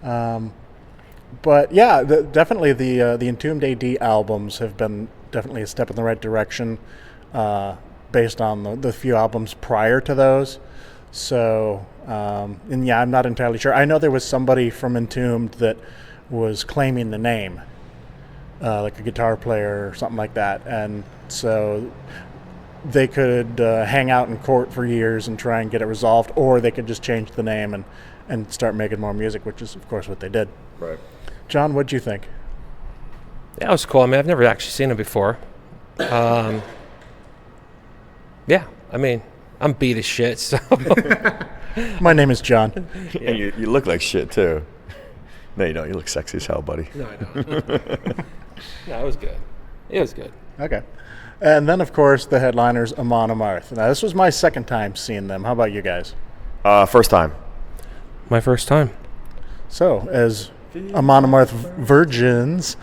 But yeah, definitely the Entombed AD albums have been definitely a step in the right direction based on the few albums prior to those. So, and yeah, I'm not entirely sure. I know there was somebody from Entombed that was claiming the name, like a guitar player or something like that. And so they could hang out in court for years and try and get it resolved, or they could just change the name and start making more music, which is, of course, what they did. Right. John, what'd you think? Yeah, it was cool. I mean, I've never actually seen him before. Yeah, I mean, I'm beat as shit, so. My name is John. And you look like shit, too. No, you don't. You look sexy as hell, buddy. No, I don't. No, it was good. It was good. Okay. And then, of course, the headliners, Amon Amarth. Now, this was my second time seeing them. How about you guys? First time. My first time. So, as Amon Amarth virgins,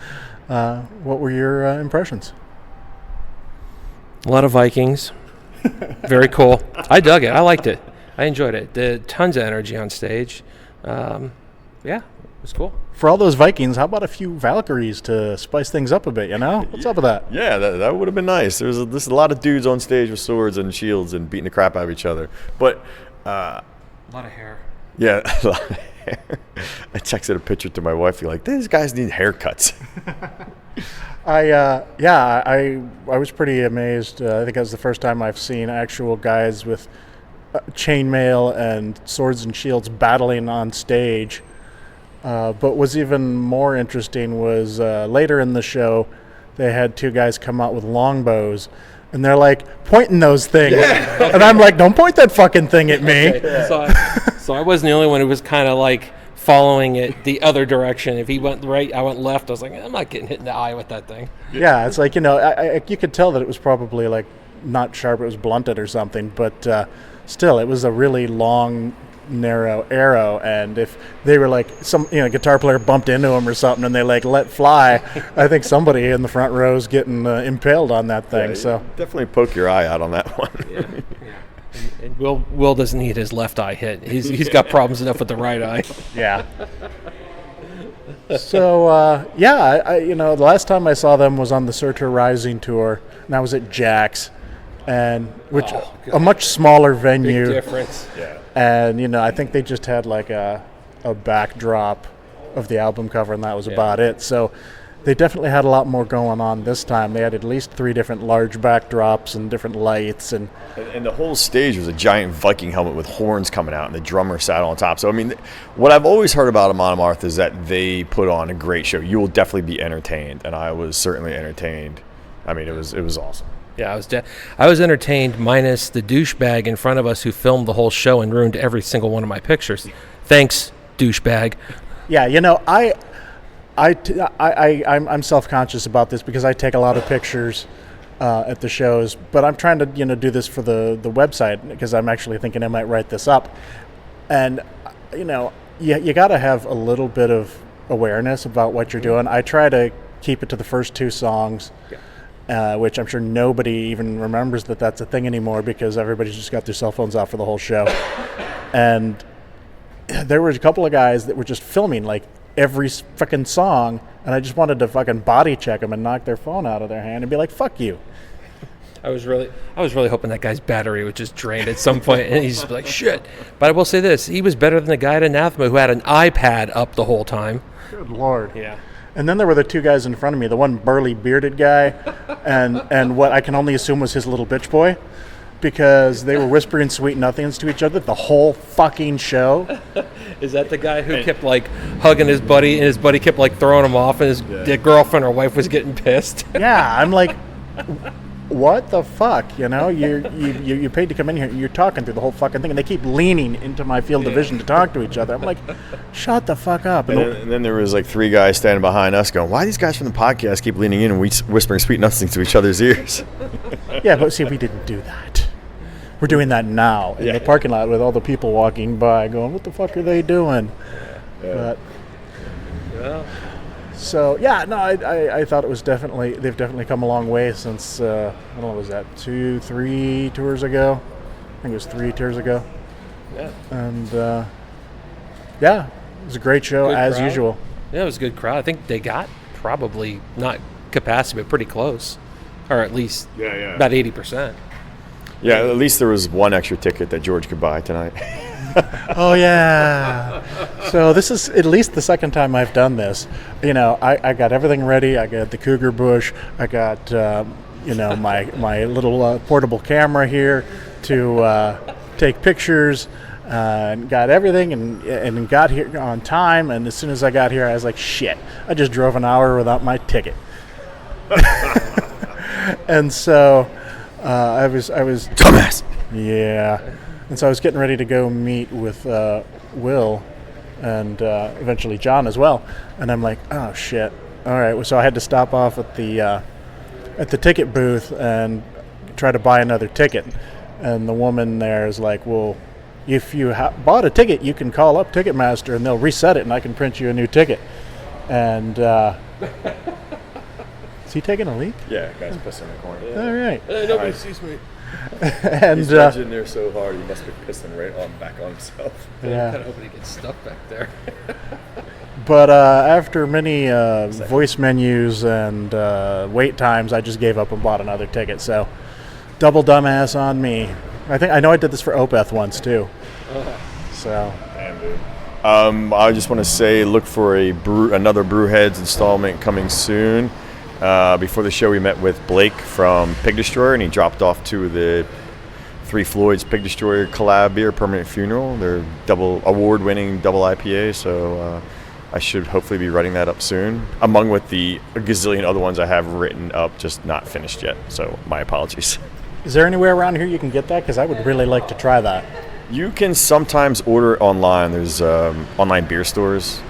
what were your impressions? A lot of Vikings. Very cool. I dug it. I liked it. I enjoyed it. Tons of energy on stage. Yeah, it was cool. For all those Vikings, how about a few Valkyries to spice things up a bit, you know? What's up with that? Yeah, that would have been nice. There's a lot of dudes on stage with swords and shields and beating the crap out of each other. But a lot of hair. Yeah, a lot of hair. I texted a picture to my wife. Like, these guys need haircuts. I was pretty amazed. I think that was the first time I've seen actual guys with chainmail and swords and shields battling on stage. But what's even more interesting was later in the show, they had 2 guys come out with longbows, and they're like pointing those things. Yeah. And I'm like, don't point that fucking thing at me. Okay. So I wasn't the only one who was kind of like following it the other direction. If he went right, I went left. I was like, I'm not getting hit in the eye with that thing. Yeah, it's like, you could tell that it was probably like not sharp, it was blunted or something, but still, it was a really long, narrow arrow, and if they were like some guitar player bumped into him or something and they like let fly, I think somebody in the front row is getting impaled on that thing. Yeah, so definitely poke your eye out on that one. Yeah. And Will doesn't need his left eye hit. He's got problems enough with the right eye. Yeah. So the last time I saw them was on the Surtur Rising tour, and I was at Jack's, and a much smaller venue. Big difference. Yeah. And I think they just had like a backdrop of the album cover, and that was about it. So they definitely had a lot more going on this time. They had at least 3 different large backdrops and different lights, and the whole stage was a giant Viking helmet with horns coming out, and the drummer sat on top. So I mean, what I've always heard about Amon Amarth is that they put on a great show. You will definitely be entertained, and I was certainly entertained. I mean, it was awesome. Yeah, I was entertained, minus the douchebag in front of us who filmed the whole show and ruined every single one of my pictures. Thanks, douchebag. Yeah, I'm self-conscious about this because I take a lot of pictures at the shows, but I'm trying to do this for the website because I'm actually thinking I might write this up, and you got to have a little bit of awareness about what you're doing. I try to keep it to the first 2 songs, which I'm sure nobody even remembers that that's a thing anymore because everybody's just got their cell phones out for the whole show. And there was a couple of guys that were just filming like every fucking song, and I just wanted to fucking body check them and knock their phone out of their hand and be like, fuck you. I was really hoping that guy's battery would just drain at some point, and he's like, shit. But I will say this: he was better than the guy at Anathema who had an iPad up the whole time. Good Lord. Yeah. And then there were the 2 guys in front of me, the one burly bearded guy and what I can only assume was his little bitch boy, because they were whispering sweet nothings to each other the whole fucking show. Is that the guy who kept like hugging his buddy, and his buddy kept like throwing him off, and his girlfriend or wife was getting pissed? Yeah, I'm like, what the fuck? You know, you paid to come in here and you're talking through the whole fucking thing, and they keep leaning into my field of vision to talk to each other. I'm like, shut the fuck up. And then there was like 3 guys standing behind us going, why these guys from the podcast keep leaning in and whispering sweet nothings to each other's ears? Yeah, but see, we didn't do that. We're doing that now in the parking lot with all the people walking by going, what the fuck are they doing? But, so, yeah, no, I thought it was they've definitely come a long way since, I don't know, was that 2-3 tours ago? I think it was 3 tours ago. Yeah. And, yeah, it was a great show, Good as crowd. usual. Yeah, it was a good crowd. I think they got probably not capacity, but pretty close, or at least about 80%. Yeah, at least there was 1 extra ticket that George could buy tonight. Oh, yeah. So this is at least the second time I've done this. You know, I got everything ready. I got the Cougar Bush. I got, my little portable camera here to take pictures. And got everything and got here on time. And as soon as I got here, I was like, shit, I just drove an hour without my ticket. And so I was Dumbass! Yeah. And so I was getting ready to go meet with Will and eventually John as well. And I'm like, oh, shit. All right. So I had to stop off at the ticket booth and try to buy another ticket. And the woman there is like, well, if you bought a ticket, you can call up Ticketmaster and they'll reset it and I can print you a new ticket. And is he taking a leak? Yeah, guy's pissing in the corner. All right. Nobody sees me. And He's in there so hard, he must be pissing back on himself. yeah. I'm kind of hoping he gets stuck back there. But after many voice menus and wait times, I just gave up and bought another ticket. So, double dumbass on me. I know I did this for Opeth once too. So, I just want to say, look for another Brewheads installment coming soon. Before the show, we met with Blake from Pig Destroyer, and he dropped off 2 of the 3 Floyd's Pig Destroyer collab beer, Permanent Funeral. They're award-winning double IPA, so I should hopefully be writing that up soon, among with the gazillion other ones I have written up, just not finished yet. So my apologies. is there anywhere around here you can get that? Because I would really like to try that. You can sometimes order it online. There's online beer stores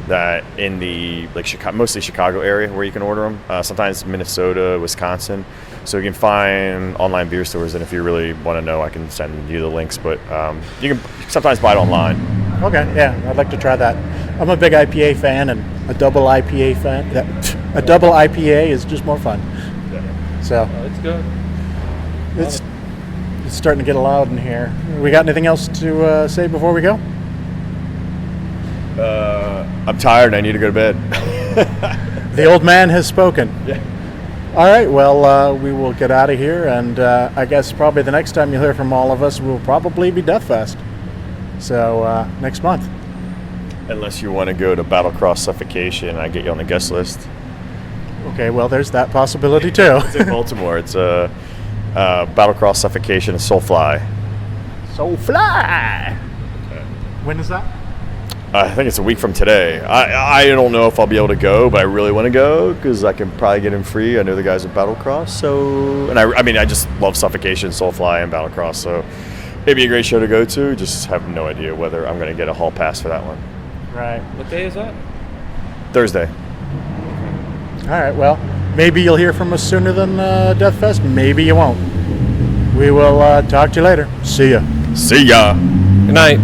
that in the mostly Chicago area where you can order them. Sometimes Minnesota, Wisconsin. So you can find online beer stores, and if you really want to know, I can send you the links. But you can sometimes buy it online. Okay, yeah, I'd like to try that. I'm a big IPA fan, and a double IPA fan. A double IPA is just more fun. So It's good. it's starting to get loud in here. We got anything else to say before we go? I'm tired. I need to go to bed. The old man has spoken. Yeah. All right, well, we will get out of here, and I guess probably the next time you'll hear from all of us will probably be Deathfest. So next month. Unless you want to go to Battlecross Suffocation, I get you on the guest list. Okay, well, there's that possibility too. It's in Baltimore. It's Battlecross Suffocation and Soulfly. Soulfly! When is that? I think it's a week from today. I don't know if I'll be able to go, but I really want to go because I can probably get in free. I know the guys at Battlecross, so and I just love Suffocation, Soulfly, and Battlecross, so it'd be a great show to go to. Just have no idea whether I'm going to get a hall pass for that one. Right. What day is that? Thursday. All right, well, maybe you'll hear from us sooner than Deathfest. Maybe you won't. We will talk to you later. See ya. See ya. Good night.